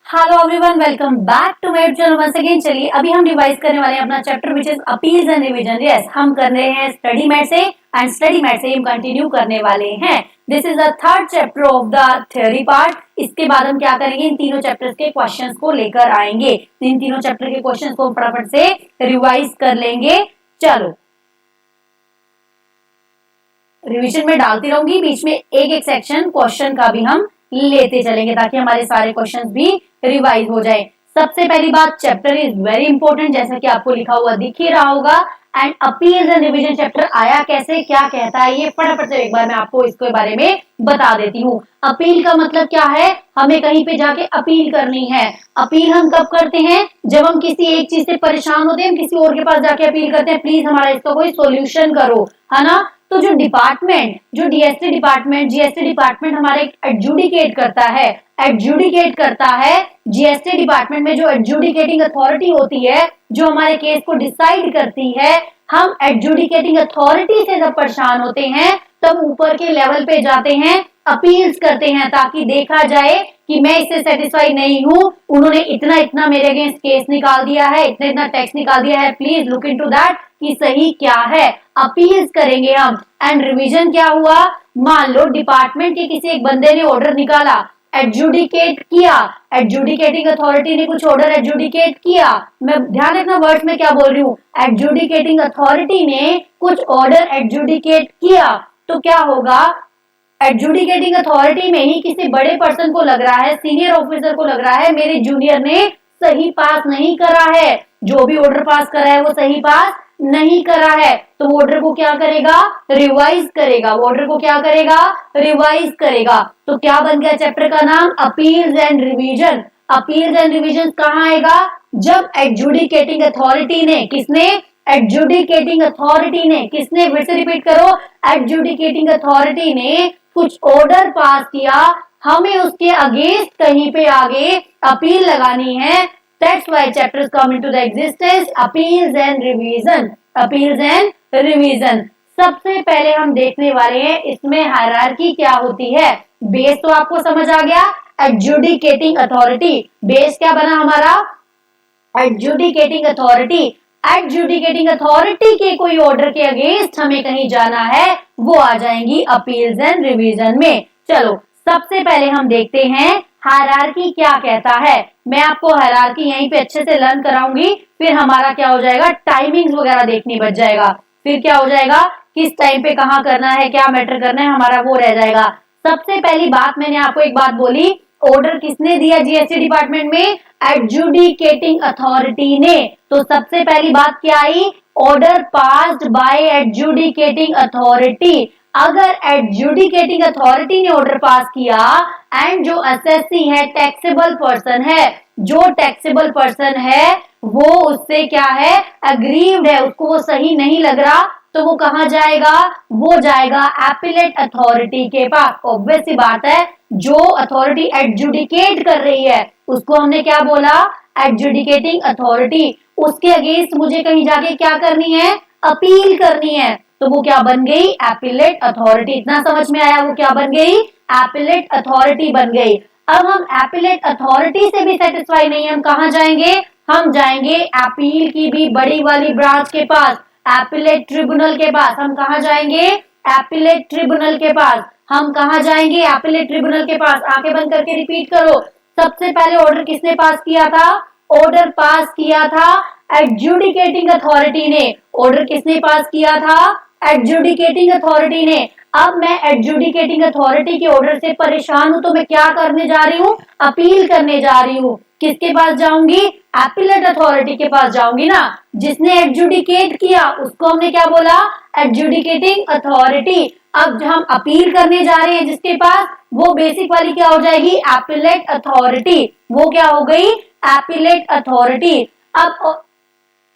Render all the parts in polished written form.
Hello everyone, welcome back to my channel once again. चलिए अभी हम रिवाइज करने वाले हैं अपना chapter which is appeals and revision. Yes, हम कर रहे हैं स्टडी मैट से एंड स्टडी मैट से हम कंटिन्यू करने वाले हैं। This is the third chapter of the theory part. इसके बाद हम क्या करेंगे, इन तीनों चैप्टर्स के क्वेश्चंस को लेकर आएंगे। इन तीनों चैप्टर के क्वेश्चंस को फटाफट से रिवाइज कर लेंगे। चलो रिवीजन में डालती रहूंगी, बीच में एक एक सेक्शन क्वेश्चन का भी हम लेते चलेंगे ताकि हमारे सारे क्वेश्चंस भी रिवाइज हो जाए। सबसे पहली बात, चैप्टर इज वेरी इंपॉर्टेंट, जैसा कि आपको लिखा हुआ दिख ही रहा होगा। And appeals and revision chapter आया कैसे, क्या कहता है, ये फटाफट से एक बार मैं आपको इसके बारे में बता देती हूँ। अपील का मतलब क्या है, हमें कहीं पे जाके अपील करनी है। अपील हम कब करते हैं, जब हम किसी एक चीज से परेशान होते हैं, हम किसी और के पास जाके अपील करते हैं, प्लीज हमारा इसका कोई सोल्यूशन करो, है ना। तो जो डिपार्टमेंट, जो डीएसटी डिपार्टमेंट, जीएसटी डिपार्टमेंट हमारे एडजुडिकेट करता है, एडजुडिकेट करता है। जीएसटी डिपार्टमेंट में जो एडजुडिकेटिंग अथॉरिटी होती है, जो हमारे केस को डिसाइड करती है, हम एडजुडिकेटिंग अथॉरिटी से जब परेशान होते हैं तब ऊपर के लेवल पे जाते हैं, अपील्स करते हैं, ताकि देखा जाए कि मैं इससे सेटिस्फाई नहीं हूं, उन्होंने इतना इतना मेरे अगेंस्ट केस निकाल दिया है, इतना इतना टैक्स निकाल दिया है, प्लीज लुक इनटू दैट कि सही क्या है। अपील्स करेंगे हम। एंड रिवीजन क्या हुआ, मान लो डिपार्टमेंट के किसी एक बंदे ने ऑर्डर निकाला, एडजुडिकेट किया, एडजुडिकेटिंग अथॉरिटी ने कुछ ऑर्डर एडजुडिकेट किया। मैं ध्यान रखना वर्ड्स में क्या बोल रही हूँ, एडजुडिकेटिंग अथॉरिटी ने कुछ ऑर्डर एडजुडिकेट किया, तो क्या होगा, एडजुडिकेटिंग अथॉरिटी में ही किसी बड़े पर्सन को लग रहा है, सीनियर ऑफिसर को लग रहा है, मेरे जूनियर ने सही पास नहीं करा है, जो भी ऑर्डर पास करा है वो सही पास नहीं करा है, तो वो ऑर्डर को क्या करेगा, रिवाइज करेगा। वो ऑर्डर को क्या करेगा, रिवाइज करेगा। तो क्या बन गया चैप्टर का नाम, appeals and revision. Appeals and revision कहाँ आएगा, जब एडजुडिकेटिंग अथॉरिटी ने, किसने, एडजुडिकेटिंग अथॉरिटी ने, किसने, फिर से रिपीट करो, एडजुडिकेटिंग अथॉरिटी ने कुछ ऑर्डर पास किया, हमें उसके अगेंस्ट कहीं पे आगे अपील लगानी है। That's why chapters come into the existence, appeals and revision, appeals and revision। सबसे पहले हम देखने वाले हैं इसमें हायरार्की क्या होती है। बेस तो आपको समझ आ गया, एडजुडिकेटिंग अथॉरिटी। बेस क्या बना हमारा, एडजुडिकेटिंग अथॉरिटी। एडजुडिकेटिंग अथॉरिटी के कोई ऑर्डर के अगेंस्ट हमें कहीं जाना है, वो आ जाएंगी अपील्स एंड रिवीजन में। चलो सबसे पहले हम देखते हैं हायरार्की क्या कहता है। मैं आपको हायरार्की यहीं पे अच्छे से लर्न कराऊंगी, फिर हमारा क्या हो जाएगा, टाइमिंग्स वगैरह देखनी बच जाएगा। फिर क्या हो जाएगा, किस टाइम पे कहाँ करना है, क्या मैटर करना है, हमारा वो रह जाएगा। सबसे पहली बात, मैंने आपको एक बात बोली, ऑर्डर किसने दिया जीएसटी डिपार्टमेंट में, एडजुडिकेटिंग अथॉरिटी ने। तो सबसे पहली बात क्या आई, order passed by adjudicating authority. अगर एडजुडिकेटिंग अथॉरिटी ने ऑर्डर पास किया एंड जो असेसी है, टैक्सेबल पर्सन है, जो टैक्सेबल पर्सन है वो उससे क्या है, अग्रीव्ड है, उसको वो सही नहीं लग रहा, तो वो कहां जाएगा, वो जाएगा एपिलेट अथॉरिटी के पास। ऑब्वियस सी बात है, जो अथॉरिटी एडजुडिकेट कर रही है उसको हमने क्या बोला, एडजुडिकेटिंग अथॉरिटी। उसके अगेंस्ट मुझे कहीं जाके क्या करनी है, अपील करनी है, तो वो क्या बन गई, एपिलेट अथॉरिटी। इतना समझ में आया, वो क्या बन गई, एपिलेट अथॉरिटी बन गई। अब हम एपिलेट अथॉरिटी से भी सेटिस्फाई नहीं, हम कहां जाएंगे, हम जाएंगे अपील की भी बड़ी वाली ब्रांच के पास, एपिलेट ट्रिब्यूनल के पास। हम कहां जाएंगे, एपिलेट ट्रिब्यूनल के पास। हम कहां जाएंगे, एपिलेट ट्रिब्यूनल के पास। आंखें बंद करके रिपीट करो, सबसे पहले ऑर्डर किसने पास किया था, ऑर्डर पास किया था एडजुडिकेटिंग अथॉरिटी ने। ऑर्डर किसने पास किया था, एडजुडिकेटिंग अथॉरिटी ने। अब मैं एडजुडिकेटिंग अथॉरिटी के ऑर्डर से परेशान हूं, तो मैं क्या करने जा रही हूँ, अपील करने जा रही हूँ। किसके पास जाऊंगी, एपिलेट अथॉरिटी के पास जाऊंगी ना। जिसने एडजुडिकेट किया उसको हमने क्या बोला, एडजुडिकेटिंग अथॉरिटी। अब हम अपील करने जा रहे हैं जिसके पास, वो बेसिक वाली क्या हो जाएगी, एपिलेट अथॉरिटी। वो क्या हो गई, एपिलेट अथॉरिटी।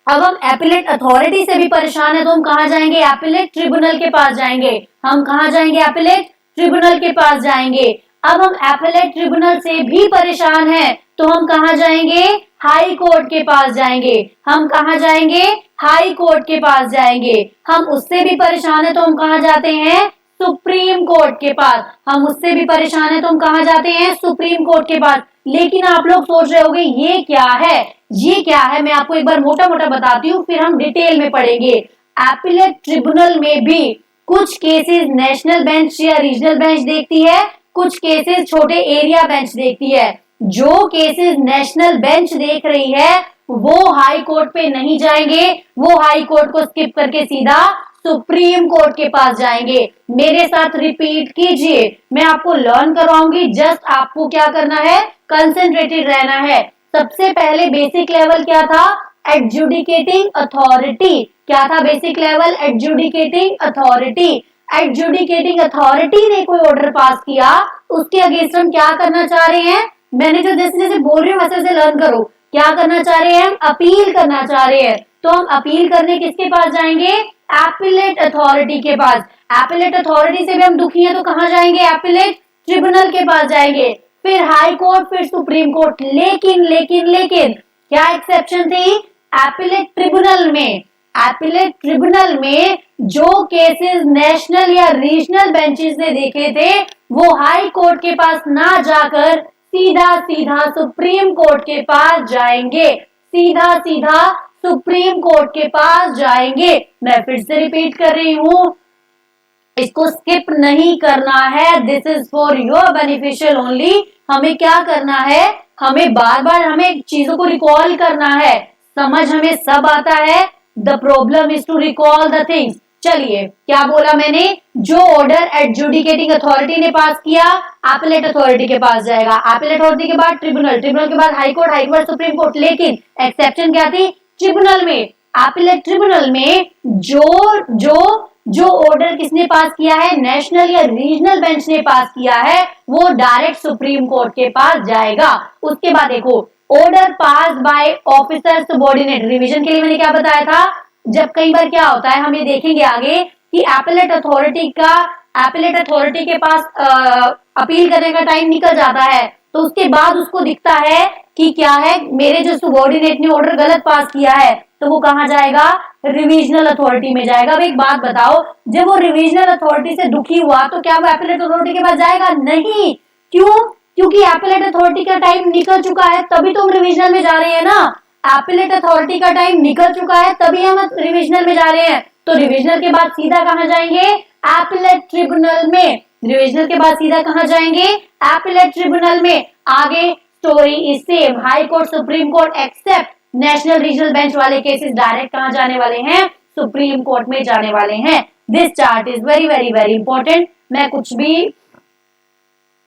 अब हम एपिलेट अथॉरिटी से भी परेशान है, तो हम कहां जाएंगे, एपिलेट ट्रिब्यूनल के पास जाएंगे। हम कहां जाएंगे, एपिलेट ट्रिब्यूनल के पास जाएंगे। अब हम एपिलेट ट्रिब्यूनल से भी परेशान हैं, तो हम कहां जाएंगे, हाई कोर्ट के पास जाएंगे। हम कहां जाएंगे, हाई कोर्ट के पास जाएंगे। हम उससे भी परेशान है, तो हम कहां जाते हैं, सुप्रीम कोर्ट के पास। हम उससे भी परेशान है तो हम कहाँ जाते हैं? सुप्रीम कोर्ट के पास। लेकिन आप लोग सोच रहे होंगे ये क्या है, ये क्या है? मैं आपको एक बार मोटा मोटा बताती हूँ, फिर हम डिटेल में पढ़ेंगे। एपिलेट ट्रिब्यूनल में भी कुछ केसेस नेशनल बेंच या रीजनल बेंच देखती है, कुछ केसेस छोटे एरिया बेंच देखती है। जो केसेस नेशनल बेंच देख रही है वो हाई कोर्ट पे नहीं जाएंगे, वो हाई कोर्ट को स्किप करके सीधा सुप्रीम कोर्ट के पास जाएंगे। मेरे साथ रिपीट कीजिए, मैं आपको लर्न करवाऊंगी, जस्ट आपको क्या करना है? कंसंट्रेटेड रहना है। सबसे पहले बेसिक लेवल क्या था? Adjudicating authority. क्या था basic level? Adjudicating authority. Adjudicating authority ने कोई ऑर्डर पास किया, उसके अगेंस्ट हम क्या करना चाह रहे हैं? मैंने जो जैसे जैसे बोल रही हूँ वैसे वैसे लर्न करो। क्या करना चाह रहे हैं? हम अपील करना चाह रहे हैं। तो हम अपील करने किसके पास जाएंगे? एपिलेट अथॉरिटी के पास। एपिलेट अथॉरिटी से भी हम दुखी हैं तो कहां जाएंगे? एपिलेट ट्रिब्यूनल के पास जाएंगे, फिर हाई कोर्ट, फिर सुप्रीम कोर्ट। लेकिन लेकिन लेकिन क्या एक्सेप्शन थी? एपिलेट ट्रिब्यूनल में, एपिलेट ट्रिब्यूनल में जो केसेस नेशनल या रीजनल बेंचेस ने देखे थे वो हाई कोर्ट के पास ना जाकर सीधा सीधा सुप्रीम कोर्ट के पास जाएंगे, सीधा सीधा सुप्रीम कोर्ट के पास जाएंगे। मैं फिर से रिपीट कर रही हूं, इसको स्किप नहीं करना है, this is for your beneficial only. हमें क्या करना है? हमें बार बार हमें चीजों को रिकॉल करना है। समझ हमें सब आता है, the problem is to recall the things. चलिए, क्या बोला मैंने? जो ऑर्डर एडजुडिकेटिंग अथॉरिटी ने पास किया एपिलेट अथॉरिटी के पास जाएगा, एपिलेट अथॉरिटी के बाद ट्रिब्यूनल, ट्रिब्यूनल के बाद high court, high court supreme court. लेकिन एक्सेप्शन क्या थी? ट्रिब्यूनल में, एपिलेट ट्रिब्यूनल में जो जो जो ऑर्डर किसने पास किया है? नेशनल या रीजनल बेंच ने पास किया है, वो डायरेक्ट सुप्रीम कोर्ट के पास जाएगा। उसके बाद देखो, order pass by officer subordinate. Revision के लिए मैंने क्या बताया था? जब कई बार क्या होता है, हम ये देखेंगे आगे कि एपिलेट अथॉरिटी के पास अपील करने का टाइम निकल जाता है, तो उसके बाद उसको दिखता है कि क्या है, मेरे जो सबऑर्डिनेट ने ऑर्डर गलत पास किया है, तो वो कहां जाएगा? रिवीजनल अथॉरिटी में जाएगा। अब एक बात बताओ, जब वो रिवीजनल अथॉरिटी से दुखी हुआ तो क्या वो एपिलेट अथॉरिटी के पास जाएगा? नहीं। क्यों? क्योंकि एपिलेट अथॉरिटी का टाइम निकल चुका है, तभी तो हम रिवीजनल में जा रहे हैं ना। एपिलेट अथॉरिटी का टाइम निकल चुका है तभी हम रिवीजनल में जा रहे हैं। तो रिवीजनल के बाद सीधा कहां जाएंगे? एपिलेट ट्रिब्यूनल में। रिवीजनल के बाद सीधा कहां जाएंगे? एपिलेट ट्रिब्यूनल में। आगे story is same, high court, supreme court, except national regional bench वाले केसेस डायरेक्ट कहां जाने वाले हैं? सुप्रीम कोर्ट में जाने वाले हैं। This chart is very very very important. मैं कुछ भी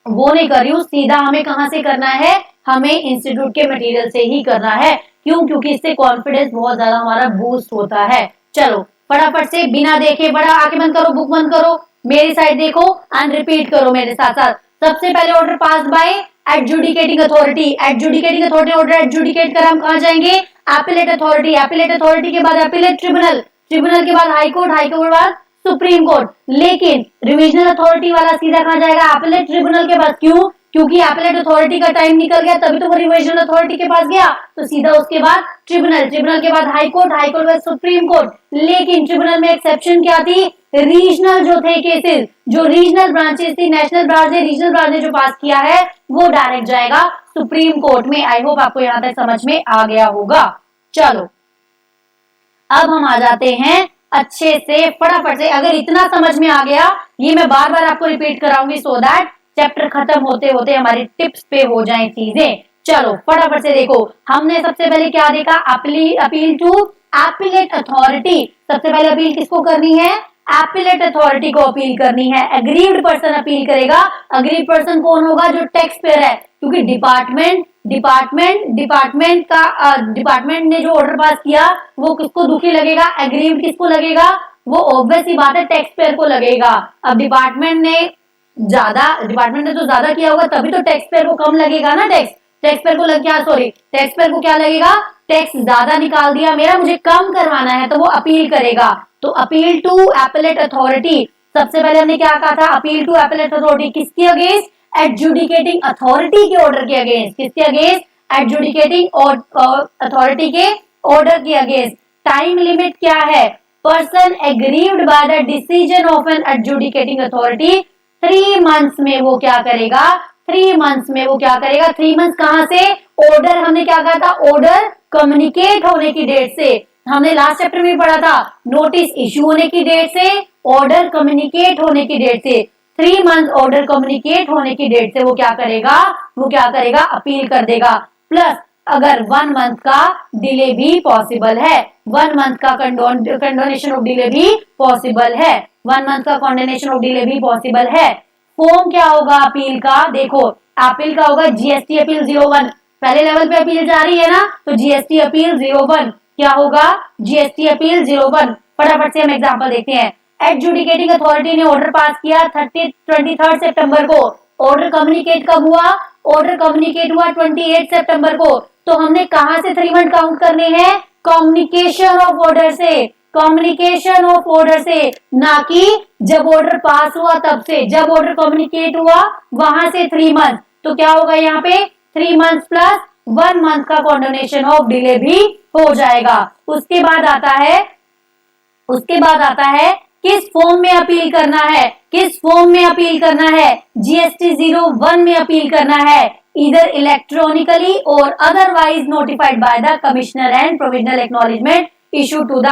वो नहीं कर रही हूँ, सीधा हमें कहां से करना है? हमें इंस्टीट्यूट के मटेरियल से ही करना है। क्यों? क्योंकि इससे कॉन्फिडेंस बहुत ज्यादा हमारा बूस्ट होता है। चलो फटाफट से बिना देखे, बड़ा आंखें बंद करो, बुक बंद करो, मेरी साइड देखो एंड रिपीट करो मेरे साथ साथ। सबसे पहले order pass by adjudicating authority. Adjudicating authority order adjudicate कर हम कहां जाएंगे? Appellate authority. एपिलेट अथॉरिटी के बाद एपिलेट ट्रिब्यूनल, ट्रिब्यूनल के बाद हाई कोर्ट, हाई कोर्ट के बाद सुप्रीम कोर्ट। लेकिन रिवीजनल अथॉरिटी वाला सीधा कहां जाएगा? एपिलेट ट्रिब्यूनल के पास। क्यों? क्योंकि एपिलेट अथॉरिटी का टाइम निकल गया, तभी तो वो रिवीजनल अथॉरिटी के पास गया। तो सीधा उसके बाद ट्रिब्यूनल, ट्रिब्यूनल के बाद हाई कोर्ट, हाई कोर्ट के बाद सुप्रीम कोर्ट। लेकिन ट्रिब्यूनल में एक्सेप्शन क्या थी? रीजनल जो थे केसेस, जो रीजनल ब्रांचेस थी, नेशनल ब्रांच ने, रीजनल ब्रांच ने जो पास किया है वो डायरेक्ट जाएगा सुप्रीम कोर्ट में। आई होप आपको यहां तक समझ में आ गया होगा। चलो अब हम आ जाते हैं अच्छे से फटाफट से। अगर इतना समझ में आ गया, ये मैं बार बार आपको रिपीट कराऊंगी सो दैट चैप्टर खत्म होते होते हमारी टिप्स पे हो जाएं चीजें। चलो फटाफट से देखो, हमने सबसे पहले क्या देखा? Appeal to appellate authority. सबसे पहले अपील किसको करनी है? एपिलेट अथॉरिटी को अपील करनी है। एग्रीव्ड पर्सन अपील करेगा। एग्रीव्ड पर्सन कौन होगा? जो टैक्स पेयर है, क्योंकि डिपार्टमेंट ने जो ऑर्डर पास किया वो किसको दुखी लगेगा? एग्रीव्ड किसको लगेगा? वो ऑब्वियस ही बात है, टैक्स पेयर को लगेगा। अब डिपार्टमेंट ने तो ज्यादा किया होगा, तभी तो टैक्स पेयर को कम लगेगा ना। टैक्स पेयर को टैक्स पेयर को क्या लगेगा? टैक्स ज्यादा निकाल दिया मेरा, मुझे कम करवाना है, तो वो अपील करेगा। तो अपील टू एपिलेट अथॉरिटी। सबसे पहले हमने क्या कहा था? अपील टू एपिलेट अथॉरिटी किसके अगेंस्ट? एडजुडिकेटिंग अथॉरिटी के ऑर्डर के अगेंस्ट। किसके अगेंस्ट? एडजुडिकेटिंग अथॉरिटी के ऑर्डर के अगेंस्ट। टाइम लिमिट क्या है? Person aggrieved by the decision of an adjudicating authority, 3 months में वो क्या करेगा, 3 मंथ्स में वो क्या करेगा, 3 मंथ्स कहां से, ऑर्डर हमने क्या कहा था, ऑर्डर कम्युनिकेट होने की डेट से, हमने लास्ट चैप्टर में पढ़ा था, नोटिस इश्यू होने की डेट से, ऑर्डर कम्युनिकेट होने की डेट से, 3 मंथ ऑर्डर कम्युनिकेट होने की डेट से वो क्या करेगा, वो क्या करेगा, अपील कर देगा। प्लस अगर 1 मंथ का डिले भी पॉसिबल है, 1 मंथ का कंडोनेशन ऑफ डिले भी पॉसिबल है, 1 मंथ का कंडोनेशन ऑफ डिले भी पॉसिबल है। फॉर्म क्या होगा अपील का, देखो अपील का होगा जीएसटी अपील 01, पहले लेवल पे अपील जा रही है ना, तो जीएसटी अपील 01 क्या होगा, जीएसटी अपील 01। फटाफट से हम एग्जांपल देखते हैं। एडजुडिकेटिंग अथॉरिटी ने ऑर्डर पास किया 23 सितंबर को, ऑर्डर कम्युनिकेट कब हुआ, ऑर्डर कम्युनिकेट हुआ 28 सितंबर को, तो हमने कहां से 3 मंथ काउंट करने हैं, कम्युनिकेशन ऑफ ऑर्डर से, कम्युनिकेशन ऑफ ऑर्डर से, ना कि जब ऑर्डर पास हुआ तब से, जब ऑर्डर कम्युनिकेट हुआ वहां से 3 मंथ, तो क्या होगा यहाँ पे 3 मंथ प्लस 1 मंथ का कंडोनेशन ऑफ डिले भी हो जाएगा। उसके बाद आता है किस फॉर्म में अपील करना है, किस फॉर्म में अपील करना है, जीएसटी 01 में अपील करना है, इधर इलेक्ट्रॉनिकली और otherwise notified by the commissioner and provisional acknowledgement issue to the,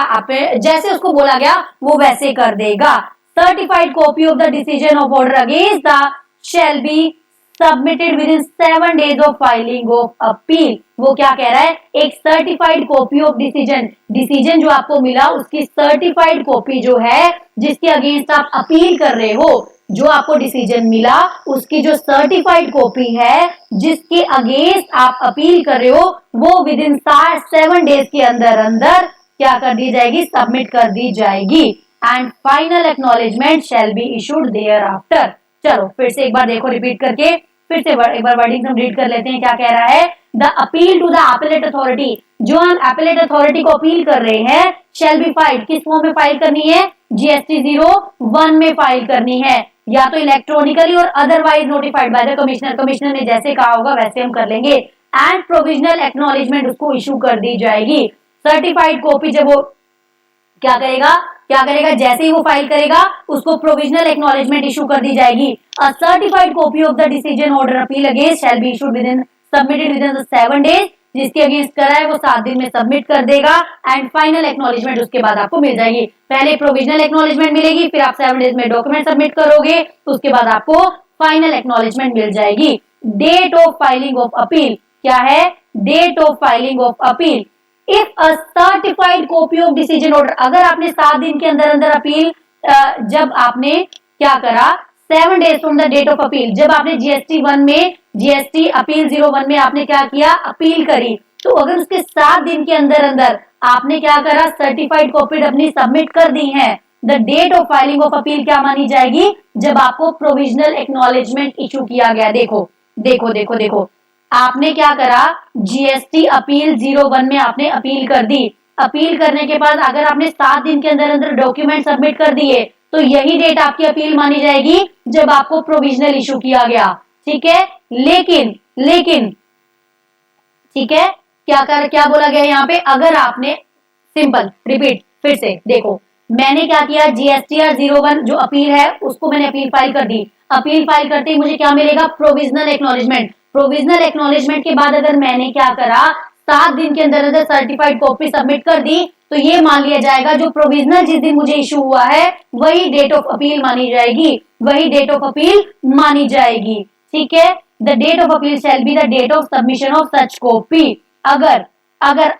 जैसे उसको बोला गया वो वैसे कर देगा। Certified copy of the decision of order against the shall be submitted within 7 days of filing of appeal. वो क्या कह रहा है, एक certified copy of decision, decision जो आपको मिला उसकी सर्टिफाइड कॉपी जो है, जिसके अगेंस्ट आप अपील कर रहे हो, जो आपको डिसीजन मिला उसकी जो सर्टिफाइड कॉपी है जिसके अगेंस्ट आप अपील कर रहे हो, वो विद इन 7 डेज के अंदर अंदर क्या कर दी जाएगी, सबमिट कर दी जाएगी। And final acknowledgement shall be issued thereafter. चलो फिर से एक बार देखो, रिपीट करके फिर से एक बार वर्डिंग हम रीड कर लेते हैं। क्या कह रहा है, the appeal to the appellate authority, जो हम अपीलेट अथॉरिटी को अपील कर रहे हैं, शैल बी फाइल्ड, किस फॉर्म में फाइल करनी है, जीएसटी 01 में फाइल करनी है, या तो इलेक्ट्रॉनिकली और otherwise notified by the commissioner, commissioner ने जैसे कहा होगा वैसे हम कर लेंगे। एंड प्रोविजनल एक्नॉलेजमेंट उसको इशू कर दी जाएगी। सर्टिफाइड कॉपी जब वो क्या करेगा, क्या करेगा, जैसे ही वो फाइल करेगा उसको प्रोविजनल एक्नॉलेजमेंट इशू कर दी जाएगी। अ certified copy of the decision order appeal against shell be issued with in submitted within 7 days, जिसके अगेंस्ट करा है वो 7 दिन में सबमिट कर देगा। एंड फाइनल एक्नॉलेजमेंट उसके बाद आपको मिल जाएगी। पहले प्रोविजनल एक्नॉलेजमेंट मिलेगी, फिर आप 7 डेज में डॉक्यूमेंट सबमिट करोगे, तो उसके बाद आपको फाइनल एक्नॉलेजमेंट मिल जाएगी। Date of filing of appeal क्या है, date of filing of appeal, if a certified copy of decision order, अगर आपने 7 दिन के अंदर अंदर अपील, जब आपने क्या करा 7 days from the date of appeal, जब आपने जीएसटी 1 में, जीएसटी अपील 01 में आपने क्या किया, अपील करी, तो अगर उसके 7 दिन के अंदर अंदर आपने क्या करा, सर्टिफाइड कॉपी अपनी सबमिट कर दी है, the date of filing of appeal क्या मानी जाएगी, जब आपको प्रोविजनल एक्नॉलेजमेंट इशू किया गया। देखो देखो देखो देखो, आपने क्या करा, जीएसटी अपील 01 में आपने अपील कर दी, अपील करने के बाद अगर आपने 7 दिन के अंदर अंदर डॉक्यूमेंट सबमिट कर दिए, तो यही डेट आपकी अपील मानी जाएगी जब आपको प्रोविजनल इशू किया गया। ठीक है, लेकिन लेकिन ठीक है, क्या बोला गया यहाँ पे, अगर आपने, सिंपल रिपीट फिर से देखो, मैंने क्या किया, जीएसटीआर 01 जो अपील है उसको मैंने अपील फाइल कर दी, अपील फाइल करते ही मुझे क्या मिलेगा, प्रोविजनल एक्नॉलेजमेंट, प्रोविजनल एक्नॉलेजमेंट के बाद अगर मैंने क्या करा, 7 दिन के अंदर अंदर सर्टिफाइड कॉपी सबमिट कर दी, तो ये मान लिया जाएगा जो प्रोविजनल जिस दिन मुझे इशू हुआ है वही डेट ऑफ अपील मानी जाएगी, वही डेट ऑफ अपील मानी जाएगी। ठीक है, the date of appeal shall be the date of submission of such copy. अगर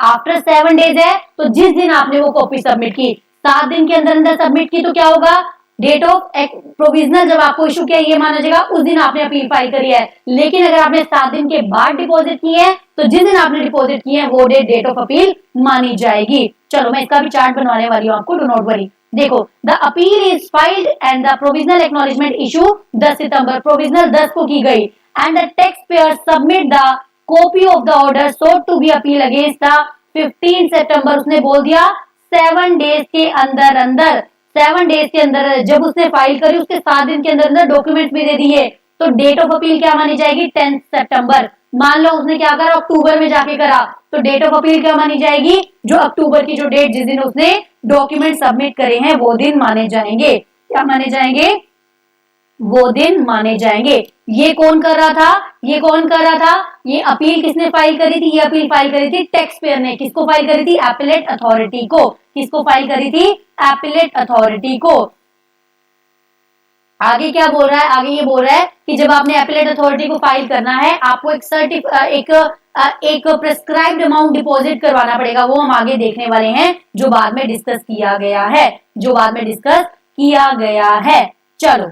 आफ्टर 7 डेज है, तो जिस दिन आपने वो कॉपी सबमिट की, 7 दिन के अंदर अंदर सबमिट की, तो क्या होगा, डेट ऑफ प्रोविजनल जब आपको इशू किया ये माना जाएगा उस दिन आपने अपील फाइल करी है। लेकिन अगर आपने 7 दिन के बाद डिपॉजिट की है, तो जिस दिन आपने डिपॉजिट की है वो डेट ऑफ अपील मानी जाएगी। चलो मैं इसका भी चार्ट बनवाने वाली हूँ आपको, डू नॉट वरी। देखो, the appeal is filed and the provisional acknowledgement issue 10 सितंबर, प्रोविजनल 10 को की गई, and the tax payer submit the copy of the order sought to be appeal against the 15 सितंबर, उसने बोल दिया 7 डेज के अंदर अंदर, 7 डेज के अंदर जब उसने फाइल करी उसके 7 दिन के अंदर अंदर डॉक्यूमेंट भी दे दिए, तो डेट ऑफ अपील क्या मानी जाएगी 10 सितंबर। मान लो उसने क्या करा अक्टूबर में जाके करा, तो डेट ऑफ अपील क्या मानी जाएगी, जो अक्टूबर की जो डेट जिस दिन उसने डॉक्यूमेंट सबमिट करे हैं वो दिन माने जाएंगे। क्या माने जाएंगे, वो दिन माने जाएंगे। ये कौन कर रहा था, ये कौन कर रहा था, ये अपील किसने फाइल करी थी, ये अपील फाइल करी थी टैक्स पेयर ने। किसको फाइल करी थी, एपिलेट अथॉरिटी को। किसको फाइल करी थी, एपिलेट अथॉरिटी को। आगे क्या बोल रहा है, आगे ये बोल रहा है कि जब आपने एपिलेट अथॉरिटी को फाइल करना है, आपको एक प्रेस्क्राइब्ड अमाउंट डिपॉजिट करवाना पड़ेगा। वो हम आगे देखने वाले हैं, जो बाद में डिस्कस किया गया है, जो बाद में डिस्कस किया गया है। चलो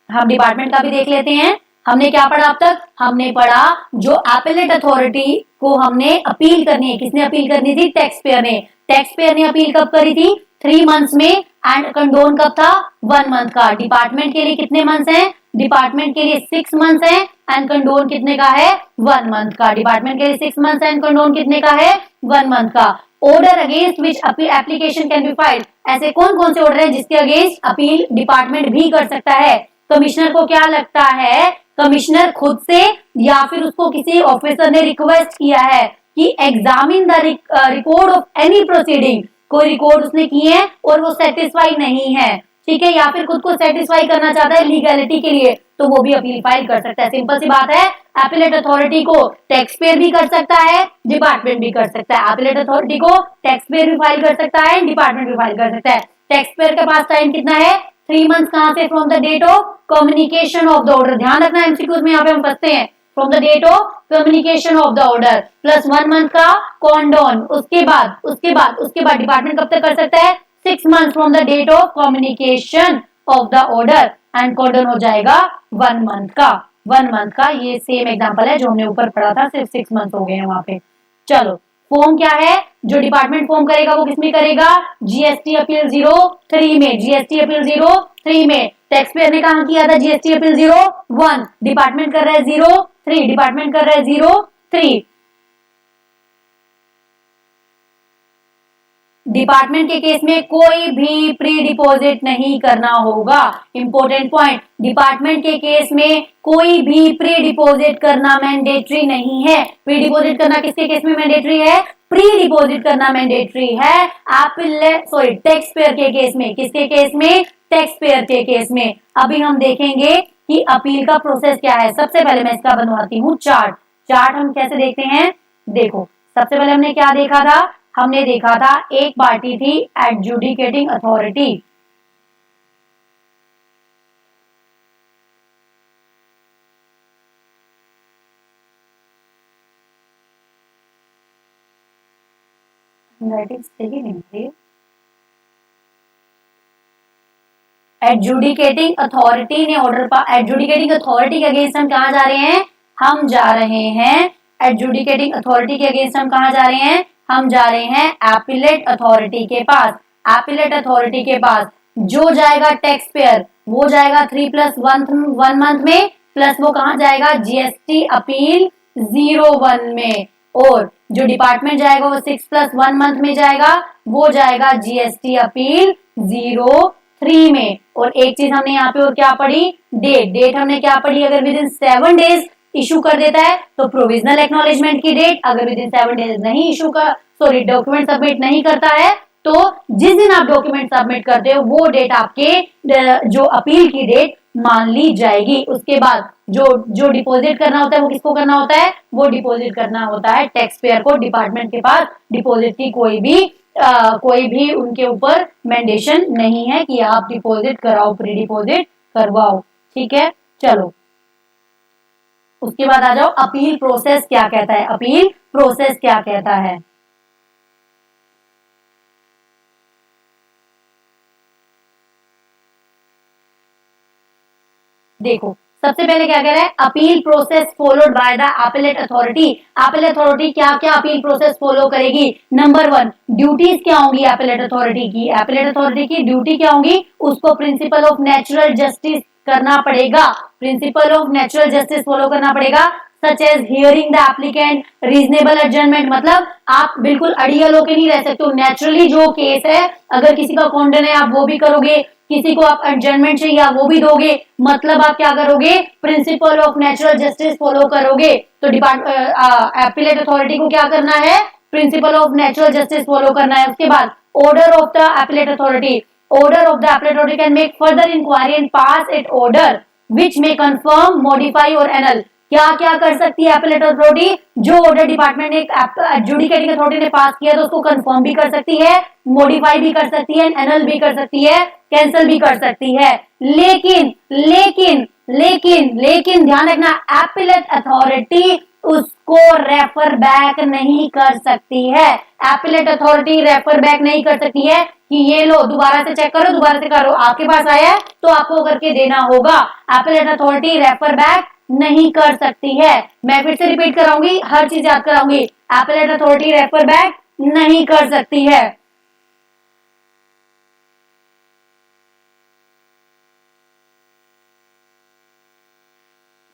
हम डिपार्टमेंट का भी देख लेते हैं। हमने क्या पढ़ा अब तक, हमने पढ़ा जो एपिलेट अथॉरिटी को हमने अपील करनी है, किसने अपील करनी थी, टैक्स पेयर ने। टैक्स पेयर ने अपील कब करी थी, 3 मंथ्स में, एंड कंडोन कब था, 1 मंथ का। डिपार्टमेंट के लिए कितने मंथ्स हैं, डिपार्टमेंट के लिए 6 मंथ्स हैं, एंड कंडोन कितने का है, 1 मंथ का। डिपार्टमेंट के लिए 6 मंथ्स एंड कंडोन कितने का है, 1 मंथ का। Order against which application can be filed, ऐसे कौन कौन से ऑर्डर है जिसके अगेंस्ट अपील डिपार्टमेंट भी कर सकता है। कमिश्नर को क्या लगता है, कमिश्नर खुद से या फिर उसको किसी ऑफिसर ने रिक्वेस्ट किया है कि examine the record of any proceeding, कोई रिकॉर्ड उसने किए हैं और वो सेटिस्फाई नहीं है, ठीक है, या फिर खुद को सेटिस्फाई करना चाहता है लीगैलिटी के लिए, तो वो भी अपील फाइल कर सकता है। सिंपल सी बात है, एपिलेट अथॉरिटी को टैक्स पेयर भी कर सकता है, डिपार्टमेंट भी कर सकता है। एपिलेट अथॉरिटी को टैक्स पेयर भी फाइल कर सकता है, डिपार्टमेंट भी फाइल कर सकता है। टैक्स पेयर के पास टाइम कितना है, 3 मंथ्स। कहां से, from the date of communication of the order. ध्यान रखना एमसीक्यूज में, यहाँ पे हम फंसते हैं। From the date of communication of the order plus 1 month का कॉन्डोन। उसके बाद डिपार्टमेंट कब तक कर सकता है, 6 month from the date of communication of the order, and condone हो जाएगा 1 मंथ का। 1 मंथ का ये सेम एग्जांपल है जो हमने ऊपर पढ़ा था, सिर्फ 6 मंथ हो गए हैं वहां पे। चलो फॉर्म क्या है, जो डिपार्टमेंट फॉर्म करेगा वो किसमें करेगा, जीएसटी अपील 03 में। जीएसटी अपील 03 में। टैक्स पेयर ने कहा किया था जीएसटी अपील 01, डिपार्टमेंट कर रहा है 03, डिपार्टमेंट कर रहा है 03। डिपार्टमेंट के केस में कोई भी प्री डिपॉजिट नहीं करना होगा। इंपॉर्टेंट पॉइंट, डिपार्टमेंट के केस में कोई भी प्री डिपॉजिट करना मैंडेटरी नहीं है। प्री डिपॉजिट करना किसके केस में मैंडेटरी है, प्री डिपॉजिट करना मैंडेटरी है टैक्स पेयर के केस में। किसके केस में, टैक्स पेयर के केस में। अभी हम देखेंगे कि अपील का प्रोसेस क्या है। सबसे पहले मैं इसका बनवाती हूँ चार्ट। चार्ट हम कैसे देखते हैं, देखो सबसे पहले हमने क्या देखा था, हमने देखा था एक पार्टी थी एडजुडिकेटिंग अथॉरिटी। एडजुडिकेटिंग अथॉरिटी ने ऑर्डर एडजुडिकेटिंग अथॉरिटी के अगेंस्ट हम कहा जा रहे हैं, हम जा रहे हैं एडजुडिकेटिंग अथॉरिटी के अगेंस्ट हम कहा जा रहे हैं, हम जा रहे हैं एपिलेट अथॉरिटी के पास। एपिलेट अथॉरिटी के पास जो जाएगा टैक्स पेयर वो जाएगा 3+1 मंथ में, प्लस वो कहां जाएगा, जीएसटी अपील 01 में, और जो डिपार्टमेंट जाएगा वो 6+1 मंथ में जाएगा, वो जाएगा जीएसटी अपील 03 में। और एक चीज हमने यहाँ पे और क्या पढ़ी, डेट हमने क्या पढ़ी, अगर विद इन 7 डेज इशू कर देता है तो प्रोविजनल एक्नॉलेजमेंट की डेट, अगर विद इन 7 डेज नहीं इशू का डॉक्यूमेंट सबमिट नहीं करता है तो जिस दिन आप डॉक्यूमेंट सबमिट करते हो वो डेट आपके जो अपील की डेट मान ली जाएगी। उसके बाद जो डिपॉजिट करना होता है वो किसको करना होता है, वो डिपॉजिट करना होता है टैक्स पेयर को। डिपार्टमेंट के पास डिपॉजिट की कोई भी उनके ऊपर मैंडेशन नहीं है कि आप डिपॉजिट कराओ, प्री डिपॉजिट करवाओ, ठीक है। चलो उसके बाद आ जाओ अपील प्रोसेस क्या कहता है, अपील प्रोसेस क्या कहता है। देखो सबसे पहले क्या कह रहा है, appeal process followed by the appellate authority. Appellate authority क्या क्या अपील प्रोसेस फॉलो करेगी। नंबर 1, ड्यूटीज क्या होंगी अपीलेट अथॉरिटी की। अपीलेट अथॉरिटी की ड्यूटी क्या होंगी, उसको प्रिंसिपल ऑफ नेचुरल जस्टिस करना पड़ेगा, principle of natural justice follow करना पड़ेगा, such as hearing the applicant, reasonable adjournment, मतलब आप बिल्कुल अड़ियल होके नहीं रह सकते हो। नेचुरली जो केस है, अगर किसी का कॉन्डन है आप वो भी करोगे, किसी को आप एडजर्नमेंट चाहिए आप वो भी दोगे, मतलब आप क्या करोगे, principle of natural justice follow करोगे। तो एपीलेट अथॉरिटी को क्या करना है, principle of natural justice follow करना है। उसके बाद order of the appellate authority, order of the appellate authority can make further inquiry and pass it order which may confirm, modify और एनल। क्या क्या कर सकती है एपीलेट अथॉरिटी, जो ऑर्डर डिपार्टमेंट ने एडजुडिकेटिंग अथॉरिटी ने पास किया तो उसको कंफर्म भी कर सकती है, मॉडिफाई भी कर सकती है, एनल भी कर सकती है, कैंसिल भी कर सकती है। लेकिन लेकिन लेकिन लेकिन ध्यान रखना, एपीलेट अथॉरिटी उसको रेफर बैक नहीं कर सकती है। एपीलेट अथॉरिटी रेफर बैक नहीं कर सकती है कि ये लो दोबारा से चेक करो, दोबारा से करो, आपके पास आया है तो आपको करके देना होगा। एपीलेट अथॉरिटी रेफर बैक नहीं कर सकती है। मैं फिर से रिपीट कराऊंगी, हर चीज याद कराऊंगी। एपीलेट अथॉरिटी रेफर बैक नहीं कर सकती है।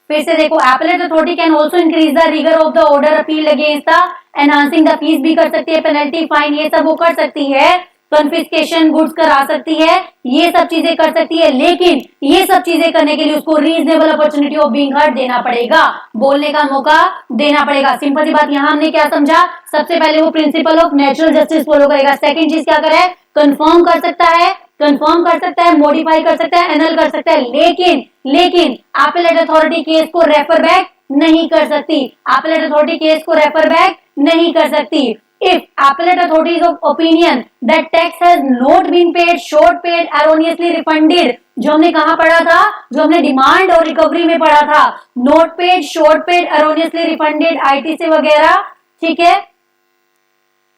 फिर से देखो, appellate authority can also increase the rigour of the order appeal against the, enhancing the fees भी कर सकती है, पेनल्टी फाइन ये सब वो कर सकती है, कन्फिस्केशन गुड्स करा सकती है, ये सब चीजें कर सकती है। लेकिन ये सब चीजें करने के लिए उसको reasonable opportunity of being heard देना पड़ेगा, बोलने का मौका देना पड़ेगा। सिंपल सी बात, यहां हमने क्या समझा, सबसे पहले वो principal of natural justice follow करेगा। सेकंड चीज क्या करे, कंफर्म कर सकता है, कंफर्म कर सकता है, मॉडिफाई कर सकता है, एनल कर सकता है। लेकिन लेकिन एपीलेट अथॉरिटी केस को रेफर बैक नहीं कर सकती। एपीलेट अथॉरिटी केस को रेफर बैक नहीं कर सकती। If appellate authority is of opinion that tax has not been paid, short paid, erroneously refunded, जो हमने कहा पढ़ा था, जो हमने डिमांड और रिकवरी में पढ़ा था, note paid, short paid, erroneously refunded, ITC वगैरह, ठीक है।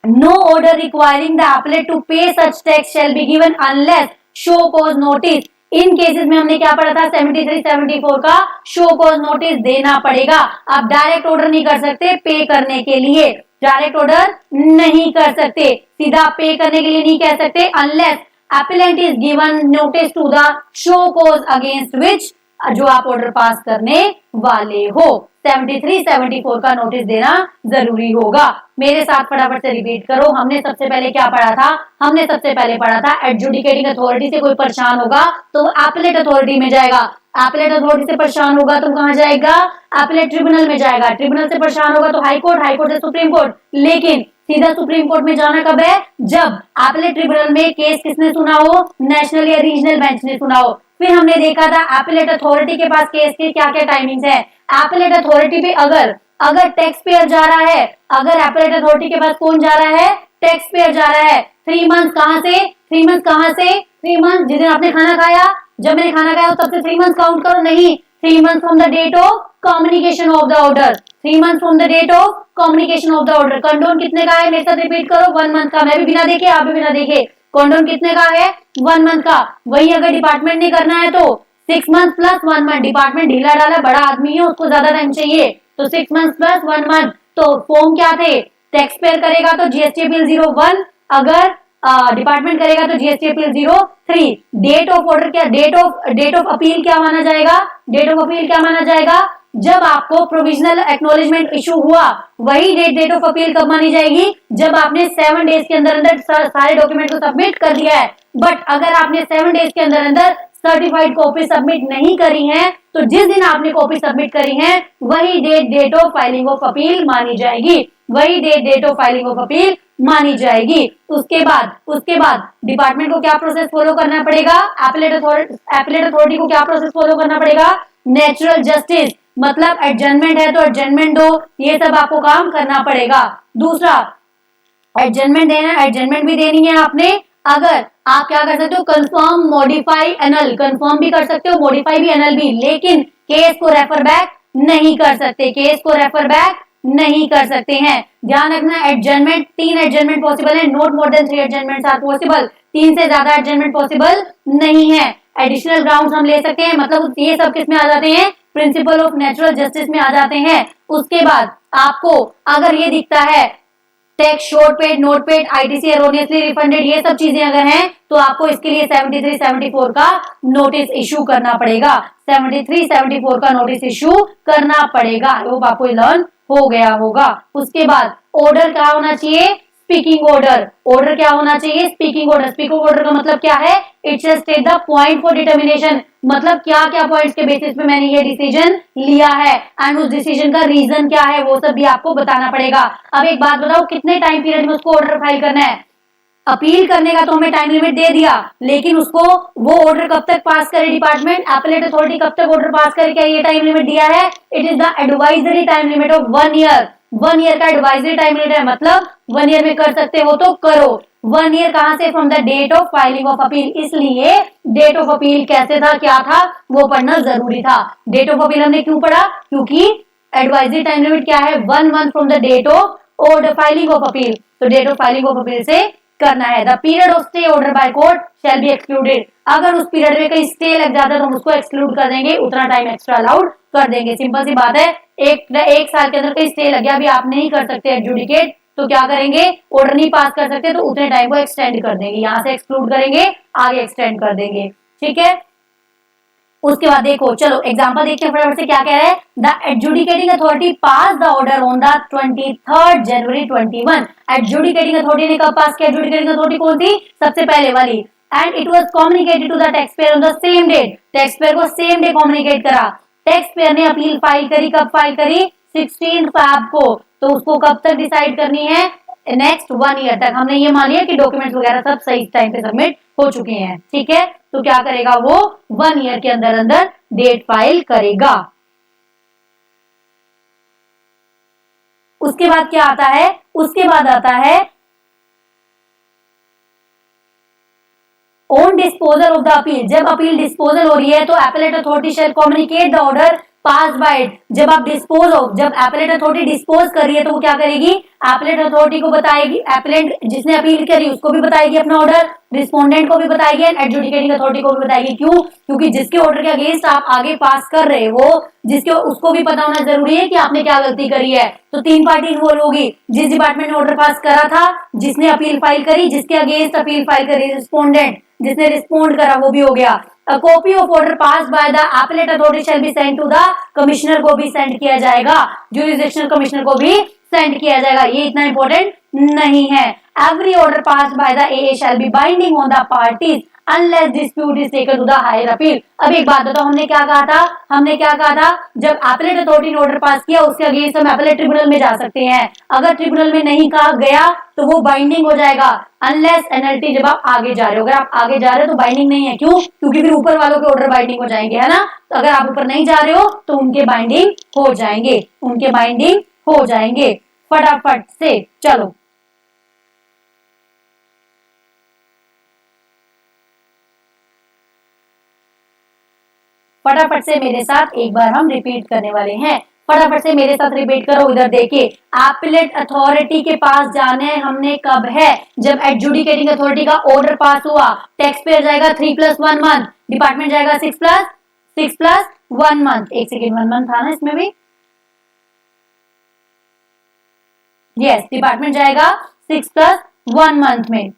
No order requiring the appellate to pay such tax shall be given unless show cause notice। In cases में हमने क्या पढ़ा था, 73, 74 का शो कॉज नोटिस देना पड़ेगा। आप डायरेक्ट ऑर्डर नहीं कर सकते पे करने के लिए, डायरेक्ट ऑर्डर नहीं कर सकते, सीधा पे करने के लिए नहीं कह सकते, unless appellant is given notice to the show cause against which, जो आप ऑर्डर पास करने वाले हो। 73, 74 का नोटिस देना जरूरी होगा। मेरे साथ फटाफट से रिपीट करो, हमने सबसे पहले क्या पढ़ा था, हमने सबसे पहले पढ़ा था एडजुडिकेटिंग अथॉरिटी से कोई परेशान होगा तो एपीलेट अथॉरिटी में जाएगा, एपीलेट अथॉरिटी से परेशान होगा तो कहां जाएगा, एपीलेट ट्रिब्यूनल में जाएगा, ट्रिब्यूनल से परेशान होगा तो हाई कोर्ट, हाई कोर्ट से सुप्रीम कोर्ट। लेकिन सीधा सुप्रीम कोर्ट में जाना कब है, जब एपीलेट ट्रिब्यूनल में केस किसने सुना हो, नेशनल या रीजनल बेंच ने सुना हो। फिर हमने देखा था एपीलेट अथॉरिटी के पास केस के क्या क्या टाइमिंग्स है। एपीलेट अथॉरिटी पे अगर टैक्स पेयर जा रहा है, अगर एपीलेट अथॉरिटी के पास कौन जा रहा है, टैक्स पेयर जा रहा है, 3 मंथ कहां से, 3 मंथ कहां से, 3 मंथ जिस दिन आपने खाना खाया, जब मैंने खाना खाया तब से 3 मंथ काउंट करो, नहीं, 3 month from the date of communication of the order, 3 month from the date of communication of the order. Condone कितने का है, मेरे साथ रिपीट करो, 1 मंथ का। मैं भी बिना देखे, आप भी बिना देखे, कंडोन कितने का है, 1 मंथ का। वही अगर डिपार्टमेंट ने करना है तो 6 मंथ प्लस 1 मंथ। डिपार्टमेंट ढीला डाला, बड़ा आदमी है, उसको ज्यादा टाइम चाहिए, तो 6 मंथ प्लस 1 मंथ। तो फॉर्म क्या थे, टैक्स पेयर करेगा तो जीएसटी अपील 01, अगर डिपार्टमेंट करेगा तो GST appeal 03। Date of order क्या, डेट ऑफ अपील क्या माना जाएगा, डेट ऑफ अपील क्या माना जाएगा, जब आपको प्रोविजनल एक्नॉलेजमेंट इशू हुआ, वही डेट ऑफ अपील कब मानी जाएगी, जब आपने 7 डेज के अंदर अंदर सारे डॉक्यूमेंट को सबमिट कर दिया है। बट अगर आपने 7 डेज के अंदर अंदर सर्टिफाइड कॉपी सबमिट नहीं करी है, तो जिस दिन आपने कॉपी सबमिट करी है वही date of filing of appeal मानी जाएगी, वही date of filing of appeal मानी जाएगी। उसके बाद डिपार्टमेंट को क्या प्रोसेस फॉलो करना पड़ेगा, एपीलेट अथॉरिटी को क्या प्रोसेस फॉलो करना पड़ेगा, नेचुरल जस्टिस, मतलब एडजर्नमेंट है तो एडजर्नमेंट दो, ये सब आपको काम करना पड़ेगा। दूसरा, एडजर्नमेंट देना, एडजर्नमेंट भी देनी है आपने। अगर आप क्या कर सकते हो, कंफर्म, मॉडिफाई, एनल, कंफर्म भी कर सकते हो, मॉडिफाई भी, एनल भी, लेकिन केस को रेफर बैक नहीं कर सकते, केस को रेफर बैक नहीं कर सकते हैं। ध्यान रखना, एडजर्नमेंट 3 एडजर्नमेंट पॉसिबल है, not more than 3 adjournments are possible, 3 से ज्यादा एडजर्नमेंट पॉसिबल नहीं है। एडिशनल ग्राउंड्स हम ले सकते हैं, मतलब ये सब किस में आ जाते हैं, प्रिंसिपल ऑफ नेचुरल जस्टिस में आ जाते हैं। उसके बाद आपको अगर ये दिखता है tax short paid, note paid, ITC erroneously refunded, ये सब चीजें अगर हैं तो आपको इसके लिए 73, 74 का नोटिस इशू करना पड़ेगा, 73, 74 का नोटिस इशू करना पड़ेगा। आई होप आपको लर्न हो गया होगा। उसके बाद ऑर्डर क्या होना चाहिए, स्पीकिंग ऑर्डर। ऑर्डर क्या होना चाहिए? Speaking order. स्पीकिंग ऑर्डर का मतलब क्या है? It shall state the point for determination, मतलब क्या क्या पॉइंट्स के बेसिस पे मैंने ये डिसीजन लिया है एंड उस डिसीजन का रीजन क्या है वो सब भी आपको बताना पड़ेगा। अब एक बात बताओ, कितने टाइम पीरियड में उसको ऑर्डर फाइल करना है? अपील करने का तो हमें टाइम लिमिट दे दिया, लेकिन उसको वो ऑर्डर कब तक पास करे डिपार्टमेंट, एपेलेट अथॉरिटी कब तक ऑर्डर पास करे, क्या ये टाइम लिमिट दिया है? It is the advisory time limit of 1 year. 1 year का एडवाइजरी टाइम लिमिट है, मतलब 1 ईयर में कर सकते हो तो करो। 1 ईयर कहां से? From the date of filing of appeal. इसलिए डेट ऑफ अपील कैसे था, क्या था, वो पढ़ना जरूरी था। डेट ऑफ अपील हमने क्यों पढ़ा? क्योंकि एडवाइजरी टाइम लिमिट क्या है? 1 month from the date of order filing of appeal. तो date of filing of appeal से करना है। The period of stay order by court shall be excluded. अगर उस पीरियड में कहीं स्टे लग जाता है तो हम उसको एक्सक्लूड कर देंगे, उतना टाइम एक्स्ट्रा अलाउड कर देंगे। सिंपल सी बात है। एक साल के अंदर कहीं स्टे लग गया, अभी आप नहीं कर सकते एडजुडिकेट, तो क्या करेंगे? ऑर्डर नहीं पास कर सकते तो उतने टाइम को एक्सटेंड कर देंगे, यहां से एक्सक्लूड करेंगे, आगे एक्सटेंड कर देंगे। ठीक है। उसके बाद देखो, चलो एग्जांपल देखते हैं फटाफट से क्या कह रहा है। The adjudicating authority pass the order on the 23 January 21। Adjudicating authority ने कब पास किया? एडजुडिकेटिंग अथॉरिटी कौन थी? सबसे पहले वाली। And it was communicated to the tax payer on the same date. Tax payer को सेम डे कम्युनिकेट करा। टैक्स पेयर ने अपील फाइल करी, कब फाइल करी? 16 फैब को। तो उसको कब तक डिसाइड करनी है? नेक्स्ट 1 ईयर तक। हमने ये मान लिया कि डॉक्यूमेंट्स वगैरह सब सही टाइम पे सबमिट हो चुके हैं। ठीक है। तो क्या करेगा वो? 1 ईयर के अंदर अंदर डेट फाइल करेगा। उसके बाद क्या आता है? उसके बाद आता है on disposal of the appeal. जब अपील डिस्पोजल हो रही है तो appellate authority shall communicate the order pass by it. जब आप डिस्पोज ऑफ, जब एपेलेट अथॉरिटी डिस्पोज कर रही है तो वो क्या करेगी? एपेलेट अथॉरिटी को बताएगी, एपेलेंट जिसने अपील करी उसको भी बताएगी अपना ऑर्डर, रिस्पोंडेंट को भी बताएगी एंड एडजुडिकेटिंग अथॉरिटी को भी बताएगी। क्यों? क्योंकि जिसके ऑर्डर के अगेंस्ट आप आगे पास कर रहे हो, जिसके उसको भी पता होना जरूरी है कि आपने क्या गलती करी है। तो 3 पार्टी इन्वॉल्व होगी, जिस डिपार्टमेंट ने ऑर्डर पास करा था, जिसने अपील फाइल करी, जिसके अगेंस्ट अपील फाइल करी रिस्पोंडेंट, जिसने रिस्पोंड करा वो भी हो गया। A copy of order passed by the appellate authority shall be sent to the commissioner को भी सेंड किया जाएगा, jurisdictional commissioner को भी सेंड किया जाएगा। ये इतना इंपॉर्टेंट नहीं है। Every order passed by the AA shall be binding on the parties unless dispute is taken to the higher appeal। अब एक बात बताओ, हमने क्या कहा था? हमने क्या कहा था? जब एपेलेट अथॉरिटी ने ऑर्डर पास किया उसके अगेंस्ट हम एपेलेट ट्रिब्यूनल में जा सकते हैं। अगर ट्रिब्यूनल में नहीं कहा गया तो वो बाइंडिंग हो जाएगा, अनलेस एनएलटी जब आप आगे जा रहे हो। अगर आप आगे जा रहे हो तो बाइंडिंग नहीं है। क्यों? क्योंकि फिर ऊपर वालों के ऑर्डर बाइंडिंग हो जाएंगे, है ना। तो अगर आप ऊपर नहीं जा रहे हो तो उनके बाइंडिंग हो जाएंगे, उनके बाइंडिंग हो जाएंगे। फटाफट से चलो, फटाफट से मेरे साथ एक बार हम रिपीट करने वाले हैं। फटाफट से मेरे साथ रिपीट करो। इधर देखिए, एपेलेट अथॉरिटी के पास जाने हमने कब है? जब एडजुडिकेटिंग अथॉरिटी का ऑर्डर पास हुआ। टैक्स पेयर जाएगा 3+1 मंथ, डिपार्टमेंट जाएगा 6+1 मंथ। एक सेकेंड, 1 मंथ था ना इसमें भी? यस, डिपार्टमेंट जाएगा 6+1 मंथ में।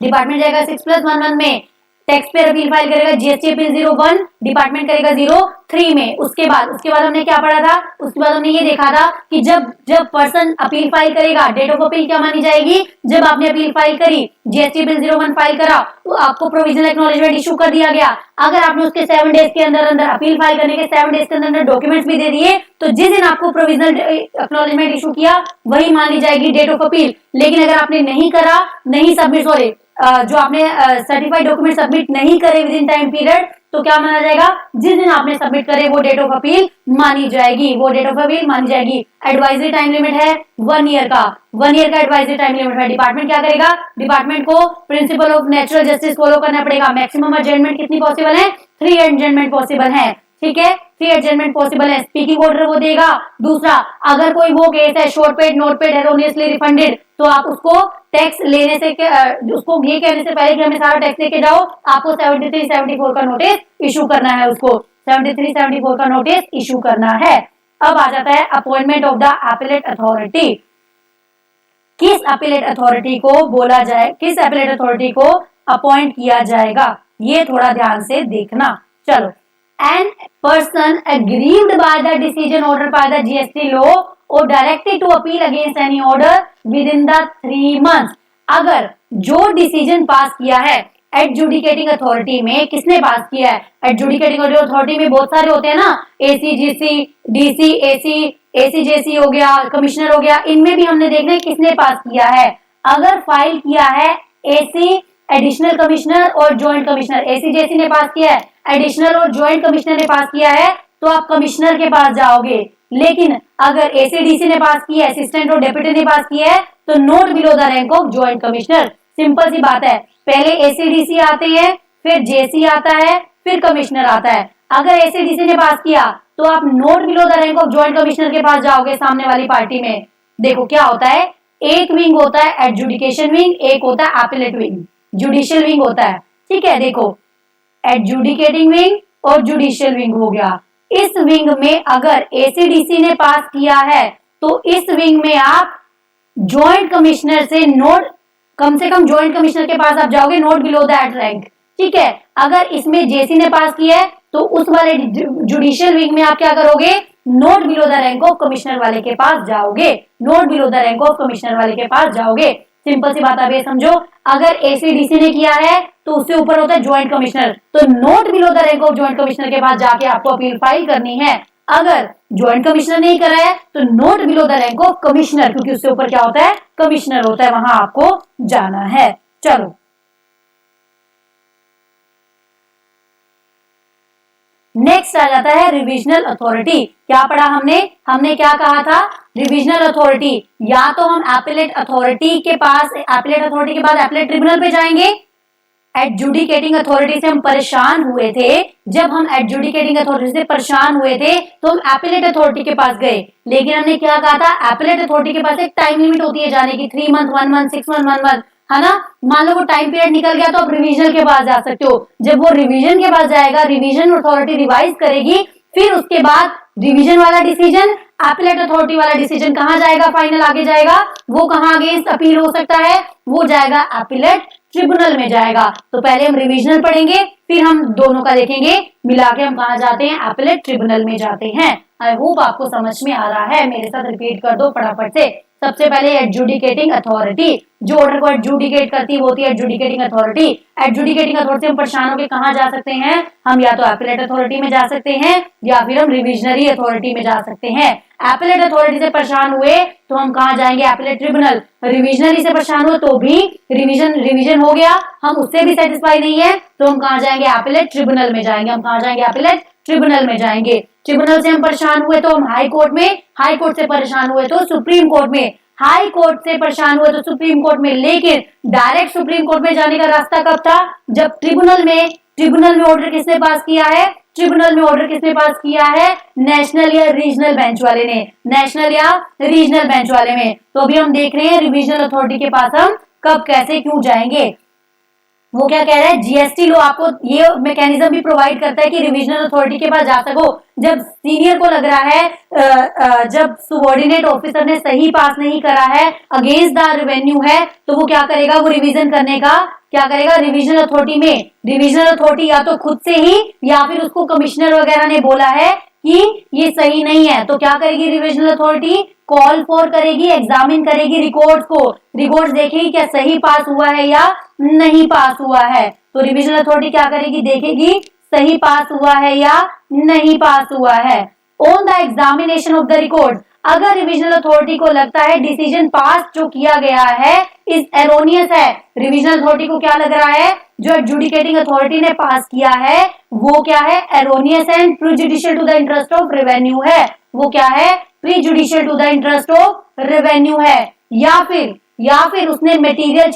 डिपार्टमेंट जाएगा 6+1 मंथ में। टैक्स पेयर अपील फाइल करेगा, जीएसटी अपील 01, डिपार्टमेंट करेगा 03 में। उसके बाद हमने क्या पढ़ा था? उसके बाद हमने ये देखा था कि जब पर्सन अपील फाइल करेगा, डेट ऑफ अपील क्या मानी जाएगी? जब आपने अपील फाइल करी, जीएसटी अपील 01 फाइल करा तो आपको प्रोविजनल एक्नॉलेजमेंट इशू कर दिया गया। अगर आपने उसके 7 डेज के अंदर अंदर अपील फाइल करने के 7 डेज के अंदर अंदर डॉक्यूमेंट्स भी दे दिए तो जिस दिन आपको प्रोविजनल एक्नॉलेजमेंट इशू किया वही मानी जाएगी डेट ऑफ अपील। लेकिन अगर आपने नहीं करा, नहीं सबमिट, सॉरी जो आपने सर्टिफाइड डॉक्यूमेंट सबमिट नहीं करे विद इन टाइम पीरियड, तो क्या माना जाएगा? जिस दिन आपने सबमिट करे वो डेट ऑफ अपील मानी जाएगी, वो डेट ऑफ अपील मानी जाएगी। एडवाइजरी टाइम लिमिट है 1 ईयर का, 1 ईयर का एडवाइजरी टाइम लिमिट है। डिपार्टमेंट क्या करेगा? डिपार्टमेंट को principal of natural justice follow करना पड़ेगा। मैक्सिमम एडजमेंट कितनी पॉसिबल है? 3 एडजमेंट पॉसिबल है। ठीक है, 3 एडजमेंट पॉसिबल है। स्पीकिंग ऑर्डर वो देगा। दूसरा, अगर कोई वो केस है short paid, note paid, erroneously refunded, तो आप उसको टैक्स लेने से उसको ये कहने से पहले कि हमें सारा टैक्स लेके जाओ, आपको 73-74 का नोटिस इशू करना है। उसको 73-74 का नोटिस इशू करना है। अब आ जाता है appointment of the appellate authority. किस एपेलेट अथॉरिटी को बोला जाए, किस एपेलेट अथॉरिटी को अपॉइंट किया जाएगा, ये थोड़ा ध्यान से देखना। चलो, an person aggrieved by the decision ordered by the GST law और directed to appeal against any order within the 3 months। अगर जो डिसीजन पास किया है एडजुडिकेटिंग अथॉरिटी में, किसने पास किया है? एडजुडिकेटिंग अथॉरिटी में बहुत सारे होते हैं ना, एसी, जीसी, डीसी, एसी, एसीजेसी हो गया, कमिश्नर हो गया, इनमें भी हमने देखना है किसने पास किया है। अगर फाइल किया है एसी, एडिशनल कमिश्नर और ज्वाइंट कमिश्नर, एसीजेसी ने पास किया है, एडिशनल और ज्वाइंट कमिश्नर ने पास किया है, तो आप कमिश्नर के पास जाओगे। लेकिन अगर एसीडीसी ने पास किया है, असिस्टेंट और डेप्यूटी ने पास किया है, तो not below the rank of joint commissioner. Simple सी बात है, पहले एसीडीसी आते हैं, फिर जेसी आता है, फिर कमिश्नर आता है। अगर एसीडीसी ने पास किया तो आप note below the rank of joint commissioner के पास जाओगे सामने वाली पार्टी में। देखो क्या होता है, एक विंग होता है एडजुडिकेशन विंग, एक होता है एपीलेट विंग, जुडिशियल विंग होता है। ठीक है, देखो एडजुडिकेटिंग विंग और जुडिशियल विंग हो गया। इस विंग में अगर एसीडीसी ने पास किया है तो इस विंग में आप ज्वाइंट कमिश्नर से नोट, कम से कम ज्वाइंट कमिश्नर के पास आप जाओगे नोट बिलो दैट रैंक। ठीक है, अगर इसमें जेसी ने पास किया है तो उस वाले जुडिशियल विंग में आप क्या करोगे, note below the rank of commissioner वाले के पास जाओगे, note below the rank of commissioner वाले के पास जाओगे। सिंपल सी बात आप ये समझो, अगर एसीडीसी ने किया है तो उससे ऊपर होता है ज्वाइंट कमिश्नर, तो not below the rank of joint commissioner के पास जाके आपको अपील फाइल करनी है। अगर ज्वाइंट कमिश्नर नहीं करा है तो not below the rank of commissioner, क्योंकि उससे ऊपर क्या होता है, कमिश्नर होता है, वहां आपको जाना है। चलो नेक्स्ट आ जाता है रिविजनल अथॉरिटी। क्या पढ़ा हमने? हमने क्या कहा था, रिविजनल अथॉरिटी या तो हम एपीलेट अथॉरिटी के पास, एपीलेट अथॉरिटी के बाद एपीलेट ट्रिब्यूनल पे जाएंगे। एडजुडिकेटिंग अथॉरिटी से हम परेशान हुए थे, जब हम एडजुडिकेटिंग अथॉरिटी से परेशान हुए थे तो हम एपीलेट अथॉरिटी के पास गए। लेकिन हमने क्या कहा था, एपीलेट अथॉरिटी के पास एक टाइम लिमिट होती है जाने की, 3 month, 1 month, 6 month, 1 month, है ना। मान लो वो टाइम पीरियड निकल गया तो आप रिवीजन के पास जा सकते हो। जब वो रिवीजन के पास जाएगा, रिवीजन अथॉरिटी रिवाइज करेगी, फिर उसके बाद रिवीजन वाला डिसीजन, एपीलेट अथॉरिटी वाला डिसीजन कहां जाएगा, फाइनल आगे जाएगा, वो कहां अगेंस्ट अपील हो सकता है, वो जाएगा एपीलेट ट्रिब्यूनल में जाएगा। तो पहले हम रिवीजनल पढ़ेंगे, फिर हम दोनों का देखेंगे, मिला के हम कहां जाते हैं, एपीलेट ट्रिब्यूनल में जाते हैं। आई होप आपको समझ में आ रहा है, मेरे साथ रिपीट कर दो फटाफट से। सबसे पहले एडजुडिकेटिंग अथॉरिटी, जो ऑर्डर को एडजुडिकेट करती है वो होती है एडजुडिकेटिंग अथॉरिटी। एडजुडिकेटिंग अथॉरिटी हम परेशान होकर कहां जा सकते हैं, हम या तो एपीलेट अथॉरिटी में जा सकते हैं या फिर हम रिविजनरी अथॉरिटी में जा सकते हैं। एपीलेट अथॉरिटी से परेशान हुए तो हम कहां जाएंगे, एपीलेट ट्रिब्यूनल। रिविजनरी से परेशान हुए तो भी रिवीजन हो गया, हम उससे भी सेटिस्फाई नहीं है तो हम कहां जाएंगे, एपीलेट ट्रिब्यूनल में जाएंगे। हम कहां जाएंगे, एपीलेट ट्रिब्यूनल में जाएंगे। ट्रिब्यूनल से हम परेशान हुए तो हम हाई कोर्ट में, हाई कोर्ट से परेशान हुए तो सुप्रीम कोर्ट में, हाई कोर्ट से परेशान हुए तो सुप्रीम कोर्ट में। लेकिन डायरेक्ट सुप्रीम कोर्ट में जाने का रास्ता कब था, जब ट्रिब्यूनल में ऑर्डर किसने पास किया है, ट्रिब्यूनल में ऑर्डर किसने पास किया है, नेशनल या रीजनल बेंच वाले ने, नेशनल या रीजनल बेंच वाले में। तो अभी हम देख रहे हैं रिविजनल अथॉरिटी के पास हम कब, कैसे, क्यों जाएंगे। वो क्या कह रहा है, जीएसटी लो आपको ये मैकेनिज्म भी प्रोवाइड करता है कि रिविजनल अथॉरिटी के पास जा सको। जब सीनियर को लग रहा है, जब सुबॉर्डिनेट ऑफिसर ने सही पास नहीं करा है, अगेंस्ट द रेवेन्यू है, तो वो क्या करेगा, वो रिवीजन करने का क्या करेगा, रिविजनल अथॉरिटी में। रिविजनल अथॉरिटी या तो खुद से ही या फिर उसको कमिश्नर वगैरह ने बोला है कि ये सही नहीं है, तो क्या करेगी रिविजनल अथॉरिटी, कॉल फॉर करेगी, एग्जामिन करेगी रिकॉर्ड्स को, रिकॉर्ड्स देखेगी क्या सही पास हुआ है या नहीं पास हुआ है। तो रिविजनल अथॉरिटी क्या करेगी, देखेगी सही पास हुआ है या नहीं पास हुआ है। On the examination of the record, अगर रिविजनल अथॉरिटी को लगता है डिसीजन पास जो किया गया है इज एरोनियस है, रिविजनल अथॉरिटी को क्या लग रहा है, जो एडजुडिकेटिंग अथॉरिटी ने पास किया है वो क्या है, erroneous and prejudicial to the interest of revenue है, वो क्या है, prejudicial to the interest of revenue है। या फिर उसने मटेरियल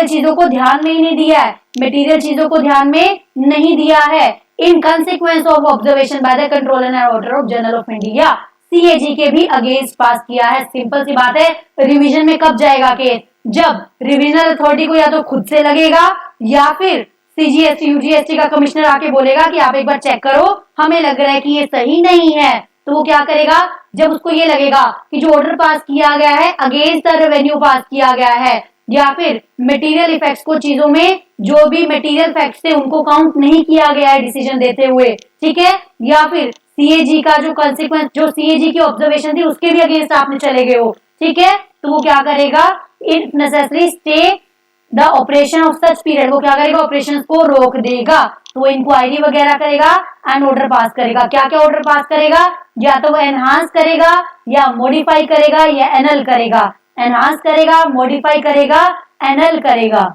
चीजों को ध्यान में ही नहीं दिया है, मटेरियल चीजों को ध्यान में नहीं दिया है। In consequence of observation by the controller and order of general of India, CAG के भी अगेंस्ट पास किया है। सिंपल सी बात है, रिवीजन में कब जाएगा केस, जब रिविजनल अथॉरिटी को या तो खुद से लगेगा या फिर सीजीएसटी यूजीएसटी का कमिश्नर आके बोलेगा कि आप एक बार चेक करो, हमें लग रहा है कि ये सही नहीं है। तो वो क्या करेगा, जब उसको ये लगेगा कि जो ऑर्डर पास किया गया है अगेंस्ट द रेवेन्यू पास किया गया है, या फिर मटेरियल इफेक्ट्स को, चीजों में जो भी मटेरियल फैक्ट्स थे उनको काउंट नहीं किया गया है डिसीजन देते हुए, ठीक है, या फिर सीएजी का जो कंसिक्वेंस, जो सीएजी की ऑब्जर्वेशन थी उसके भी अगेंस्ट आपने चले गए हो, ठीक है, तो वो क्या करेगा, if necessary stay the operation of such period, वो क्या करेगा, ऑपरेशन को रोक देगा, तो वो इंक्वायरी वगैरह करेगा एंड ऑर्डर पास करेगा। क्या क्या ऑर्डर पास करेगा, या तो वो एनहांस करेगा या मॉडिफाई करेगा या एनल करेगा, एनहांस करेगा, मॉडिफाई करेगा, एनल करेगा।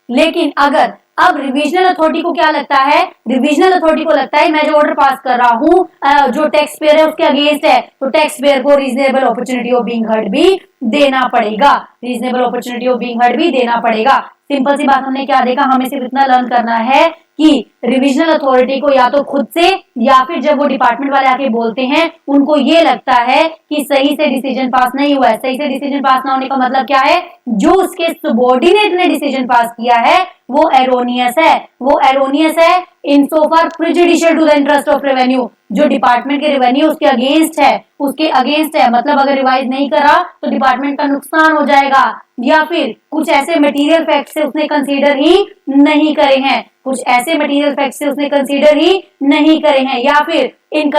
लेकिन अगर अब रिविजनल अथॉरिटी को क्या लगता है, रिविजनल अथॉरिटी को लगता है मैं जो ऑर्डर पास कर रहा हूं जो टैक्स पेयर है उसके अगेंस्ट है, तो टैक्स पेयर को reasonable opportunity of being heard भी देना पड़ेगा, reasonable opportunity of being heard भी देना पड़ेगा। सिंपल सी बात हमने क्या देखा, हमें सिर्फ इतना लर्न करना है कि रिविजनल अथॉरिटी को या तो खुद से या फिर जब वो डिपार्टमेंट वाले आके बोलते हैं उनको ये लगता है कि सही से डिसीजन पास नहीं हुआ है। सही से डिसीजन पास ना होने का मतलब क्या है, जो उसके सबॉर्डिनेट ने डिसीजन पास किया है वो एरोनियस है, वो एरोनियस है in so far prejudicial to the interest of revenue, जो डिपार्टमेंट के रेवेन्यू उसके अगेंस्ट है, उसके अगेंस्ट है, मतलब अगर रिवाइज नहीं करा तो डिपार्टमेंट का नुकसान हो जाएगा, या फिर कुछ ऐसे मटेरियल फैक्ट्स से उसने कंसीडर ही नहीं करे हैं, कुछ ऐसे मटेरियल फैक्ट्स से उसने कंसीडर ही नहीं करे हैं, या फिर इन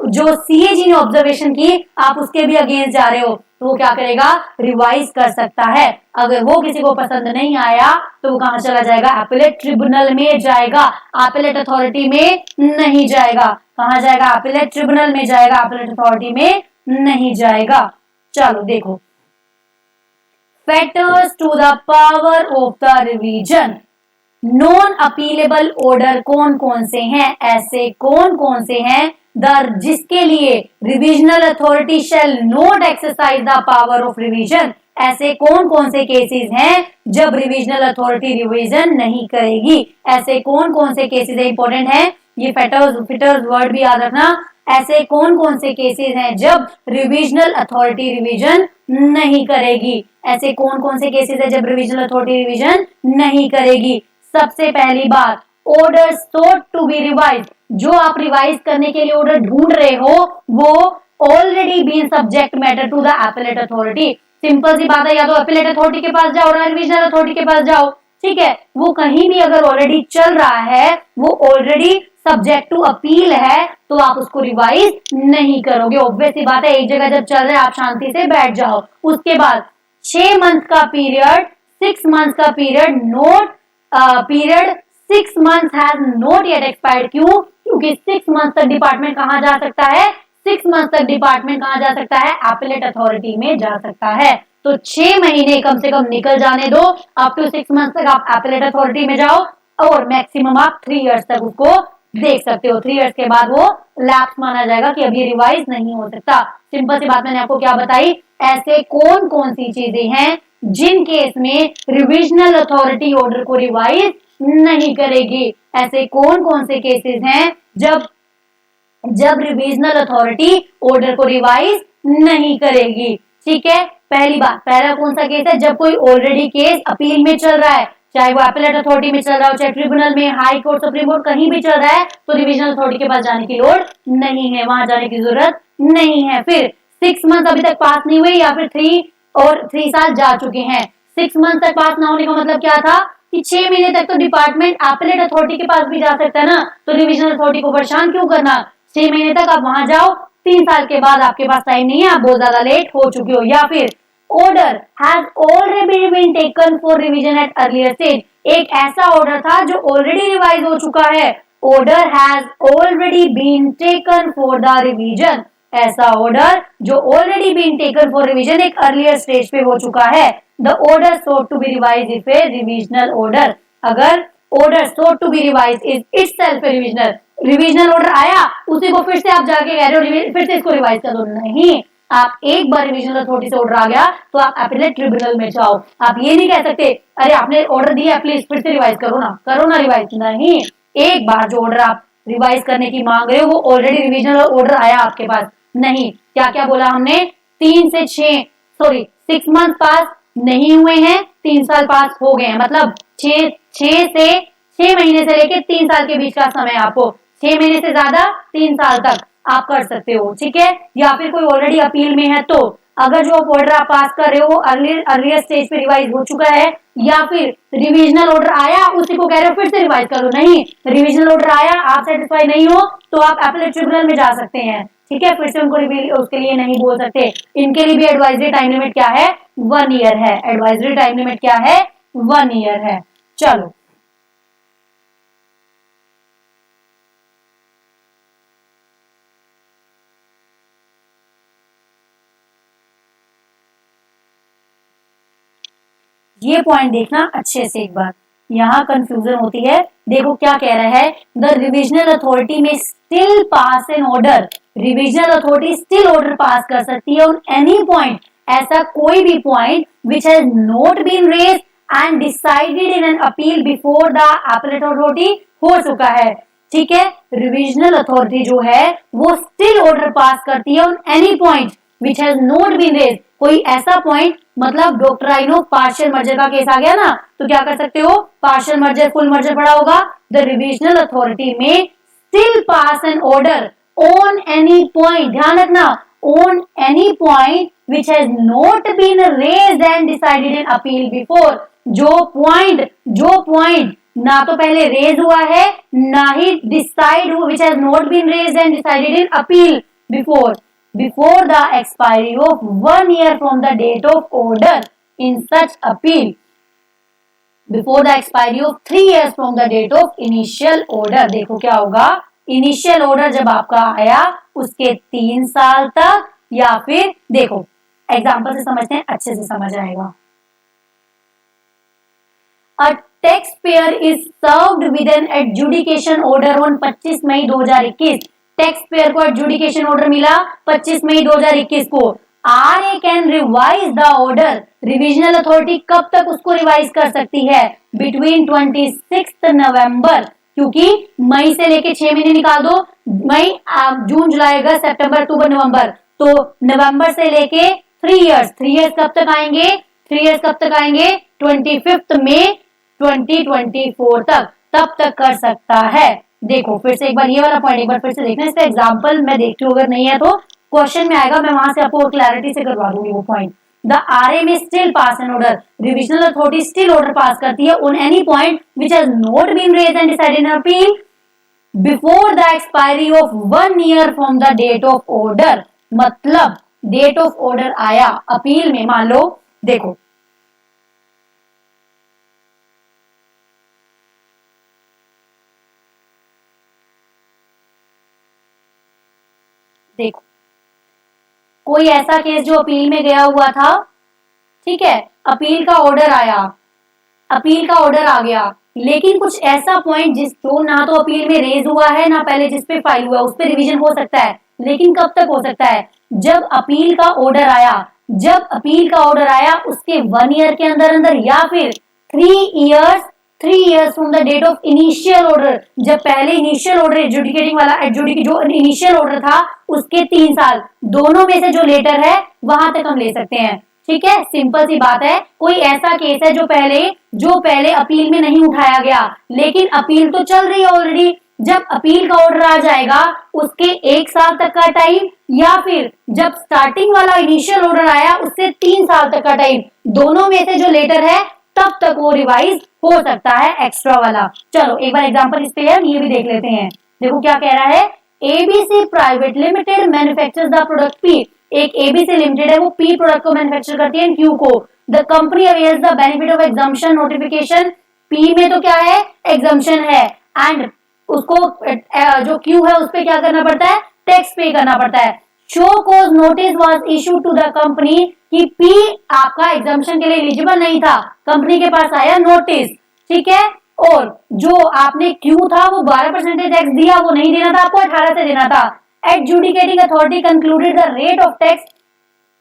जो सीएजी ने ऑब्जर्वेशन की आप उसके भी अगेंस्ट जा रहे हो, तो वो क्या करेगा, रिवाइज कर सकता है। अगर वो किसी को पसंद नहीं आया तो वो कहां चला जाएगा, अपीलेट ट्रिब्यूनल में जाएगा, अपीलेट अथॉरिटी में नहीं जाएगा। कहां जाएगा, अपीलेट ट्रिब्यूनल में जाएगा, अपीलेट अथॉरिटी में नहीं जाएगा। चलो देखो, fetters to the power of the revision, non appealable order कौन कौन से हैं, ऐसे कौन कौन से हैं जिसके लिए revisional authority shall not exercise the power of revision, ऐसे कौन कौन से केसेस हैं जब रिविजनल अथॉरिटी रिवीजन नहीं करेगी, ऐसे कौन कौन से केसेस है, इंपॉर्टेंट है ये फेटर्स वर्ड भी याद रखना, ऐसे कौन कौन से केसेस हैं जब रिविजनल अथॉरिटी रिवीजन नहीं करेगी, ऐसे कौन कौन से केसेस है जब रिविजनल अथॉरिटी रिवीजन नहीं करेगी। सबसे पहली बात, order sought to be revise, जो आप रिवाइज करने के लिए ऑर्डर ढूंढ रहे हो वो already been subject matter to the appellate authority. Simple सी बात है, या तो अपीलेट अथॉरिटी के पास जाओ, रिविजनल अथॉरिटी के पास जाओ, ठीक है, वो कहीं भी अगर ऑलरेडी चल रहा है, वो ऑलरेडी सब्जेक्ट टू अपील है, तो आप उसको रिवाइज नहीं करोगे। ऑब्वियस सी बात है, एक जगह जब चल रहा है आप शांति से बैठ जाओ। उसके बाद 6 मंथ का पीरियड, 6 मंथ का period note period 6 months has not yet expired, क्यों, क्योंकि 6 months तक डिपार्टमेंट कहां जा सकता है, 6 months तक डिपार्टमेंट कहां जा सकता है, अपीलेट अथॉरिटी में जा सकता है। तो 6 महीने कम से कम निकल जाने दो, अप टू 6 months तक आप अपीलेट अथॉरिटी में जाओ, और मैक्सिमम आप 3 years तक उसको देख सकते हो। 3 years के बाद वो लैप्स माना जाएगा कि अभी रिवाइज नहीं हो सकता। सिंपल सी बात मैंने आपको क्या बताई, ऐसे कौन कौन सी चीजें हैं जिन केस में रिविजनल अथॉरिटी ऑर्डर को रिवाइज नहीं करेगी, ऐसे कौन कौन से केसेस हैं जब रिविजनल अथॉरिटी ऑर्डर को रिवाइज नहीं करेगी। ठीक है, पहली बात, पहला कौन सा केस है, जब कोई ऑलरेडी केस अपील में चल रहा है, चाहे वो अपीलेट अथॉरिटी में चल रहा हो, चाहे ट्रिब्यूनल में, हाई कोर्ट, सुप्रीम कोर्ट, कहीं भी चल रहा है, तो रिविजनल अथॉरिटी के पास जाने की लोड़ नहीं है, वहां जाने की जरूरत नहीं है। फिर 6 मंथ अभी तक पास नहीं हुए, या फिर 3 साल जा चुके हैं। 6 मंथ तक पास ना होने का मतलब क्या था कि 6 महीने तक तो डिपार्टमेंट अपीलेट अथॉरिटी के पास भी जा सकता है ना, तो रिविजनल अथॉरिटी को परेशान क्यों करना, 6 महीने तक आप वहां जाओ, 3 साल के बाद आपके पास टाइम नहीं है, आप बहुत ज्यादा लेट हो चुके हो। या फिर order has already been taken for revision at earlier stage, एक ऐसा ऑर्डर था जो ऑलरेडी रिवाइज हो चुका है, order has already been taken for the revision, ऐसा ऑर्डर जो already been taken for revision एक अर्लियर स्टेज पे हो चुका है। The order sought to be revised is a revisional order, अगर order sought to be revised is itself a revisional order आया, उसी को फिर से आप जाके कह रहे हो फिर से इसको रिवाइज कर दो, नहीं, आप एक बार रिविजनल अथॉरिटी से ऑर्डर आ गया तो आप अपीलेट ट्रिब्यूनल में जाओ। आप ये नहीं कह सकते अरे आपने ऑर्डर दिया प्लीज फिर से रिवाइज करो ना रिवाइज, नहीं, एक बार जो ऑर्डर आप रिवाइज करने की मांग रहे हो वो ऑलरेडी रिविजनल ऑर्डर आया आपके पास, नहीं, क्या क्या बोला हमने, 6 मंथ पास नहीं हुए हैं, 3 साल पास हो गए हैं, मतलब 6 महीने से लेके 3 साल के बीच का समय, आपको 6 महीने से ज्यादा 3 साल तक आप कर सकते हो। ठीक है, या फिर कोई ऑलरेडी अपील में है तो अगर जो ऑर्डर आप पास कर रहे हो अर्लियर स्टेज पे रिवाइज हो चुका है, या फिर रिविजनल ऑर्डर आया उसी को कह रहे हो फिर से रिवाइज करो, नहीं, रिविजनल ऑर्डर आया आप सेटिस्फाई नहीं हो तो आप अपीलेट ट्रिब्यूनल में जा सकते हैं, ठीक है, फिर से उनको उसके लिए नहीं बोल सकते। इनके लिए भी एडवाइजरी टाइम लिमिट क्या है, 1 ईयर है। एडवाइजरी टाइम लिमिट क्या है, 1 ईयर है। चलो ये पॉइंट देखना अच्छे से एक बार, यहाँ कंफ्यूजन होती है। देखो क्या कह रहा है, the revisional authority may still pass an order, revisional authority still order pass कर सकती है ऑन एनी पॉइंट, ऐसा कोई भी point which has not been raised and decided in an appeal before the appellate authority, हो चुका है, ठीक है। रिविजनल अथॉरिटी जो है वो स्टिल ऑर्डर पास करती है on any point which has not been raised, कोई ऐसा पॉइंट, मतलब डॉक्ट्राइन ऑफ पार्शियल मर्जर का केस आ गया ना, तो क्या कर सकते हो, पार्शियल मर्जर फुल मर्जर पड़ा होगा, the revisional authority may still pass an order on any point, ध्यान रखना, on any point which has not been raised and decided in appeal before, जो पॉइंट ना तो पहले रेज हुआ है ना ही डिसाइड हुआ, which has not been raised and decided in appeal before the expiry of 1 year from the date of order in such appeal, before the expiry of 3 years from the date of initial order। देखो क्या होगा, initial order जब आपका आया उसके 3 साल तक, या फिर देखो एग्जांपल से समझते हैं, अच्छे से समझ आएगा। A taxpayer is served with an adjudication order on 25 मई 2021, टैक्स पेयर को एडजुडिकेशन ऑर्डर मिला 25 मई 2021 को। RA can revise the order, revisional authority कब तक उसको रिवाइज कर सकती है, बिटवीन 26 नवंबर, क्योंकि मई से लेके 6 महीने निकाल दो, मई जून जुलाई अगस्त सितंबर अक्टूबर नवंबर, तो नवंबर से लेके 3 इयर्स, 3 इयर्स कब तक आएंगे, 3 इयर्स कब तक आएंगे, 25 मई 2024 तक, तब तक कर सकता है। देखो फिर से एक बार ये वाला पॉइंट एक बार फिर से देखना, इसका एग्जांपल मैं देखती हूँ, अगर नहीं है तो क्वेश्चन में आएगा, मैं वहां से आपको क्लैरिटी से करवा दूंगी वो point. The RA may still pass an order, revisional authority still order pass करती है on any point which has not been raised and decided in appeal before the expiry of 1 year from the date of order, मतलब date of order आया appeal में, मान लो देखो देखो कोई ऐसा केस जो अपील में गया हुआ था, ठीक है, अपील का ऑर्डर आया, अपील का ऑर्डर आ गया, लेकिन कुछ ऐसा पॉइंट जिस जो ना तो अपील में रेज हुआ है ना पहले जिस पे फाइल हुआ उस पे रिवीजन हो सकता है, लेकिन कब तक हो सकता है, जब अपील का ऑर्डर आया, जब अपील का ऑर्डर आया उसके 1 ईयर के अंदर अंदर, या फिर 3 years from the date of initial order, जब पहले इनिशियल ऑर्डर एडजुडिकेटिंग वाला जो इनिशियल ऑर्डर था उसके 3 साल, दोनों में से जो लेटर है वहां तक हम ले सकते हैं, ठीक है, सिंपल सी बात है। कोई ऐसा केस है जो पहले अपील में नहीं उठाया गया, लेकिन अपील तो चल रही है ऑलरेडी, जब अपील का ऑर्डर आ जाएगा उसके 1 साल तक का टाइम, या फिर जब स्टार्टिंग वाला इनिशियल ऑर्डर आया उससे 3 साल तक का टाइम, दोनों में से जो लेटर है तब तक वो रिवाइज हो सकता है एक्स्ट्रा वाला। चलो एक बार एग्जांपल इस पे है, ये भी देख लेते हैं। देखो क्या कह रहा है, ABC private limited manufactures the product P, एक एबीसी लिमिटेड है वो पी प्रोडक्ट को मैन्युफैक्चर करती है क्यू को, the company avails the benefit of exemption notification, पी में तो क्या है एग्जम्पशन है, एंड उसको जो क्यू है उस पे क्या करना पड़ता है, टैक्स पे करना पड़ता है। Show cause notice was issued to the company कि पी आपका एग्जम्पशन के लिए एलिजिबल नहीं था, कंपनी के पास आया नोटिस, ठीक है, और जो आपने क्यू था वो 12% टैक्स दिया, वो नहीं देना था आपको, 18 से देना था। Adjudicating authority concluded the rate of tax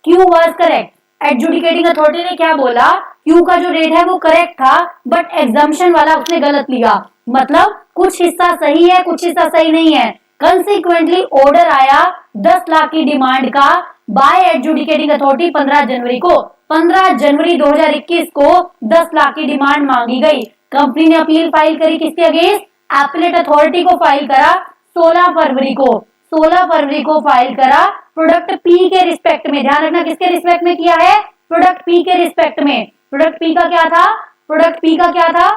Q was correct, adjudicating authority ने क्या बोला, क्यू का जो रेट है वो करेक्ट था, बट एग्जम्पशन वाला उसने गलत लिया, मतलब कुछ हिस्सा सही है कुछ हिस्सा सही नहीं है। कंसिक्वेंटली ऑर्डर आया 10 लाख की डिमांड का बाय एडजुडिकेटिंग अथॉरिटी 15 जनवरी को, 15 जनवरी 2021 को 10 लाख की डिमांड मांगी गई, कंपनी ने अपील फाइल करी किसके अगेंस्ट, एपीलेट अथॉरिटी को फाइल करा 16 फरवरी को, 16 फरवरी को फाइल करा प्रोडक्ट पी के रिस्पेक्ट में। ध्यान रखना किसके रिस्पेक्ट में किया है, प्रोडक्ट पी के रिस्पेक्ट में। प्रोडक्ट पी का क्या था, प्रोडक्ट पी का क्या था,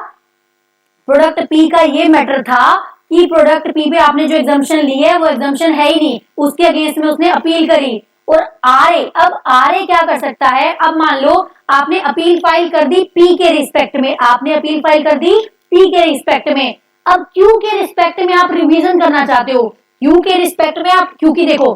प्रोडक्ट पी का ये मैटर था कि प्रोडक्ट पी पे आपने जो एग्जाम्पशन ली है वो एग्जाम्पशन है ही नहीं, उसके अगेंस्ट में उसने अपील करी। और आरए, अब आरए क्या कर सकता है, अब मान लो आपने अपील फाइल कर दी पी के रिस्पेक्ट में, आपने अपील फाइल कर दी पी के रिस्पेक्ट में। अब क्यू के रिस्पेक्ट में आप रिवीजन करना चाहते हो, क्यू के रिस्पेक्ट में आप, क्योंकि देखो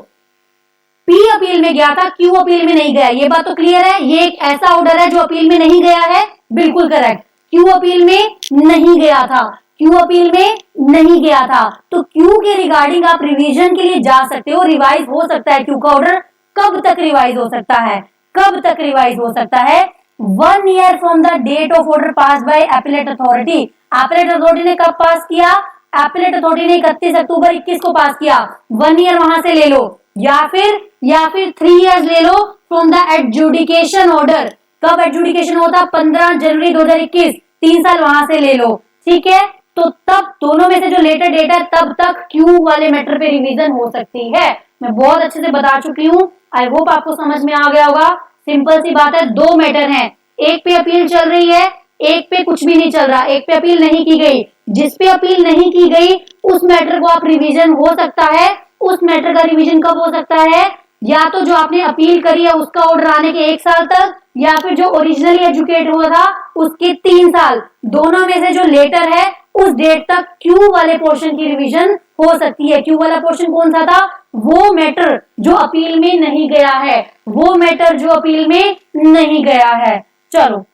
पी अपील में गया था, क्यू अपील में नहीं गया, ये बात तो क्लियर है। ये एक ऐसा ऑर्डर है जो अपील में नहीं गया है, बिल्कुल करेक्ट। क्यू अपील में नहीं गया था, क्यू अपील में नहीं गया था, तो क्यू के रिगार्डिंग आप रिवीजन के लिए जा सकते हो, रिवाइज हो सकता है। क्यू का ऑर्डर कब तक रिवाइज हो सकता है, कब तक रिवाइज हो सकता है, 1 year from the date of order pass by appellate authority. Appellate authority ने कब पास किया, एपीलेट अथॉरिटी ने 31 अक्टूबर 21 को पास किया, 1 ईयर वहां से ले लो, या फिर 3 इयर्स ले लो फ्रॉम द एडजुडिकेशन ऑर्डर। कब एडजुडिकेशन होता, 15 जनवरी 2021, 3 साल वहां से ले लो, ठीक है। तो तब दोनों में से जो लेटर डेट है तब तक क्यू वाले मैटर पे रिवीजन हो सकती है। मैं बहुत अच्छे से बता चुकी हूँ, आई होप आपको समझ में आ गया होगा। सिंपल सी बात है, दो मैटर हैं, एक पे अपील चल रही है, एक पे कुछ भी नहीं चल रहा, एक पे अपील नहीं की गई। जिस पे अपील नहीं की गई उस मैटर को आप रिवीजन हो सकता है। उस मैटर का रिवीजन कब हो सकता है, या तो जो आपने अपील करी है उसका ऑर्डर आने के 1 साल तक, या फिर जो ओरिजिनली एजुकेट हुआ था उसके 3 साल, दोनों में से जो लेटर है उस डेट तक क्यू वाले पोर्शन की रिवीजन हो सकती है। क्यू वाला पोर्शन कौन सा था, वो मैटर जो अपील में नहीं गया है, वो मैटर जो अपील में नहीं गया है। चलो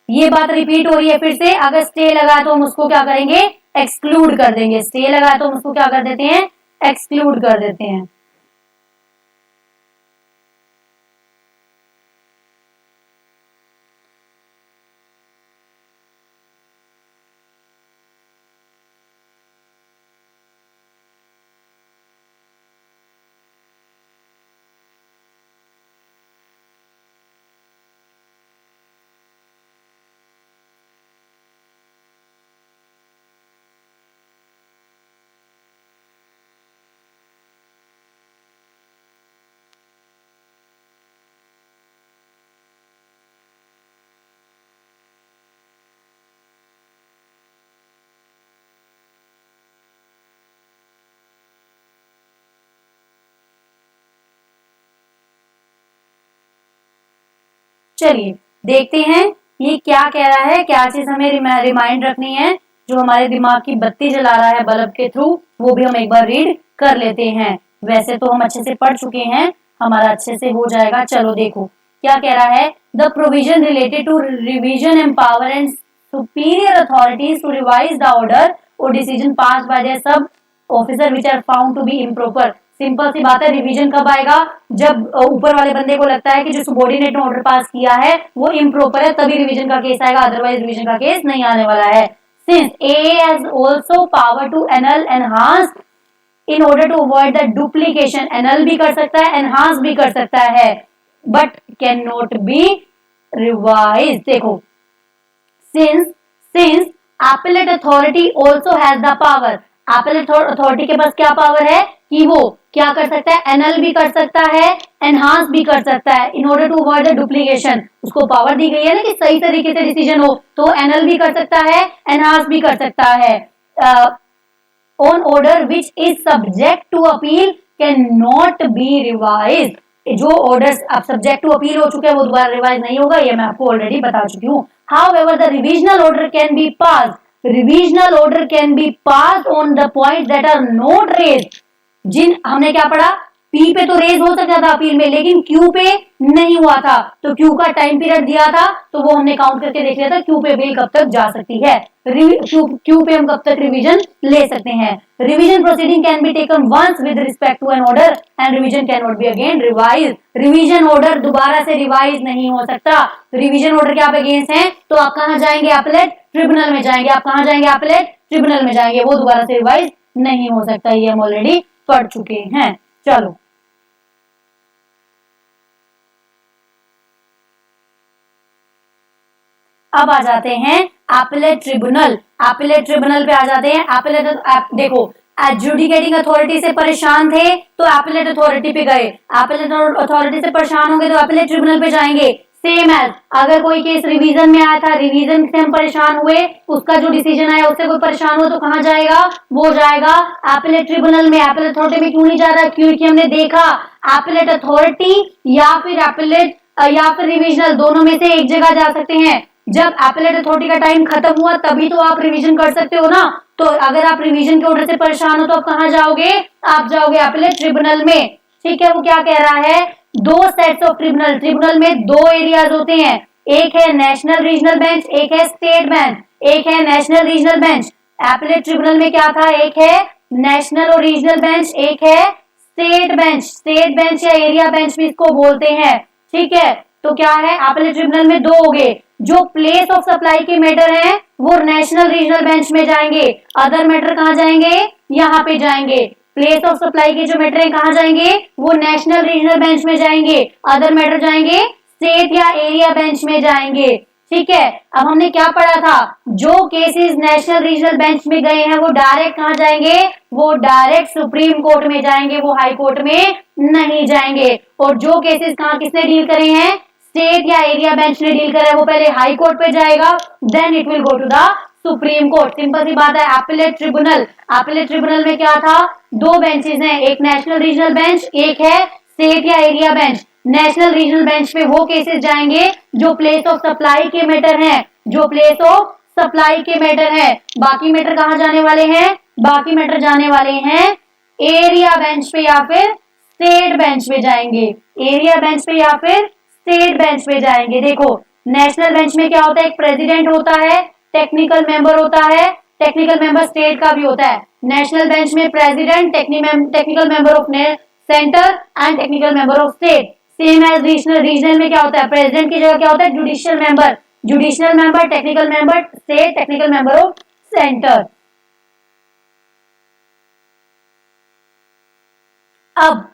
ये बात रिपीट हो रही है फिर से, अगर स्टे लगा तो हम उसको क्या करेंगे, एक्सक्लूड कर देंगे। स्टे लगा तो हम उसको क्या कर देते हैं, एक्सक्लूड कर देते हैं। चलिए देखते हैं ये क्या कह रहा है, क्या चीज हमें रिमाइंड रखनी है। जो हमारे दिमाग की बत्ती जला रहा है बल्ब के थ्रू, वो भी हम एक बार रीड कर लेते हैं। वैसे तो हम अच्छे से पढ़ चुके हैं, हमारा अच्छे से हो जाएगा। चलो देखो क्या कह रहा है, the provision related to revision empower and superior authorities to revise the order और decision pass by their sub officer which are found to be improper. Simple सी बात है, रिवीजन कब आएगा, जब ऊपर वाले बंदे को लगता है कि जो सबॉर्डिनेट ने ऑर्डर पास किया है वो इम्प्रॉपर है, तभी रिवीजन का केस आएगा, अदरवाइज रिवीजन का केस नहीं आने वाला है। Since AA has also power to annul enhance in order to avoid the duplication, annul भी कर सकता है, enhance भी कर सकता है, but cannot be revised। देखो since appellate authority also has the power, appellate authority के पास क्या पावर है कि वो क्या कर सकता है, एनल भी कर सकता है, एनहांस भी कर सकता है। In order to avoid the duplication, उसको पावर दी गई है ना कि सही तरीके से डिसीजन हो, तो एनल भी कर सकता है, एनहांस भी कर सकता है। On order which is subject to appeal can not be revise. जो ऑर्डर्स अब सब्जेक्ट टू अपील हो चुके हैं वो दोबारा रिवाइज नहीं होगा, ये मैं आपको ऑलरेडी बता चुकी हूँ। However the revisional order can be pass, revisional order can be pass on the point that are not raised. जिन हमने क्या पढ़ा, पी पे तो रेज हो सकता था अपील में, लेकिन क्यू पे नहीं हुआ था, तो क्यू का टाइम पीरियड दिया था तो वो हमने काउंट करके देख लिया था, क्यू पे अपील कब तक जा सकती है, क्यू पे हम कब तक रिवीजन ले सकते हैं। Revision proceeding can be taken once with respect to an order and revision can not be again revise. Revision order दोबारा से रिवाइज नहीं हो सकता। रिवीजन ऑर्डर के आप अगेंस्ट हैं तो आप कहां जाएंगे, अपीलेट ट्रिब्यूनल में जाएंगे। आप कहां जाएंगे, अपीलेट ट्रिब्यूनल में जाएंगे, वो दोबारा से रिवाइज नहीं हो सकता, ये हम ऑलरेडी पढ़ चुके हैं। चलो अब आ जाते हैं अपीलेट ट्रिब्यूनल। अपीलेट ट्रिब्यूनल पे आ जाते हैं। अपीलेट देखो एडजुडिकेटिंग अथॉरिटी से परेशान थे तो एपेलेट अथॉरिटी पे गए, एपेलेट अथॉरिटी से परेशान होंगे तो एपेलेट ट्रिब्यूनल पे जाएंगे। सेम एज अगर कोई केस रिवीजन में आया था, रिवीजन से हम परेशान हुए, उसका जो डिसीजन आया उससे कोई परेशान हुआ तो कहां जाएगा, वो जाएगा एपेलेट ट्रिब्यूनल में। एपेलेट अथॉरिटी में क्यों नहीं जा रहा, क्योंकि हमने देखा एपेलेट अथॉरिटी या फिर एपेलेट या फिर रिविजनल दोनों में से एक जगह जा सकते हैं। जब एपेलेट अथॉरिटी का टाइम खत्म हुआ तभी तो आप रिवीजन कर सकते हो ना। तो अगर आप रिवीजन के ऑर्डर से परेशान हो तो आप कहां जाओगे, आप जाओगे एपेलेट ट्रिब्यूनल में। ठीक है, वो क्या कह रहा है, दो सेट्स ऑफ ट्रिब्यूनल, ट्रिब्यूनल में दो एरियाज होते हैं, एक है नेशनल रीजनल बेंच, एक है स्टेट बेंच। एक है national regional bench, appellate tribunal में क्या था, एक है नेशनल और रीजनल बेंच, एक है स्टेट बेंच। स्टेट बेंच या एरिया बेंच भी इसको बोलते हैं। ठीक है, तो क्या है, एपेलेट ट्रिब्यूनल में दो हो गए। जो प्लेस ऑफ सप्लाई के मैटर हैं वो नेशनल रीजनल बेंच में जाएंगे, अदर मैटर कहां जाएंगे, यहाँ पे जाएंगे। प्लेस ऑफ सप्लाई के जो मैटर हैं कहां जाएंगे, वो नेशनल रीजनल बेंच में जाएंगे, अदर मैटर जाएंगे स्टेट या एरिया बेंच में जाएंगे। ठीक है, अब हमने क्या पढ़ा था, जो केसेस नेशनल रीजनल बेंच में गए हैं वो डायरेक्ट कहां जाएंगे, वो डायरेक्ट सुप्रीम कोर्ट में जाएंगे, वो हाई कोर्ट में नहीं जाएंगे। और जो केसेस कहां किसने डील करे हैं, स्टेट या एरिया बेंच ने डील करा है, वो पहले हाई कोर्ट पे जाएगा, then it will go to the supreme court. Simple सी बात है। एपेलेट ट्रिब्यूनल, एपेलेट ट्रिब्यूनल में क्या था, दो बेंचेस हैं, एक नेशनल रीजनल बेंच, एक है स्टेट या area bench. National regional bench पे वो केसेस जाएंगे जो प्लेस ऑफ सप्लाई के मैटर हैं, जो प्लेस ऑफ सप्लाई के मैटर हैं। बाकी मैटर कहां जाने वाले हैं, बाकी मैटर जाने वाले हैं एरिया बेंच पे या फिर स्टेट बेंच पे जाएंगे, एरिया बेंच पे या फिर स्टेट बेंच पे जाएंगे। देखो नेशनल बेंच में क्या होता है, एक प्रेसिडेंट होता है, टेक्निकल मेंबर होता है, टेक्निकल मेंबर स्टेट का भी होता है। नेशनल बेंच में president, technical member of centre and technical member of state. Same as regional, regional में क्या होता है, प्रेसिडेंट की जगह क्या होता है, judicial member, judicial member, technical member state, technical member of centre. अब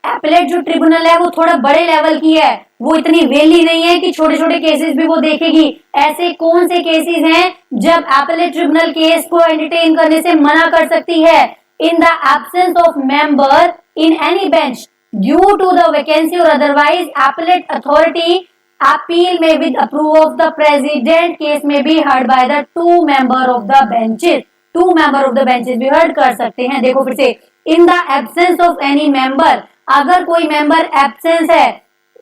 एपेलेट जो ट्रिब्यूनल है वो थोड़ा बड़े लेवल की है, वो इतनी वेली नहीं है कि छोटे छोटे केसेस भी वो देखेगी। ऐसे कौन से केसेस हैं जब एपेलेट ट्रिब्यूनल केस को एंटरटेन करने से मना कर सकती है, in the absence of member in any bench due to the vacancy और otherwise appellate authority appeal may with approve of the president case may be heard by the two member of the benches, two member of the benches भी heard कर सकते हैं। देखो फिर से, in the absence of any member, अगर कोई member absence है,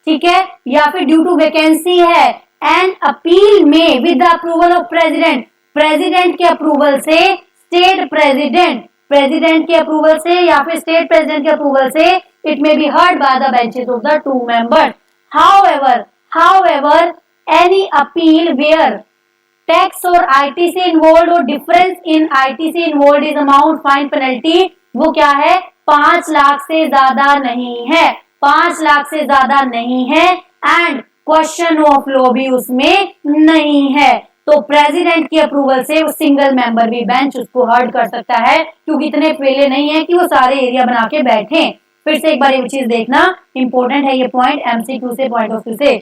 ठीक है, या फिर ड्यू टू वैकेंसी है, and appeal may with the approval of president, president के अप्रूवल से, स्टेट प्रेसिडेंट, प्रेसिडेंट के अप्रूवल से या फिर स्टेट प्रेसिडेंट के अप्रूवल से, it may be heard by the benches of the two members. However, any appeal where tax or ITC involved or difference in ITC involved is amount fine penalty, वो क्या है, 5 लाख से ज्यादा नहीं है, 5 लाख से ज्यादा नहीं है, एंड क्वेश्चन ऑफ लॉ भी उसमें नहीं है। तो प्रेसिडेंट की अप्रूवल से वो सिंगल मेंबर भी बेंच उसको हर्ड कर सकता है, क्योंकि इतने फेले नहीं है कि वो सारे एरिया बना के बैठे। फिर से एक बार ये चीज देखना, इंपॉर्टेंट है ये पॉइंट, MCQ से, पॉइंट ऑफ व्यू से।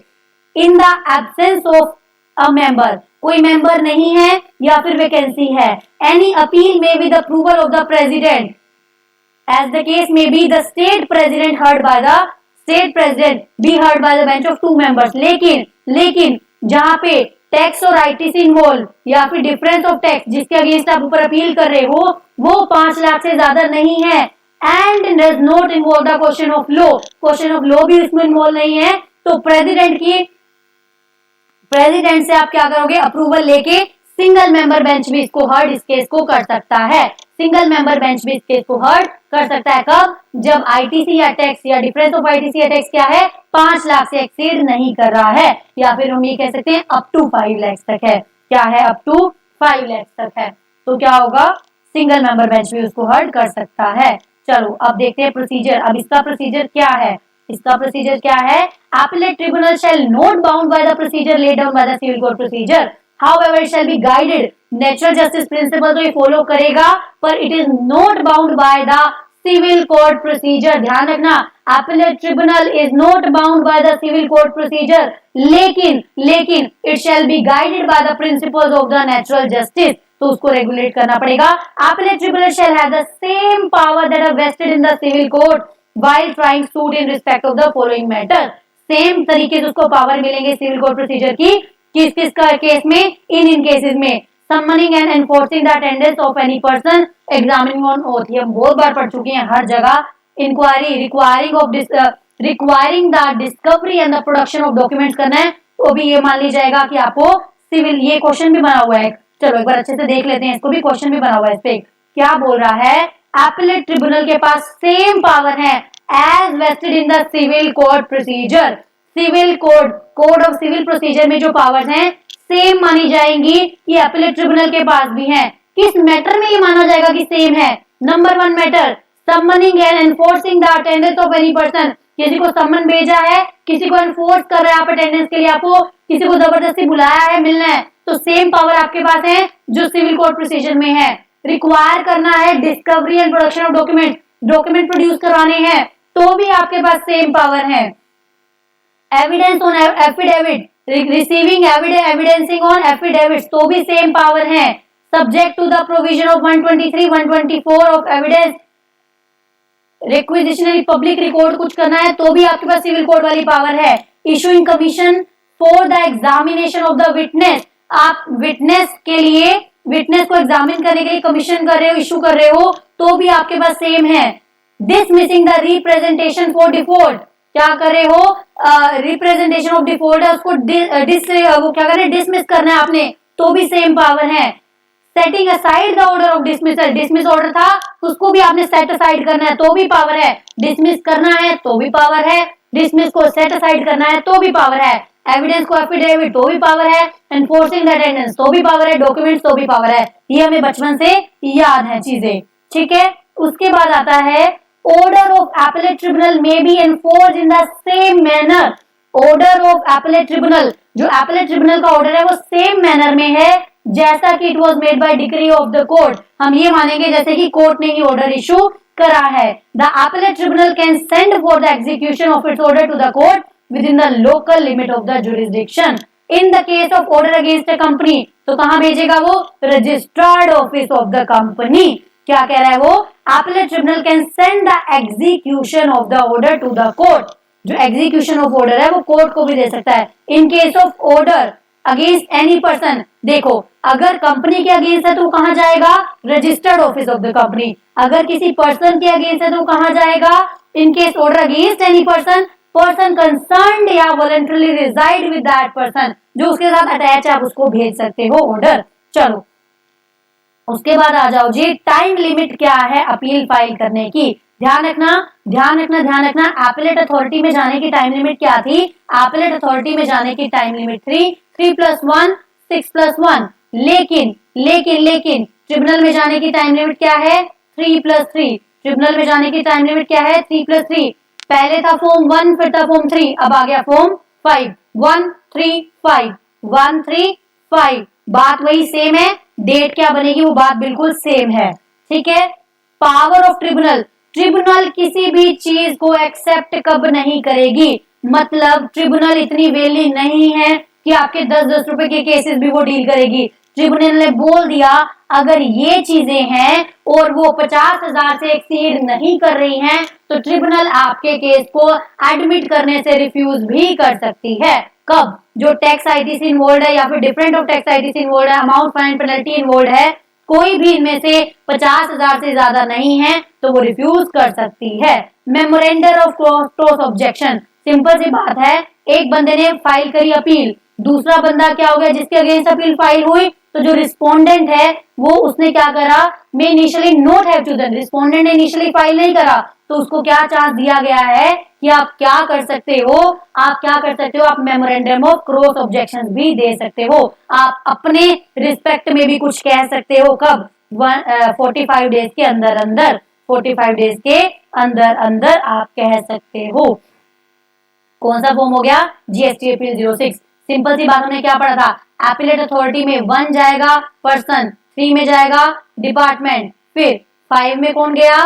In the absence of a member, कोई मेंबर नहीं है या फिर वैकेंसी है, any appeal may with approval of the president, as the case may be the state president heard by the state president be heard by the bench of two members. लेकिन जहां पे tax और ITC involve या फिर difference of tax जिसके against आप ऊपर appeal कर रहे हो वो 5 लाख से ज्यादा नहीं है, and does not involve the question of law, question of law भी इसमें इन्वॉल्व नहीं है, तो प्रेसिडेंट से आप क्या करोगे, अप्रूवल लेके सिंगल मेंबर बेंच भी इसको हर्ड, इस केस को कर सकता है, सिंगल मेंबर बेंच भी इस केस को हर्ड कर सकता है। कब, जब ITC या टैक्स या डिफरेंस ऑफ ITC या टैक्स क्या है, 5 लाख से एक्सीड नहीं कर रहा है, या फिर हम ये कह सकते हैं अप टू 5 लाख तक है, क्या है, अप टू 5 लाख तक है, तो क्या होगा, सिंगल मेंबर बेंच भी उसको हर्ड कर सकता है। चलो अब देखते हैं प्रोसीजर। अब इसका प्रोसीजर क्या है, इसका प्रोसीजर क्या है, appellate tribunal shall not bound by the procedure laid down by the civil court procedure, however it shall be guided, natural justice principle तो ये फॉलो करेगा, पर it is not bound by the civil court procedure। ध्यान रखना, appellate tribunal is not bound by the civil court procedure, लेकिन it shall be guided by the principles of the natural justice, तो उसको regulate करना पड़ेगा। Appellate tribunal shall have the same power that are vested in the civil court while trying suit in respect of the following matter। Same तरीके से उसको power मिलेंगे civil court procedure की किस किस का केस में, इन केसेस में summoning and enforcing the attendance of any person examining on oath। ये हम बहुत बार पढ़ चुके हैं हर जगह। Inquiry requiring the discovery and the production of documents करना है, तो भी ये मान ली जाएगा कि आपको सिविल, ये क्वेश्चन भी बना हुआ है, चलो एक बार अच्छे से देख लेते हैं, इसको भी क्वेश्चन भी बना हुआ है। इस पे क्या बोल रहा है, एपीलेट ट्रिब्यूनल के पास सेम पावर है as vested in the civil court procedure. Civil code of civil procedure में जो पावर्स हैं सेम मानी जाएंगी, ये एपीलेट ट्रिब्यूनल के पास भी हैं। किस मैटर में ये माना जाएगा कि सेम है? Number 1 matter, summoning and enforcing the attendance of any person. किसी को समन भेजा है, किसी को एनफोर्स कर रहे हैं आप अटेंडेंस के लिए, आपको किसी को जबरदस्ती बुलाया है, मिलना है, तो सेम पावर आपके पास है जो सिविल कोर्ट प्रोसीजर में है। रिक्वायर करना है discovery and production of document produce करवाने हैं, तो भी आपके पास सेम पावर है। Evidence on affidavit, receiving evidencing on affidavit, तो भी सेम पावर है। Subject to the provision of 123 124 of evidence, requisitionary public record कुछ करना है, तो भी आपके पास सिविल कोर्ट वाली पावर है। Issuing commission for the examination of the witness, आप विटनेस के लिए, विटनेस को एग्जामिन करने के लिए कमीशन कर रहे हो, इशू कर रहे हो, तो भी आपके पास सेम है। Dismissing the representation for default, क्या कर रहे हो, रिप्रेजेंटेशन ऑफ डिफॉल्ट है, उसको वो क्या कर रहे हैं, डिसमिस करना है आपने, तो भी सेम पावर है। Setting aside the order of dismissal, dismiss order था उसको भी आपने सेट असाइड करना है, तो भी पावर है। डिसमिस करना है तो भी पावर है, डिसमिस को सेट असाइड करना है तो भी पावर है। एविडेंस को एफिडेविट तो भी पावर है, एनफोर्सिंग द अटेंडेंस तो भी पावर है, डॉक्यूमेंट्स तो भी पावर है। ये हमें बचपन से याद है चीजें, ठीक है। उसके बाद आता है order of appellate tribunal may be enforced in the same manner. Order of appellate tribunal, जो एपीलेट ट्रिब्यूनल का ऑर्डर है वो सेम मैनर में है जैसा कि it was made by decree of the court. हम ये मानेंगे जैसे कि कोर्ट ने ही ऑर्डर इशू करा है। The appellate tribunal can send for the execution of its order to the court within the local limit of the jurisdiction. In the case of order against a company, तो कहां भेजेगा वो, registered office of the company. क्या कह रहा है वो, appellate tribunal can send the execution of the order to the court. जो एग्जीक्यूशन ऑफ ऑर्डर है वो कोर्ट को भी दे सकता है। In case of order against any person, देखो अगर कंपनी के अगेंस्ट है तो कहां जाएगा, registered office of the company. अगर किसी पर्सन के अगेंस्ट है तो कहां जाएगा, in case order against any person, person concerned या voluntarily resided with that person, जो उसके साथ अटैच है आप उसको भेज सकते हो ऑर्डर। चलो उसके बाद आ जाओ जी, टाइम लिमिट क्या है अपील फाइल करने की। ध्यान रखना ध्यान रखना ध्यान रखना, एपीलेट अथॉरिटी में जाने की टाइम लिमिट क्या थी, एपीलेट अथॉरिटी में जाने की टाइम लिमिट 3 + 1 6 + 1। लेकिन लेकिन लेकिन ट्रिब्यूनल में जाने की टाइम लिमिट क्या है, 3 + 3। ट्रिब्यूनल में जाने की टाइम लिमिट क्या है, 3 + 3। पहले था फॉर्म 1, फिर था फॉर्म 3, अब आ गया फॉर्म 5। 1 3 5 1 3 5, बात वही सेम है, डेट क्या बनेगी वो बात बिल्कुल सेम है, ठीक है। पावर ऑफ ट्रिब्यूनल, ट्रिब्यूनल किसी भी चीज को एक्सेप्ट कब नहीं करेगी, मतलब ट्रिब्यूनल इतनी वेली नहीं है कि आपके 10-10 रुपए के केसेस भी वो डील करेगी। ट्रिब्यूनल ने बोल दिया अगर ये चीजें हैं और वो 50,000 से एक्सीड नहीं कर रही हैं, तो ट्रिब्यूनल आपके केस को एडमिट करने से रिफ्यूज भी कर सकती है। कब, जो टैक्स आईटीसी इन्वॉल्व है या फिर different of tax ITC involve है, अमाउंट फाइन पेनल्टी इन्वॉल्व है, कोई भी इनमें से 50,000 से ज्यादा नहीं है तो वो रिफ्यूज कर सकती है। मेमोरेंडर ऑफ क्रॉस ऑब्जेक्शन, सिंपल सी बात है, एक बंदे ने फाइल करी अपील, दूसरा बंदा क्या हो गया जिसके अगेंस्ट अपील फाइल हुई, तो जो रिस्पोंडेंट है वो उसने क्या करा, may initially not have chosen, respondent ने इनिशियली फाइल नहीं करा, तो उसको क्या चांस दिया गया है कि आप क्या कर सकते हो, आप मेमोरेंडम ऑफ क्रॉस ऑब्जेक्शन भी दे सकते हो, आप अपने रिस्पेक्ट में भी कुछ कह सकते हो। कब, 45 डेज के अंदर अंदर, 45 डेज के अंदर अंदर आप कह सकते हो। कौन सा फॉर्म हो गया, जीएसटी अपील 06। सिंपल सी बात, हमने क्या पढ़ा था, एपीलेट अथॉरिटी में 1 जाएगा पर्सन, 3 में जाएगा डिपार्टमेंट, फिर 5 में कौन गया,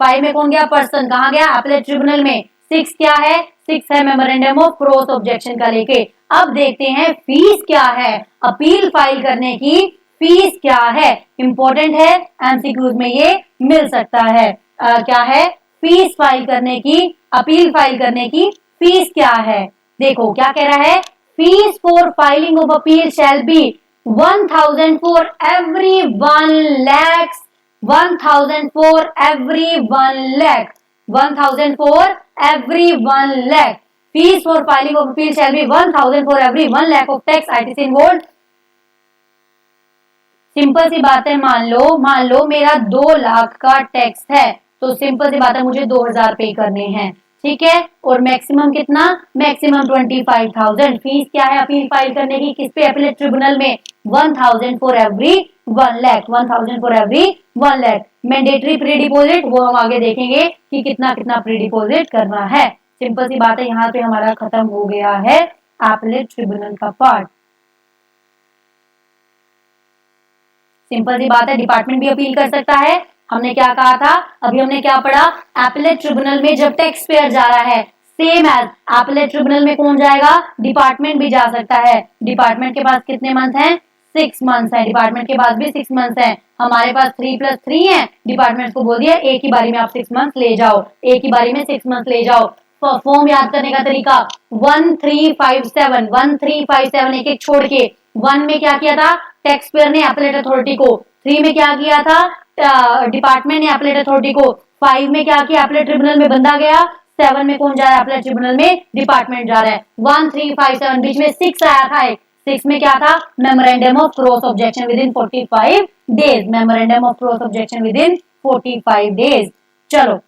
5 में कौन गया, पर्सन, कहां गया, एपीलेट ट्रिब्यूनल में। 6 क्या है, 6 है मेमोरेंडम ऑफ क्रॉस ऑब्जेक्शन का लेके। अब देखते हैं फीस क्या है, अपील फाइल करने की फीस क्या है, इंपॉर्टेंट है, एमसीक्यूज में ये मिल सकता है। क्या है, फीस फाइल करने की, अपील फाइल करने की फीस क्या है। देखो क्या कह रहा है, fees for filing of appeal shall be 1000 for every 1 lakh, 1000 for every 1 lakh, 1000 for every 1 lakh. Fees for filing of appeal shall be 1000 for every 1 lakh of tax ITC involved. Simple सी बात है, मान लो मेरा 2 लाख का टैक्स है, तो सिंपल सी बात है मुझे 2000 पे करने हैं, ठीक है। और मैक्सिमम कितना, मैक्सिमम 25,000। फीस क्या है अपील फाइल करने की, किस पे, अपीलेट ट्रिब्यूनल में, 1000 for every 1 lakh, 1000 for every 1 lakh. Mandatory pre deposit वो हम आगे देखेंगे कि कितना कितना प्री डिपोजिट करना है। सिंपल सी बात है, यहाँ पे हमारा खत्म हो गया है अपीलेट ट्रिब्यूनल का पार्ट। सिंपल सी बात है, डिपार्टमेंट भी अपील कर सकता है। हमने क्या कहा था, अभी हमने क्या पढ़ा, अपीलेट ट्रिब्यूनल में जब टैक्स पेयर जा रहा है, सेम एज अपीलेट ट्रिब्यूनल में कौन जाएगा, डिपार्टमेंट भी जा सकता है। डिपार्टमेंट के पास कितने मंथ हैं, 6 मंथ्स है, डिपार्टमेंट के पास भी 6 मंथ्स है। हमारे पास 3+3 है, डिपार्टमेंट को बोल दिया एक ही बारी में आप 6 मंथ्स ले जाओ, एक ही बारी में 6 मंथ्स ले जाओ। फॉर्म याद करने का तरीका 1357, 1357 एक एक छोड़ के। 1 में क्या किया था, टैक्स पेयर ने अपीलेट अथॉरिटी को, 3 में क्या किया था, डिपार्टमेंट ने अपीलेट अथॉरिटी को, 5 में क्या किया, अपीलेट ट्रिब्यूनल में बंदा गया, 7 में कौन जा रहा है, अपीलेट ट्रिब्यूनल में डिपार्टमेंट जा रहा है। 1357 बीच में 6 आया था, 6 में क्या था, memorandum of cross objection with in 45 days, memorandum of cross objection with in 45 days. चलो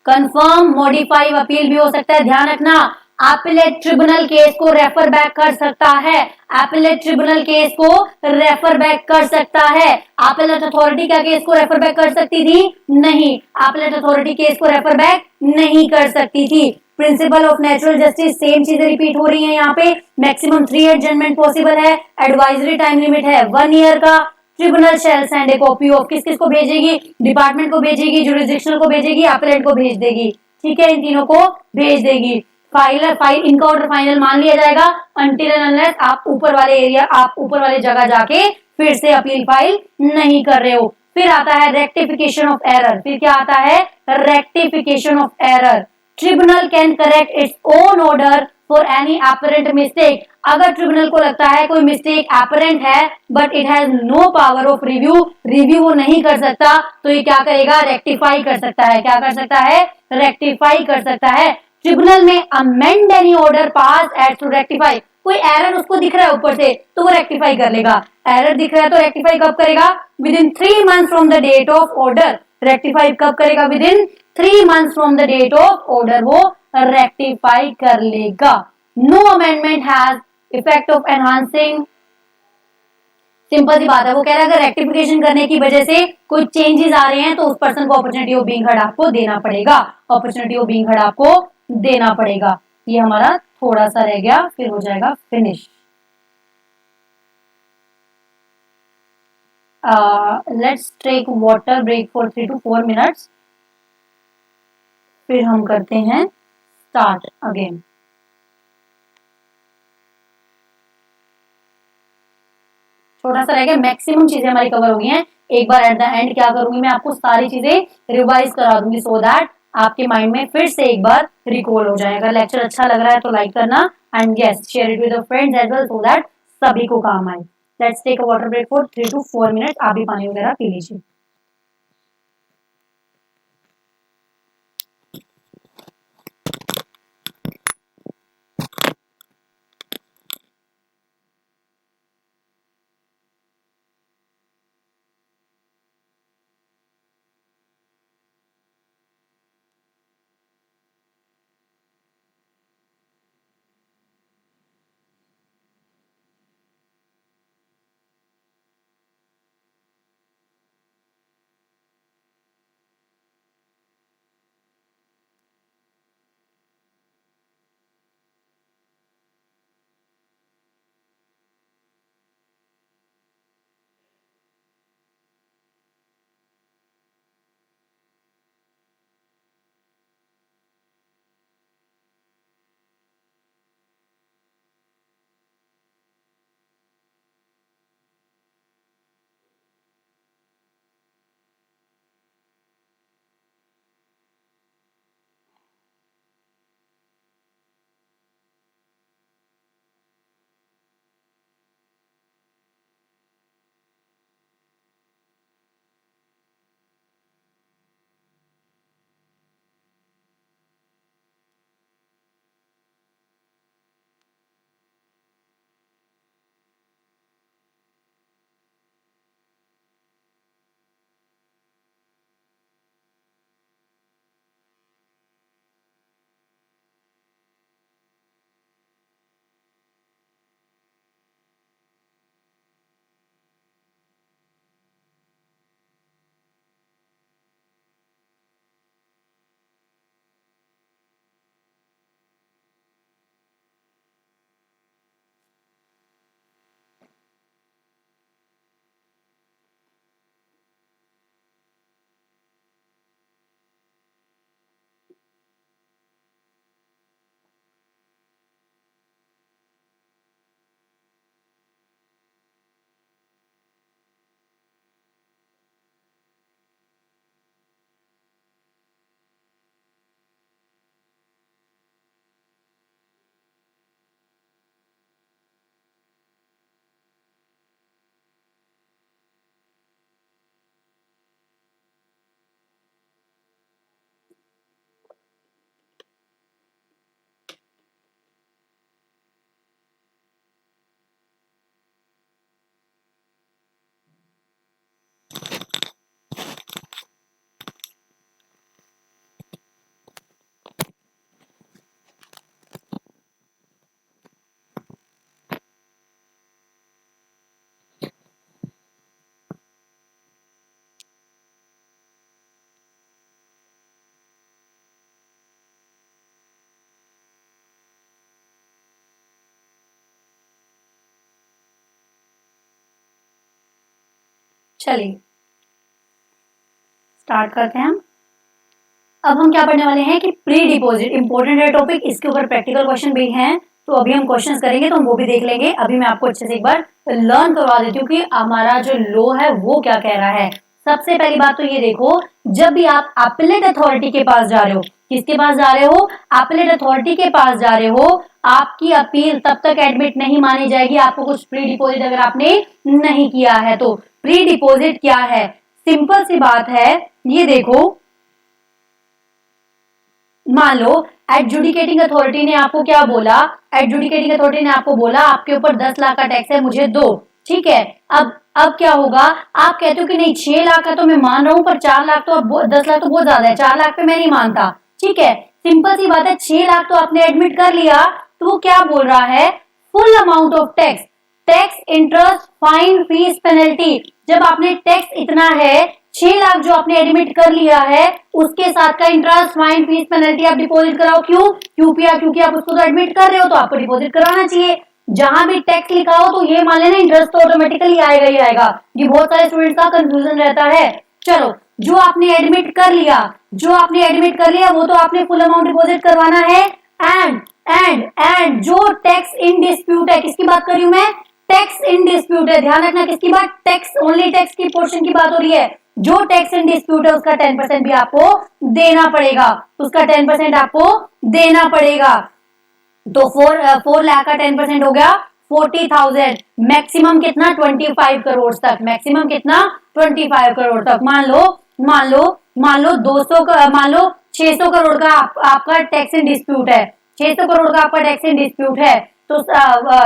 कंफर्म मॉडिफाई अपील भी हो सकता है, ध्यान रखना। अपीलेट ट्रिब्यूनल केस को रेफर बैक कर सकता है, अपीलेट ट्रिब्यूनल केस को रेफर बैक कर सकता है। अपीलेट अथॉरिटी क्या केस को रेफर बैक कर सकती थी, नहीं, अपीलेट अथॉरिटी केस को रेफर बैक नहीं कर सकती थी। प्रिंसिपल ऑफ नेचुरल जस्टिस सेम चीजें रिपीट हो रही हैं यहाँ पे। मैक्सिमम 3 एडजमेंट पॉसिबल है, एडवाइजरी टाइम लिमिट है 1 ईयर का। Tribunal shall send a copy of, किस किस को भेजेगी, डिपार्टमेंट को भेजेगी, जुरिसडिक्शनल को भेजेगी, अपीलेट को भेज देगी, ठीक है, इन तीनों को भेज देगी। फाइल इनका ऑर्डर फाइनल मान लिया जाएगा अनटिल एंड अनलेस आप ऊपर वाले एरिया, आप ऊपर वाले जगह जाके फिर से अपील फाइल नहीं कर रहे हो। फिर आता है रेक्टिफिकेशन ऑफ एरर, फिर क्या आता है, rectification of error. Tribunal can correct its own order for any apparent mistake. अगर ट्रिब्यूनल को लगता है कोई मिस्टेक अपरेंट है but it has no power of review, review वो नहीं कर सकता, तो ये क्या करेगा, रेक्टिफाई कर सकता है। क्या कर सकता है, रेक्टिफाई कर सकता है। Tribunal may amend any order pass as to rectify, कोई एरर उसको दिख रहा है ऊपर से तो वो रेक्टिफाई कर लेगा। एरर दिख रहा है तो रेक्टिफाई कब करेगा, within 3 months from the date of order. Rectify कब करेगा, within 3 months from the date of order वो रेक्टिफाई कर लेगा। No amendment has effect of enhancing, simple सी बात है, वो कह रहा है अगर रेक्टिफिकेशन करने की वजह से कोई चेंजेस आ रहे हैं तो उस पर्सन को अपॉर्चुनिटी ऑफ बीइंग हर्ड आपको देना पड़ेगा, अपॉर्चुनिटी ऑफ बीइंग हर्ड आपको देना पड़ेगा। ये हमारा थोड़ा सा रह गया, फिर हो जाएगा finish. Let's take water break for 3 to 4 minutes, फिर हम करते हैं स्टार्ट अगेन। छोटा सा रह गया, मैक्सिमम चीजें हमारी कवर हो गई हैं। एक बार एट द एंड क्या करूंगी, मैं आपको सारी चीजें रिवाइज करा दूंगी सो दैट आपके माइंड में फिर से एक बार रिकॉल हो जाए। अगर लेक्चर अच्छा लग रहा है तो लाइक करना and yes share it with friends as well so that सभी को काम आए। Let's take a water break for 3 to 4 minutes. आप भी पानी वगैरह पी लीजिए। चलिए स्टार्ट करते हैं हम। अब हम क्या पढ़ने वाले हैं कि प्री डिपॉजिट इंपॉर्टेंट है टॉपिक, इसके ऊपर प्रैक्टिकल क्वेश्चन भी हैं, तो अभी हम क्वेश्चंस करेंगे तो हम वो भी देख लेंगे। अभी मैं आपको अच्छे से एक बार लर्न करवा देती हूँ कि हमारा जो लॉ है वो क्या कह रहा है। सबसे पहली बात तो ये देखो, जब भी आप अपीलेट अथॉरिटी के पास जा रहे हो, किसके पास जा रहे हो, अपीलेट अथॉरिटी के पास जा रहे हो, आपकी अपील तब तक एडमिट नहीं मानी जाएगी आपको कुछ प्री डिपॉजिट अगर आपने नहीं किया है तो। प्री डिपॉजिट क्या है, सिंपल सी बात है, ये देखो मान लो एडजुडिकेटिंग अथॉरिटी ने आपको क्या बोला, एडजुडिकेटिंग अथॉरिटी ने आपको बोला आपके ऊपर 10 लाख का टैक्स है मुझे दो, ठीक है। अब क्या होगा, आप कहते हो कि नहीं 6 लाख का तो मैं मान रहा हूं पर 4 लाख तो अब 10 लाख तो बहुत ज्यादा है, 4 लाख पे मैं नहीं मानता, ठीक है। सिंपल सी बात है, 6 लाख तो आपने एडमिट कर लिया, तो वो क्या बोल रहा है, full amount of tax, tax interest fine fees penalty, जब आपने टैक्स इतना है 6 लाख जो आपने एडमिट कर लिया है उसके साथ का इंटरेस्ट फाइन फीस पेनल्टी आप डिपॉजिट कराओ। क्यों क्योंकि आप उसको तो एडमिट कर रहे हो तो आपको डिपॉजिट कराना चाहिए। जहां भी टैक्स लिखा हो तो ये मान लेना इंटरेस्ट तो ऑटोमेटिकली आएगा ही आएगा, ये बहुत सारे स्टूडेंट्स का कंफ्यूजन रहता है। चलो जो आपने एडमिट कर लिया, जो आपने एडमिट कर लिया वो तो आपने फुल अमाउंट डिपॉजिट करवाना है। एंड जो टैक्स इन डिस्प्यूट है, किसकी बात कर रही हूं मैं, टैक्स इन डिस्प्यूट है, ध्यान रखना किसकी बात, टैक्स ओनली टैक्स की पोर्शन की बात हो रही है। जो टैक्स इन डिस्प्यूट है उसका 10% भी आपको देना पड़ेगा, उसका 10% आपको देना पड़ेगा। तो 4 लाख का 10% हो गया 40,000, मैक्सिमम कितना 25 करोड़ तक, मैक्सिमम कितना 25 करोड़ तक। मान लो 200 मान लो 600 करोड़ का आपका टैक्स इन डिस्प्यूट है, 600 करोड़ का आपका टैक्स इन डिस्प्यूट है, तो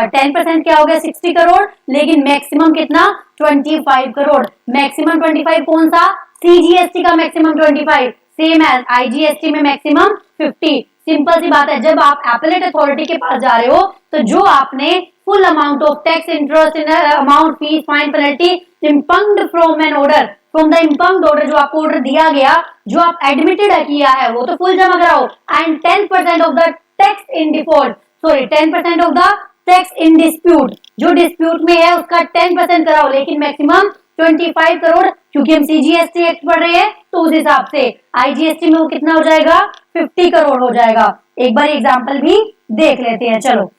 10% क्या हो गया 60 करोड़, लेकिन मैक्सिमम कितना 25 करोड़। मैक्सिमम 25 कौन सा, सीजीएसटी का मैक्सिमम 25, सेम एज आईजीएसटी में मैक्सिमम 50। सिंपल सी बात है, जब आप एपेलेट अथॉरिटी के पास जा रहे हो तो जो आपने full amount of tax interest in amount fees fine penalty impugned from an order, from the impugned order, जो आपको ऑर्डर दिया गया जो आप एडमिटेड किया है वो तो फुल जमा कराओ। And 10% of the tax in default, sorry 10% of the tax in dispute, जो डिस्प्यूट में है उसका 10% कराओ, लेकिन मैक्सिमम 25 करोड़, क्योंकि हम सीजीएसटी एक्ट पढ़ रहे हैं तो उस हिसाब से आईजीएसटी में वो कितना हो जाएगा 50 करोड़ हो जाएगा। एक बार एग्जांपल भी देख लेते हैं, चलो।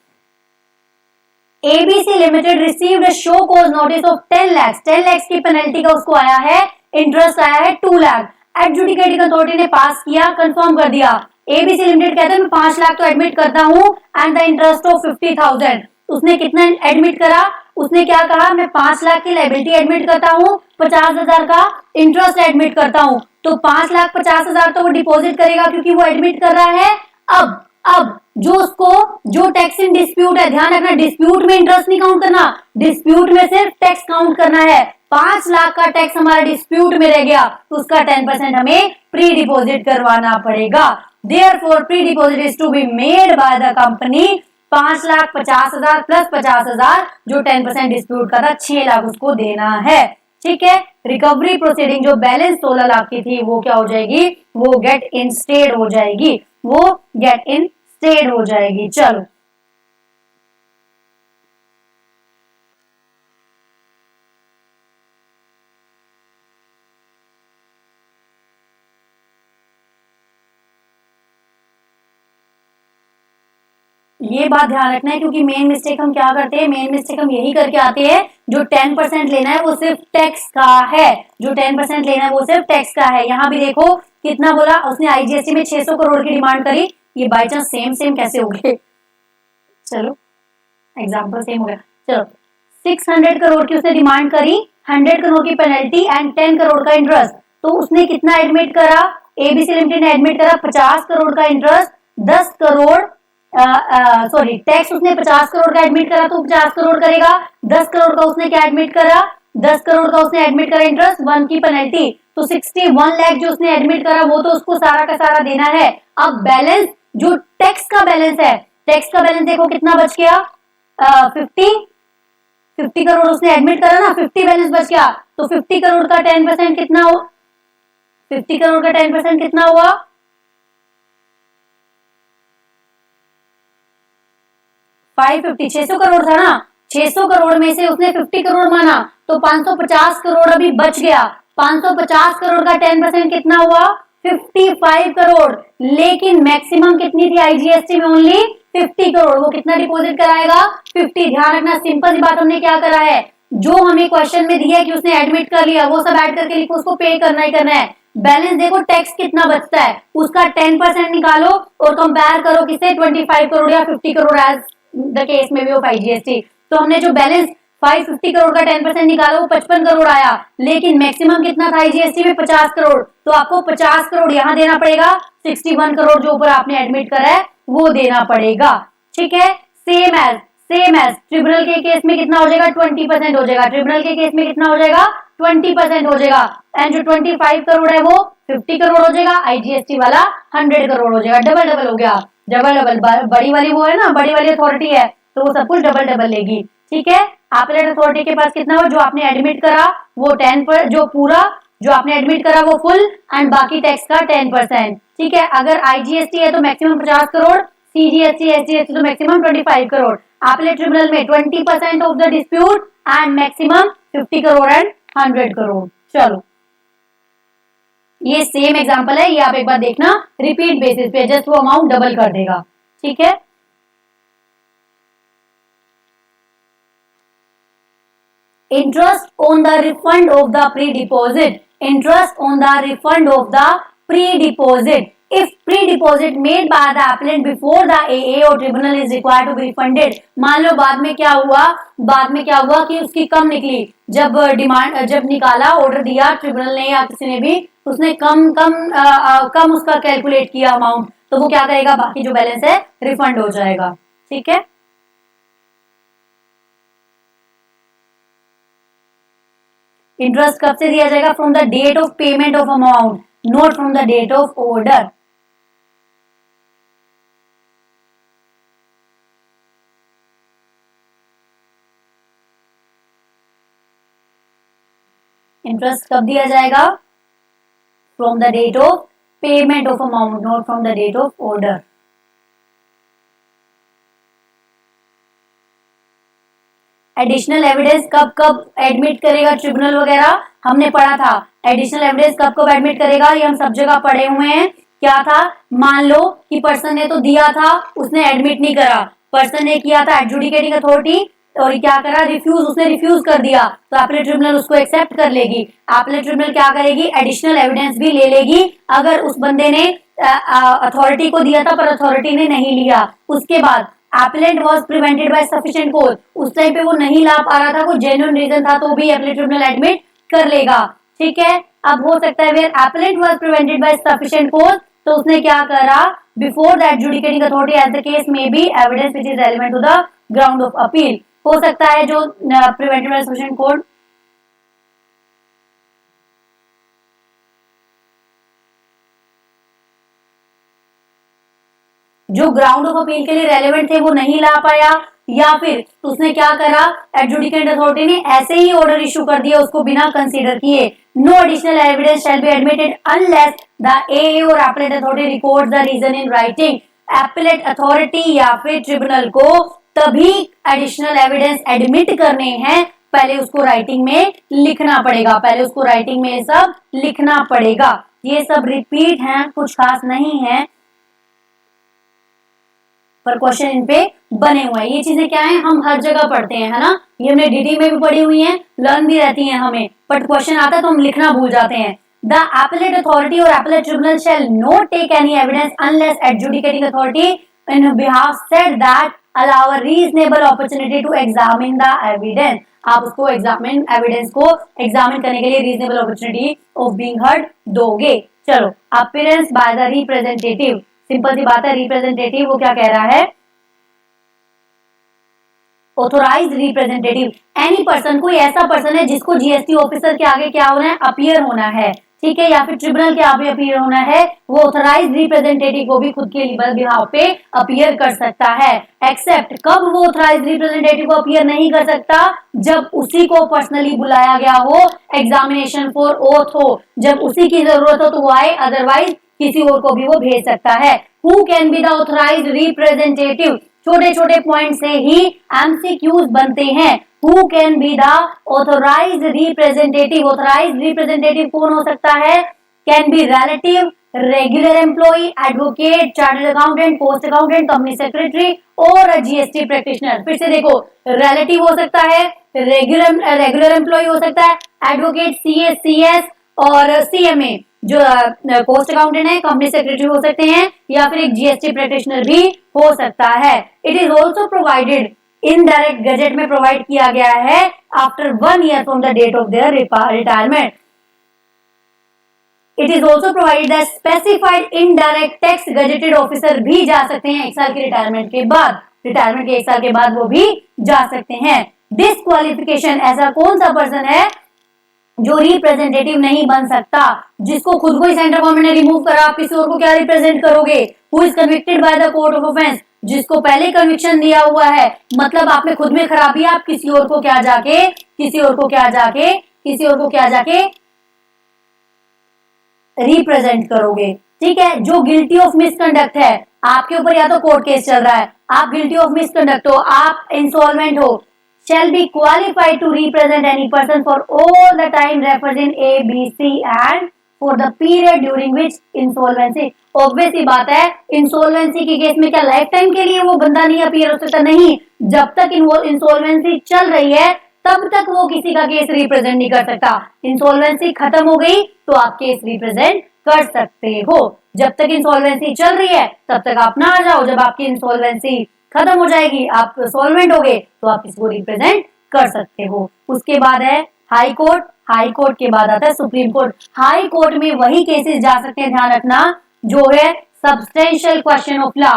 ABC limited received show cause notice of 10 lakh, 10 lakh की पेनल्टी का उसको आया है, इंटरेस्ट आया है 2 लाख, एडजुडिकेटिंग अथॉरिटी ने पास किया, कंफर्म कर दिया। एबीसी लिमिटेड कहते हैं मैं 5 लाख तो एडमिट करता हूं एंड द इंटरेस्ट ऑफ 50,000, उसने कितना एडमिट करा, उसने क्या कहा, मैं 5 लाख की लायबिलिटी एडमिट करता हूं, 50,000 का इंटरेस्ट एडमिट करता हूं, तो 5,50,000 तो वो डिपॉजिट करेगा क्योंकि वो एडमिट कर रहा है। अब जो टैक्स इन डिस्प्यूट है, ध्यान रखना डिस्प्यूट में इंटरेस्ट नहीं काउंट करना, डिस्प्यूट में सिर्फ टैक्स काउंट करना है। 5 लाख का टैक्स हमारा डिस्प्यूट में रह गया तो उसका 10% हमें प्री डिपॉजिट करवाना पड़ेगा। Therefore pre deposit is to be made by the company, 5,50,000 plus 50,000 जो 10% डिस्प्यूट का था 6 लाख उसको देना है, ठीक है। रिकवरी प्रोसीडिंग जो बैलेंस 16 लाख की थी वो क्या हो जाएगी, वो गेट इन स्टेड हो जाएगी, वो गेट इन स्टेड हो जाएगी। चलो ये बात ध्यान रखना है, क्योंकि मेन मिस्टेक हम क्या करते हैं, मेन मिस्टेक हम यही करके आते हैं, जो 10% लेना है वो सिर्फ टैक्स का है, जो 10% लेना है वो सिर्फ टैक्स का है। यहाँ भी देखो कितना बोला उसने, आईजीएसटी में 600 करोड़ की डिमांड करी, ये बाई चांस सेम कैसे हो गए, चलो एग्जाम्पल सेम हो गया। चलो 600 करोड़ की उसने डिमांड करी, 100 करोड़ की पेनल्टी एंड 10 करोड़ का इंटरेस्ट, तो उसने कितना एडमिट करा, एबीसी लिमिटेड ने एडमिट करा 50 करोड़ का इंटरेस्ट, 10 करोड़ सॉरी टैक्स उसने 50 करोड़ का एडमिट करा तो 50 करोड़ करेगा, 10 करोड़ का उसने क्या एडमिट करा, 10 करोड़ का उसने एडमिट करा इंटरेस्ट, 1 की पेनल्टी, तो 61 लाख जो उसने एडमिट करा वो तो उसको सारा का सारा देना है। अब बैलेंस जो टैक्स का बैलेंस है, टैक्स का बैलेंस देखो कितना बच गया, 50 करोड़ उसने एडमिट करा ना, 50 बैलेंस बच गया, तो 50 करोड़ का 10% कितना हो, 50 करोड़ का 10% कितना हुआ, 550, 600 करोड़ था ना, 600 करोड़ में से उसने 50 करोड़ माना, तो 550 करोड़ अभी बच गया। 550 करोड़ का 10% कितना हुआ? 55 करोड़। लेकिन मैक्सिमम कितनी थी आईजीएसटी में? ओनली 50 करोड़। वो कितना डिपॉजिट कराएगा? 50। ध्यान रखना, सिंपल सी बात हमने क्या करा है, जो हमें क्वेश्चन में दिया है कि उसने एडमिट कर लिया, वो सब ऐड करके लिखो, उसको पे करना ही करना है। बैलेंस देखो टैक्स कितना बचता है, उसका 10% निकालो और कंपेयर करो किसे? 25 करोड़ या 50 crore as the case may भी ऑफ आईजीएसटी। तो हमने जो बैलेंस 550 करोड़ का 10% निकाला वो 55 करोड़ आया, लेकिन मैक्सिमम कितना था आईजीएसटी में? 50 करोड़। तो आपको 50 करोड़ यहाँ देना पड़ेगा, 61 करोड़ जो ऊपर आपने एडमिट करा है वो देना पड़ेगा। ठीक है, सेम एज ट्रिब्यूनल के केस में कितना हो जाएगा? 20% हो जाएगा। ट्रिब्यूनल के केस में कितना हो जाएगा? 20% हो जाएगा। एंड जो 25 करोड़ है वो 50 करोड़ हो जाएगा, आईजीएसटी वाला 100 करोड़ हो जाएगा। डबल डबल हो गया, डबल बड़ी वाली वो है ना, बड़ी वाली अथॉरिटी है, तो वो सब कुछ डबल डबल लेगी। ठीक है, एपेलेट अथॉरिटी के पास कितना हो? जो आपने एडमिट करा वो 10 पर, जो पूरा जो आपने एडमिट करा वो फुल, एंड बाकी टैक्स का 10%। ठीक है, अगर आईजीएसटी है तो मैक्सिमम 50 करोड़, सीजीएसटी एसजीएसटी तो मैक्सिमम 25 करोड़। एपेलेट ट्रिब्यूनल में 20% of the dispute and maximum 50 crore and 100 crore. चलो, ये सेम एग्जांपल है, ये आप एक बार देखना रिपीट बेसिस पे, जस्ट वो अमाउंट डबल कर देगा। ठीक है, interest on the refund of the pre-deposit, interest on the refund of the pre-deposit, if pre-deposit made by the applicant before the AA or tribunal is required to be refunded। मान लो बाद में क्या हुआ कि उसकी कम निकली, जब निकाला ऑर्डर दिया ट्रिब्यूनल ने या किसी ने भी, उसने कम उसका कैलकुलेट किया अमाउंट, तो वो क्या करेगा? बाकी जो बैलेंस है रिफंड हो जाएगा। ठीक है, इंटरेस्ट कब से दिया जाएगा? From the date of payment of amount, not from the date of order. Interest कब दिया जाएगा? From the date of payment of amount, not from the date of order. Additional evidence कब एडमिट करेगा tribunal वगैरह? हमने पढ़ा था additional evidence कब एडमिट करेगा, ये हम सब जगह पढ़े हुए हैं। क्या था? मान लो कि पर्सन ने तो दिया था, उसने एडमिट नहीं करा, पर्सन ने किया था एडजुडिकेटिंग अथॉरिटी, और क्या करा? उसने रिफ्यूज कर दिया, तो एपेलेट ट्रिब्यूनल उसको एक्सेप्ट कर लेगी। एपेलेट ट्रिब्यूनल क्या करेगी? एडिशनल एविडेंस भी ले लेगी। अगर उस बंदे ने अथॉरिटी को दिया था पर अथॉरिटी ने नहीं लिया, उसके बाद appellant was prevented by sufficient cause, उस टाइम पे वो नहीं ला पा रहा था, कोई जेन्युइन रीजन था, तो भी appellate ट्रिब्यूनल एडमिट कर लेगा। ठीक है, अब हो सकता है where appellant was prevented by sufficient cause, तो उसने क्या करा? before the adjudicating authority as the case may be evidence which is relevant to the ground of appeal। हो सकता है जो prevented by sufficient cause, जो ग्राउंड ऑफ अपील के लिए रेलेवेंट थे वो नहीं ला पाया, या फिर उसने क्या करा? एडजुडिकेंट अथॉरिटी ने ऐसे ही ऑर्डर इशू कर दिया उसको बिना कंसीडर किए। No additional evidence shall be admitted unless the AA और appellate authority record the reason in writing. Appellate authority या फिर ट्रिब्यूनल को तभी एडिशनल एविडेंस एडमिट करने हैं, पहले उसको राइटिंग में लिखना पड़ेगा, पहले उसको राइटिंग में सब लिखना पड़ेगा। ये सब रिपीट हैं, कुछ खास नहीं है, पर क्वेश्चन इन पे बने हुए हैं। ये चीजें क्या है? हम हर जगह पढ़ते हैं, है ना, ये हमने डीडी में भी पढ़ी हुई हैं, लर्न भी रहती हैं हमें, बट क्वेश्चन आता है तो हम लिखना भूल जाते हैं। द एपेलेट अथॉरिटी और appellate tribunal shall not take any evidence unless adjudicating authority in behalf said that allow a reasonable opportunity to examine the evidence. आप उसको एविडेंस को एग्जामिन करने के लिए reasonable opportunity of being heard दोगे। चलो, appearance by the representative, simple सी बात है, रिप्रेजेंटेटिव वो क्या कह रहा है? ऑथोराइज्ड रिप्रेजेंटेटिव, एनी पर्सन, कोई ऐसा पर्सन है जिसको जीएसटी ऑफिसर के आगे क्या होना है? अपीयर होना है। ठीक है, या फिर ट्रिब्यूनल के आगे अपीयर होना है, वो ऑथोराइज्ड रिप्रेजेंटेटिव को भी खुद के बिहाफ पे अपीयर कर सकता है। एक्सेप्ट कब वो ऑथोराइज्ड रिप्रेजेंटेटिव को अपीयर नहीं कर सकता? जब उसी को पर्सनली बुलाया गया हो, एग्जामिनेशन फॉर ओथ हो, जब उसी की जरूरत हो तो वो आए, अदरवाइज किसी और को भी वो भेज सकता है। Who can be the authorized representative? छोटे छोटे पॉइंट से ही एमसीक्यूज बनते हैं। Who can be the authorised representative, authorised representative कौन हो सकता है? Can be relative, regular employee, advocate, chartered accountant, post accountant, company secretary और जीएसटी प्रैक्टिशनर। फिर से देखो, रिलेटिव हो सकता है, रेगुलर एम्प्लॉई हो सकता है, एडवोकेट, सीएस, सीएस और सीएमए जो पोस्ट अकाउंटेंट है, कंपनी सेक्रेटरी हो सकते हैं, या फिर एक जीएसटी प्रैक्टिशनर भी हो सकता है। It is also provided, indirect gazette में प्रोवाइड किया गया है after 1 year from the date of their retirement. It is also provided that specified indirect tax gazetted officer भी जा सकते हैं 1 साल के रिटायरमेंट के बाद, रिटायरमेंट के 1 साल के बाद वो भी जा सकते हैं। डिस्क्वालिफिकेशन, ऐसा कौन सा पर्सन है जो रिप्रेजेंटेटिव नहीं बन सकता, जिसको खुद को ही सेंट्रल गवर्नमेंट ने रिमूव करा, आप किसी और को क्या रिप्रेजेंट करोगे? Who is convicted by the court of offence, जिसको पहले कन्विक्शन दिया हुआ है, मतलब आप में खुद में खराबी, आप किसी और को क्या जाके रिप्रेजेंट करोगे। ठीक है, जो गिल्टी ऑफ मिसकंडक्ट है, आपके ऊपर या तो कोर्ट केस चल रहा है, आप गिल्टी ऑफ मिसकंडक्ट हो, आप इंसॉल्वेंट हो, shall be qualified to represent any person for all the time referred in A, B, C and for the period during which insolvency। Obvious ही बात है, इंसॉल्वेंसी के केस में क्या लाइफ टाइम के लिए वो बंदा नहीं अपीयर हो सकता? नहीं, जब तक इंसॉल्वेंसी चल रही है तब तक वो किसी का केस रिप्रेजेंट नहीं कर सकता। इंसॉल्वेंसी खत्म हो गई तो आप केस रिप्रेजेंट कर सकते हो। जब तक इंसॉल्वेंसी चल रही है तब तक आप ना आ जाओ, जब आपकी इंसॉल्वेंसी खत्म हो जाएगी, आप सॉल्वेंट हो गए, तो आप इसको रिप्रेजेंट कर सकते हो। उसके बाद है हाई कोर्ट, हाई कोर्ट के बाद आता है सुप्रीम कोर्ट। हाई कोर्ट में वही केसेस जा सकते हैं, ध्यान रखना, जो है substantial question of law,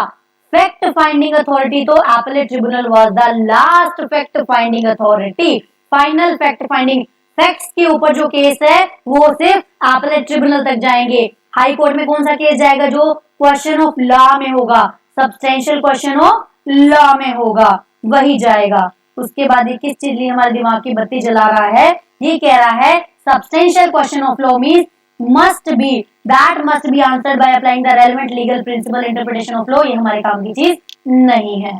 fact finding authority. तो appellate tribunal was the last fact finding authority, final fact finding, facts के ऊपर जो केस है वो सिर्फ एपेलेट ट्रिब्यूनल तक जाएंगे। हाई कोर्ट में कौन सा केस जाएगा? जो क्वेश्चन ऑफ लॉ में होगा, सब्सटेंशियल क्वेश्चन ऑफ लॉ में होगा, वही जाएगा। उसके बाद ये किस चीज लिए हमारे दिमाग की बत्ती जला रहा है? ये कह रहा है substantial question of law means must be answered by applying the relevant legal principal interpretation of law. ये हमारे काम की चीज नहीं है।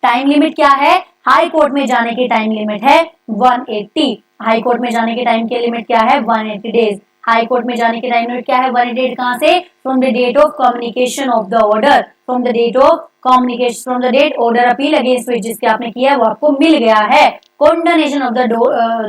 टाइम लिमिट क्या है? हाई कोर्ट में जाने की टाइम लिमिट है 180। हाई कोर्ट में जाने के टाइम की लिमिट क्या है? 180 डेज। हाई कोर्ट में जाने की टाइम लिमिट क्या है? 180 कहां से? From the date of communication of the order, from the date of communication, from the date order appeal against which जिसके आपने किया है वो आपको मिल गया है। कॉन्डोनेशन ऑफ द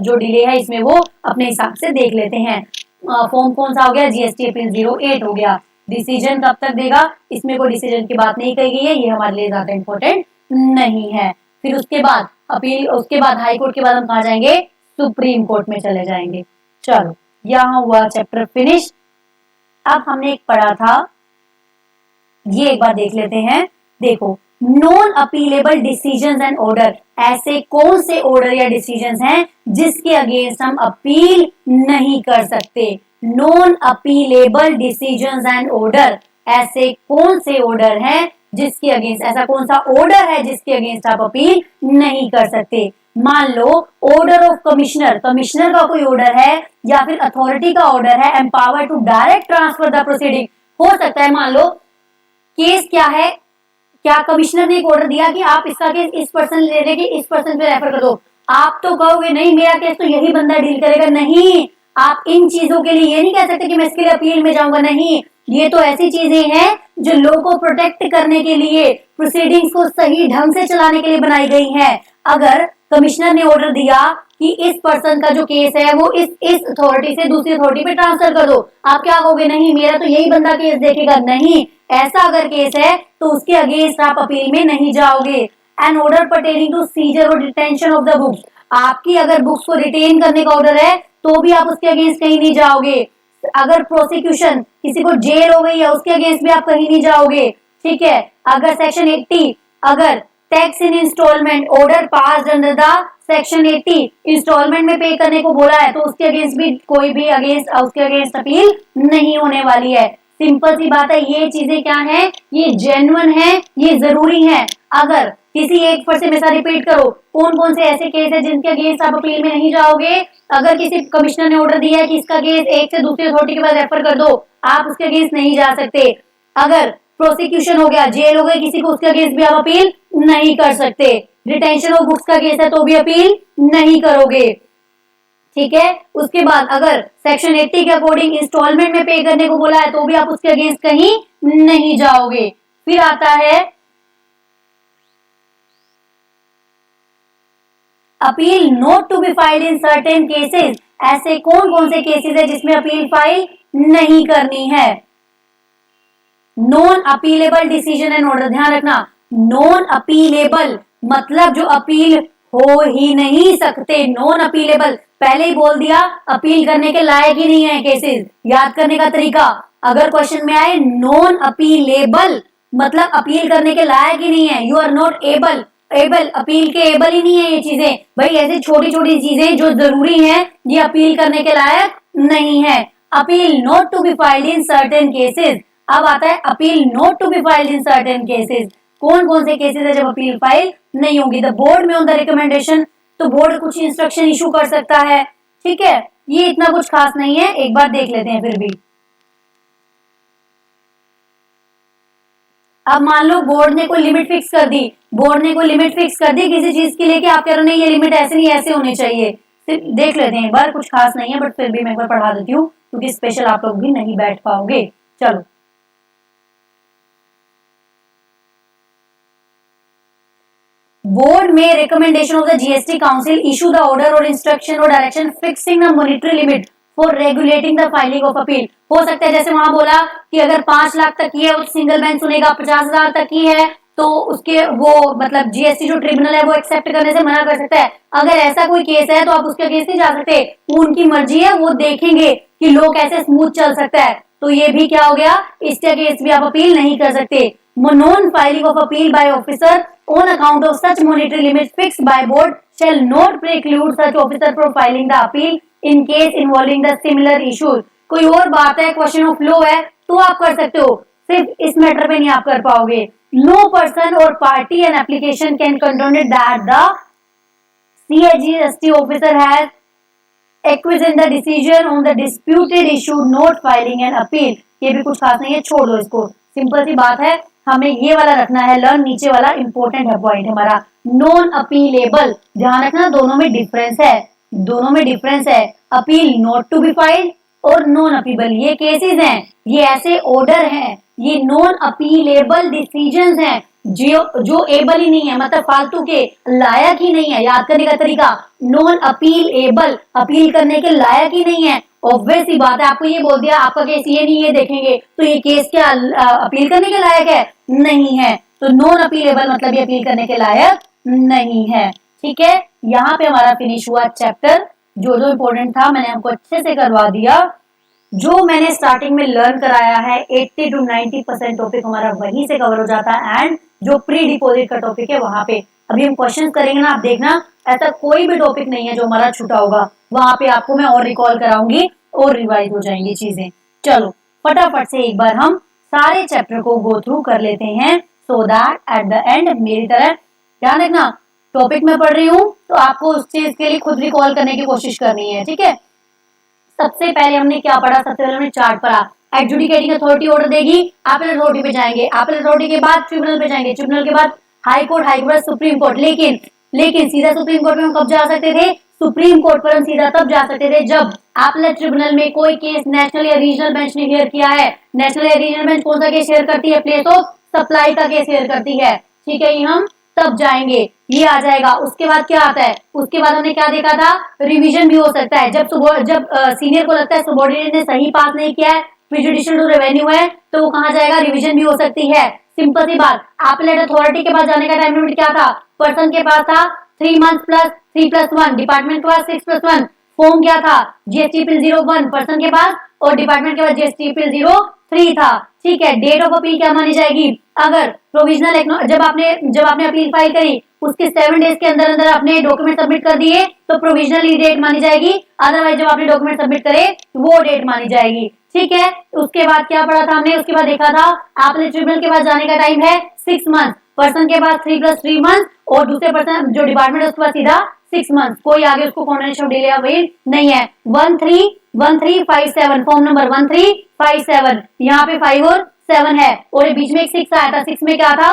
जो डिले है इसमें वो अपने हिसाब से देख लेते हैं। फॉर्म कौन सा हो गया? जीएसटी अपील 08 हो गया। डिसीजन कब तक देगा? इसमें कोई डिसीजन की बात नहीं कही गई है, ये हमारे लिए ज्यादा इंपॉर्टेंट नहीं है। फिर उसके बाद अपील, उसके बाद हाई कोर्ट के बाद हम कहा जाएंगे? सुप्रीम कोर्ट में चले जाएंगे। चलो, यहां हुआ चैप्टर फिनिश। अब हमने एक पढ़ा था, ये एक बार देख लेते हैं। देखो, non appealable decisions and order, ऐसे कौन से ऑर्डर या डिसीजंस हैं जिसके अगेंस्ट हम अपील नहीं कर सकते? Non appealable decisions and order, ऐसे कौन से ऑर्डर हैं जिसके अगेंस्ट, ऐसा कौन सा ऑर्डर है जिसके अगेंस्ट आप अपील नहीं कर सकते? मान लो ऑर्डर ऑफ कमिश्नर, कमिश्नर का कोई ऑर्डर है या फिर अथॉरिटी का ऑर्डर है, empower to direct transfer the proceeding. हो सकता है, मान लो केस क्या है, क्या कमिश्नर ने एक ऑर्डर दिया कि आप इसका केस इस पर्सन ले रहे कि इस पर्सन पे रेफर कर दो, आप तो कहोगे नहीं मेरा केस तो यही बंदा डील करेगा। नहीं, आप इन चीजों के लिए ये नहीं कह सकते कि मैं इसके लिए अपील में जाऊंगा। नहीं, ये तो ऐसी चीजें हैं जो लोगों को प्रोटेक्ट करने के लिए, प्रोसीडिंग्स को सही ढंग से चलाने के लिए बनाई गई हैं। अगर कमिश्नर ने ऑर्डर दिया कि इस पर्सन का जो केस है वो इस अथॉरिटी से दूसरी अथॉरिटी पे ट्रांसफर कर दो, आप क्या कहोगे? नहीं, मेरा तो यही बंदा केस देखेगा। नहीं, ऐसा अगर केस है तो उसके अगेंस्ट आप अपील में नहीं जाओगे। An order pertaining to seizure और डिटेंशन ऑफ द बुक्स, आपकी अगर बुक्स को रिटेन करने का ऑर्डर है तो भी आप उसके अगेंस्ट कहीं नहीं जाओगे। अगर प्रोसिक्यूशन, किसी को जेल हो गई है, उसके अगेंस्ट भी आप कहीं नहीं जाओगे। ठीक है, अगर सेक्शन 80, अगर tax in instalment order pass under the section 80 instalment में पे करने को बोला है तो उसके अगेंस्ट भी कोई भी उसके अगेंस्ट अपील नहीं होने वाली है। सिंपल सी बात है, ये चीजें क्या है? ये जेन्युइन है, ये जरूरी है। अगर किसी एक पर से हमेशा रिपीट करो, कौन कौन से ऐसे केस है जिनके अगेंस्ट आप अपील में नहीं जाओगे? अगर किसी कमिश्नर ने ऑर्डर दिया है कि इसका केस एक से दूसरी अथॉरिटी के पास रेफर कर दो, आप उसके अगेंस्ट नहीं जा सकते। अगर प्रोसिक्यूशन हो गया, जेल हो गई किसी को, उसका केस भी आप अपील नहीं कर सकते। रिटेंशन ऑफ बुक्स का केस है तो भी अपील नहीं करोगे, ठीक है। उसके बाद अगर सेक्शन 80 के अकॉर्डिंग इंस्टॉलमेंट में पे करने को बोला है तो भी आप उसके अगेंस्ट कहीं नहीं जाओगे। फिर आता है appeal not to be filed in certain cases. ऐसे कौन कौन से केसेस है जिसमें अपील फाइल नहीं करनी है? Non appealable decision and order, ध्यान रखना, नॉन अपीलेबल मतलब जो अपील हो ही नहीं सकते, नॉन अपीलेबल, पहले ही बोल दिया अपील करने के लायक ही नहीं है केसेस। याद करने का तरीका, अगर क्वेश्चन में आए नॉन अपीलेबल मतलब अपील करने के लायक ही नहीं है, you are not able, able appeal के एबल ही नहीं है ये चीजें, भाई ऐसी छोटी छोटी चीजें जो जरूरी है ये अपील करने के लायक नहीं है। Appeal not to be filed in certain cases. अब आता है appeal not to be filed in certain cases. कौन कौन से केसेस है जब अपील फाइल नहीं होगी? द बोर्ड में ऑन द रिकमेंडेशन, तो बोर्ड कुछ इंस्ट्रक्शन इशू कर सकता है, ठीक है, ये इतना कुछ खास नहीं है, एक बार देख लेते हैं फिर भी। अब मान लो बोर्ड ने कोई लिमिट फिक्स कर दी, बोर्ड ने कोई लिमिट फिक्स कर दी किसी चीज के लिए कि आप कह रहे हो नहीं ये लिमिट ऐसे नहीं ऐसे होनी चाहिए, देख लेते हैं एक बार, कुछ खास नहीं है बट फिर भी मैं एक बार पढ़ा देती हूँ क्योंकि स्पेशल आप लोग भी नहीं बैठ पाओगे। चलो, बोर्ड में recommendation of the GST council issue the order और इंस्ट्रक्शन और direction fixing the monetary limit for regulating the filing of appeal. हो सकता है जैसे वहां बोला कि अगर 5 लाख तक की है वो सिंगल बेंच सुनेगा, 50,000 तक की है तो उसके वो मतलब जीएसटी जो ट्रिब्यूनल है वो एक्सेप्ट करने से मना कर सकता है। अगर ऐसा कोई केस है तो आप उसके केस नहीं जा सकते, उनकी मर्जी है, वो देखेंगे कि लोग कैसे स्मूथ चल सकता है, तो ये भी क्या हो गया, इसके केस भी आप अपील नहीं कर सकते। Non filing of appeal bye officer on account of such monetary limits fixed by board shall not preclude such officer from filing the appeal in case involving the similar issues। कोई और बात है, question of law है तो आप कर सकते हो, सिर्फ इस मैटर पे नहीं आप कर पाओगे। नो पर्सन और party an application can contained that the CHGST officer has acquiesced in the decision on the disputed issue not filing an appeal। ये भी कुछ खास नहीं है, छोड़ दो इसको, सिंपल सी बात है, हमें ये वाला रखना है, लर्न नीचे वाला इंपॉर्टेंट है पॉइंट हमारा, नॉन अपीलेबल, ध्यान रखना दोनों में डिफरेंस है, दोनों में डिफरेंस है, appeal not to be filed और नॉन अपीलेबल ये केसेस हैं, ये ऐसे ऑर्डर हैं, ये नॉन अपीलेबल डिसीजंस हैं जो एबल ही नहीं है, मतलब फालतू के लायक ही नहीं है। याद करने का तरीका, नॉन अपील एबल, अपील करने के लायक ही नहीं है, ऑब्वियस ही बात है, आपको ये बोल दिया आपका केस ये नहीं, ये देखेंगे तो ये केस क्या अपील करने के लायक है? नहीं है, तो नॉन अपीलेबल मतलब ये अपील करने के लायक नहीं है, ठीक है। यहाँ पे हमारा फिनिश हुआ चैप्टर, जो जो इम्पोर्टेंट था मैंने आपको अच्छे से करवा दिया, जो मैंने स्टार्टिंग में लर्न कराया है 80 to 90% टॉपिक हमारा वहीं से कवर हो जाता है, एंड जो प्री डिपोजिट का टॉपिक है वहां पे अभी हम क्वेश्चन करेंगे ना, आप देखना ऐसा कोई भी टॉपिक नहीं है जो हमारा छूटा होगा, वहां पे आपको मैं और रिकॉल कराऊंगी और रिवाइज हो जाएंगी चीजें। चलो फटाफट से एक बार हम सारे चैप्टर को गो थ्रू कर लेते हैं, so that at the end मेरी तरह ध्यान रखना, टॉपिक में पढ़ रही हूँ तो आपको उस चीज के लिए खुद रिकॉल करने की कोशिश करनी है, ठीक है। सबसे पहले हमने क्या पढ़ा? सबसे पहले हमने चार्ट पढ़ा, एडजुडिकेटिंग अथॉरिटी ऑर्डर देगी, अपील अथॉरिटी पे जाएंगे, अपील अथॉरिटी के बाद ट्रिब्यूनल पे जाएंगे, ट्रिब्यूनल के बाद high court, high court supreme court, लेकिन सीधा सुप्रीम कोर्ट में हम कब जा सकते थे? सुप्रीम कोर्ट पर हम सीधा तब जा सकते थे जब अपील ट्रिब्यूनल में कोई केस नेशनल या रीजनल बेंच ने क्लियर किया है। नेशनल या रीजनल बेंच कौन सा केस शेयर करती है? प्लेस ऑफ सप्लाई का केस शेयर करती है, ठीक है, ये हम तब जाएंगे, ये आ जाएगा। उसके बाद क्या आता है? उसके बाद हमने क्या देखा था? रिवीजन भी हो सकता है, जब सीनियर को लगता है सबऑर्डिनेट ने सही पास नहीं किया है, प्रेजुडिशियल टू रेवेन्यू है, तो वो कहाँ जाएगा? रिवीजन भी हो सकती है, सिंपल सी बात। अपीलेट अथॉरिटी के पास जाने का टाइम लिमिट क्या था? पर्सन के पास था 3 मंथ प्लस 3+1, डिपार्टमेंट के पास 6+1, फॉर्म क्या था? जीएसटी अपील 01 पर्सन के पास, और डिपार्टमेंट के पास जीएसटी अपील 03 था, ठीक है। डेट ऑफ अपील क्या मानी जाएगी? अगर प्रोविजनल जब आपने अपील फाइल करी उसके 7 डेज के अंदर अंदर आपने डॉक्यूमेंट सबमिट कर दिए तो प्रोविजनल डेट मानी जाएगी, अदरवाइज जब आपने डॉक्यूमेंट सबमिट करे वो डेट मानी जाएगी, ठीक है। उसके बाद क्या पढ़ा था हमने? उसके बाद देखा था आपने ट्रिब्यूनल के पास जाने का टाइम है 6 मंथ, पर्सन के पास 3+3 मंथ, और दूसरे पर्सन जो डिपार्टमेंट है उसके पास सीधा 6 मंथ, कोई आगे उसको कॉन्फिडेंशियल डिले या वेट नहीं है। 1357 फॉर्म नंबर 1357, यहाँ पे 5 और 7 है और ये बीच में एक 6 आया था। 6 में क्या था?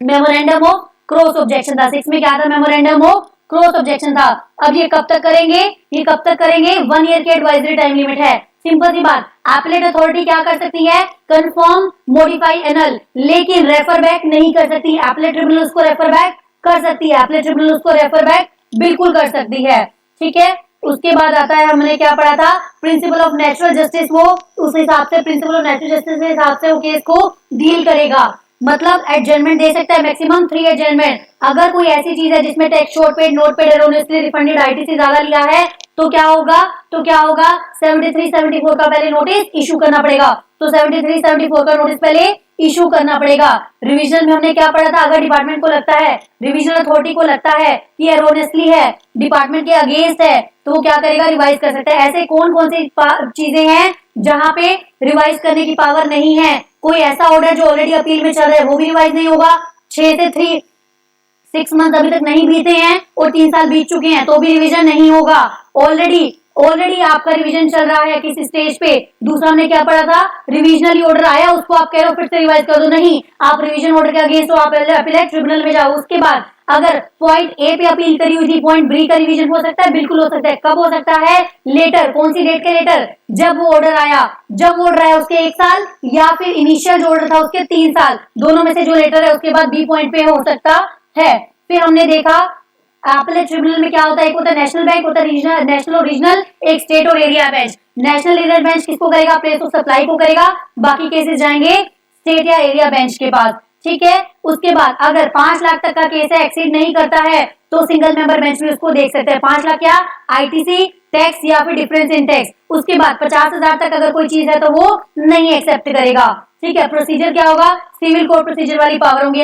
मेमोरेंडम ऑफ क्रॉस ऑब्जेक्शन था। 6 में क्या था? मेमोरेंडम ऑफ क्रॉस ऑब्जेक्शन था। अब ये कब तक करेंगे? ये कब तक करेंगे? 1 ईयर की एडवाइजरी टाइम लिमिट है। सिंपल सी बात, एपलेट अथॉरिटी क्या कर सकती है? कंफर्म, मॉडिफाई, एनल, लेकिन रेफर बैक नहीं कर सकती। एपलेट ट्रिब्यूनल उसको रेफर बैक कर सकती है। एपलेट ट्रिब्यूनल उसको रेफर बैक बिल्कुल कर सकती है। ठीक है, उसके बाद आता है, हमने क्या पढ़ा था? Principal of natural justice. वो उस हिसाब से प्रिंसिपल ऑफ नेचुरल जस्टिस के हिसाब से वो केस को डील करेगा। मतलब एडजमेंट दे सकता है, मैक्सिमम 3 एडजमेंट। अगर कोई ऐसी चीज है जिसमें tax short paid, note paid, erroneously refunded, ITC ज्यादा लिया है, तो क्या होगा? 73 74 का पहले नोटिस इशू करना पड़ेगा। तो 73 74 का नोटिस पहले इशू करना पड़ेगा। रिवीजन में हमने क्या पढ़ा था? अगर डिपार्टमेंट को लगता है, रिवीजन अथॉरिटी को लगता है कि एरोनियसली है, डिपार्टमेंट के अगेंस्ट है, तो वो क्या करेगा? रिवाइज कर सकता है। ऐसे कौन कौन सी चीजें हैं जहां पे रिवाइज करने की पावर नहीं है? कोई ऐसा ऑर्डर जो ऑलरेडी अपील में चल रहा है वो भी रिवाइज नहीं होगा। 6 मंथ अभी तक नहीं बीते हैं और 3 साल बीत चुके हैं तो भी रिवीजन नहीं होगा। ऑलरेडी आपका रिवीजन चल रहा है किस स्टेज पे? दूसरा हमने क्या पढ़ा था? रिवीजनली ऑर्डर आया, उसको आप कह रहे हो फिर से रिवाइज कर दो। नहीं, आप रिवीजन ऑर्डर के अगेंस्ट हो, आप अपीलेट ट्रिब्यूनल में जाओ। उसके बाद अगर पॉइंट ए पे अपील करी हुई थी, पॉइंट बी का रिवीजन हो सकता है? बिल्कुल हो सकता है। कब हो सकता है? लेटर। कौन सी डेट के लेटर? जब वो ऑर्डर आया। जब वो ऑर्डर आया उसके 1 साल या फिर इनिशियल जो ऑर्डर था उसके 3 साल, दोनों में से जो लेटर है उसके बाद बी पॉइंट पे हो सकता है। फिर हमने देखा अपीलेट ट्रिब्यूनल में क्या होता है? एक होता है नेशनल बैंक, होता है रीजनल, नेशनल और रीजनल, एक स्टेट और area bench. National area bench किसको करेगा? प्लेस ऑफ सप्लाई को करेगा। बाकी केसेस जाएंगे स्टेट या एरिया बेंच के पास। ठीक है, उसके बाद अगर 5 लाख तक का केस है, एक्सीड नहीं करता है, तो सिंगल मेंबर बेंच में उसको देख सकते हैं। 5 लाख क्या? आईटीसी, टैक्स या फिर डिफरेंस इन टैक्स। उसके बाद 50,000 तक अगर कोई चीज है तो वो नहीं एक्सेप्ट करेगा। ठीक है, प्रोसीजर क्या होगा? सिविल कोर्ट प्रोसीजर वाली पावर होंगी।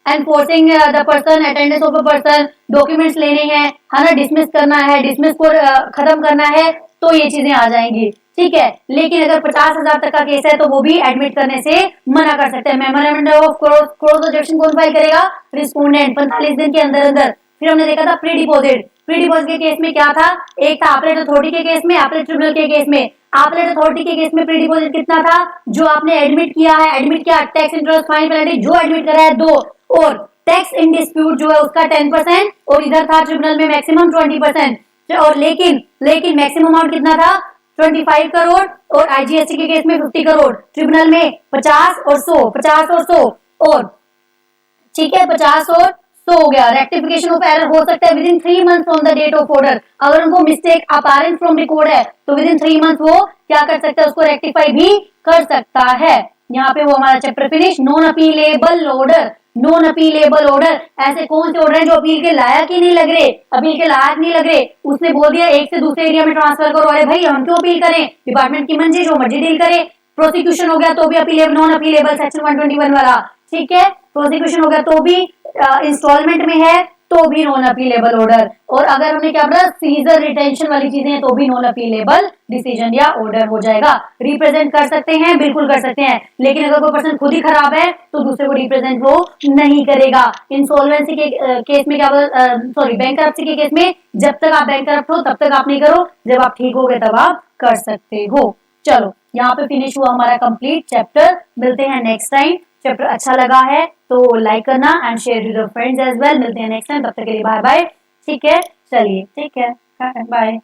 Enforcing the person, attendance of a person, documents लेने हैं, है ना, डिसमिस करना है, डिसमिस को खत्म करना है, तो ये चीजें आ जाएंगी। ठीक है, लेकिन अगर 50,000 तक का केस है तो वो भी एडमिट करने से मना कर सकते हैं। मेमोरेंडम ऑफ क्रॉस ऑब्जेक्शन कौन फाइल करेगा? रिस्पोंडेंट, 45 दिन के अंदर अंदर। फिर हमने देखा था प्री डिपोजिट। प्री डिपोजिट के केस में क्या था? एक था अपीलेट अथॉरिटी के केस में, अपीलेट ट्रिब्यूनल के केस में। अपीलेट अथॉरिटी के केस में प्री डिपोजिट कितना था? जो आपने एडमिट किया है, एडमिट किया टैक्स, इंटरेस्ट, फाइन, पेनल्टी जो एडमिट करा है 2, और टैक्स इन डिस्प्यूट जो है उसका 10%, और इधर था ट्रिब्यूनल में मैक्सिमम 20%। और लेकिन मैक्सिमम अमाउंट कितना था? 25 करोड़, और आईजीएसटी के केस में 50 करोड़, ट्रिब्यूनल में 50 और 100, 50 और 100, और ठीक है 50 और 100 हो गया। रेक्टिफिकेशन ऑफ एरर हो सकता है within 3 month from the date of order. अगर उनको मिस्टेक अपैरेंट फ्रॉम रिकॉर्ड है तो विद इन 3 मंथ वो क्या कर सकता है? उसको रेक्टिफाई भी कर सकता है। यहाँ पे वो हमारा chapter finish. Non appealable order. Non appealable order ऐसे कौन से ऑर्डर हैं जो अपील के लायक ही नहीं लग रहे? अपील के लायक नहीं लग रहे, उसने बोल दिया एक से दूसरे एरिया में ट्रांसफर करो। अरे भाई हम क्यों अपील करें? डिपार्टमेंट की मर्जी, जो मर्जी डील करे। प्रोसिक्यूशन हो गया तो भी अपीलेबल, नॉन अपीलेबल सेक्शन 121 वाला। ठीक है, प्रोसिक्यूशन हो गया तो भी, इंस्टॉलमेंट में है तो भी नॉन अपीलेबल ऑर्डर। और अगर हमने क्या पढ़ा? सीजर रिटेंशन वाली चीजें हैं तो भी नॉन अपीलेबल डिसीजन या ऑर्डर हो जाएगा। रिप्रेजेंट कर सकते हैं, बिल्कुल कर सकते हैं, लेकिन अगर कोई पर्सन खुद ही खराब है तो दूसरे को रिप्रेजेंट वो नहीं करेगा। इंसॉल्वेंसी के केस में क्या, सॉरी बैंकरप्सी के केस में जब तक आप बैंकरप्ट हो तब तक आप नहीं करो, जब आप ठीक हो गए तब आप कर सकते हो। चलो यहाँ पे फिनिश हुआ हमारा कंप्लीट चैप्टर। मिलते हैं नेक्स्ट टाइम। चैप्टर अच्छा लगा है तो लाइक करना and share with your friends as well. मिलते हैं नेक्स्ट टाइम, तब तक के लिए बाय बाय। ठीक है, चलिए ठीक है, बाय।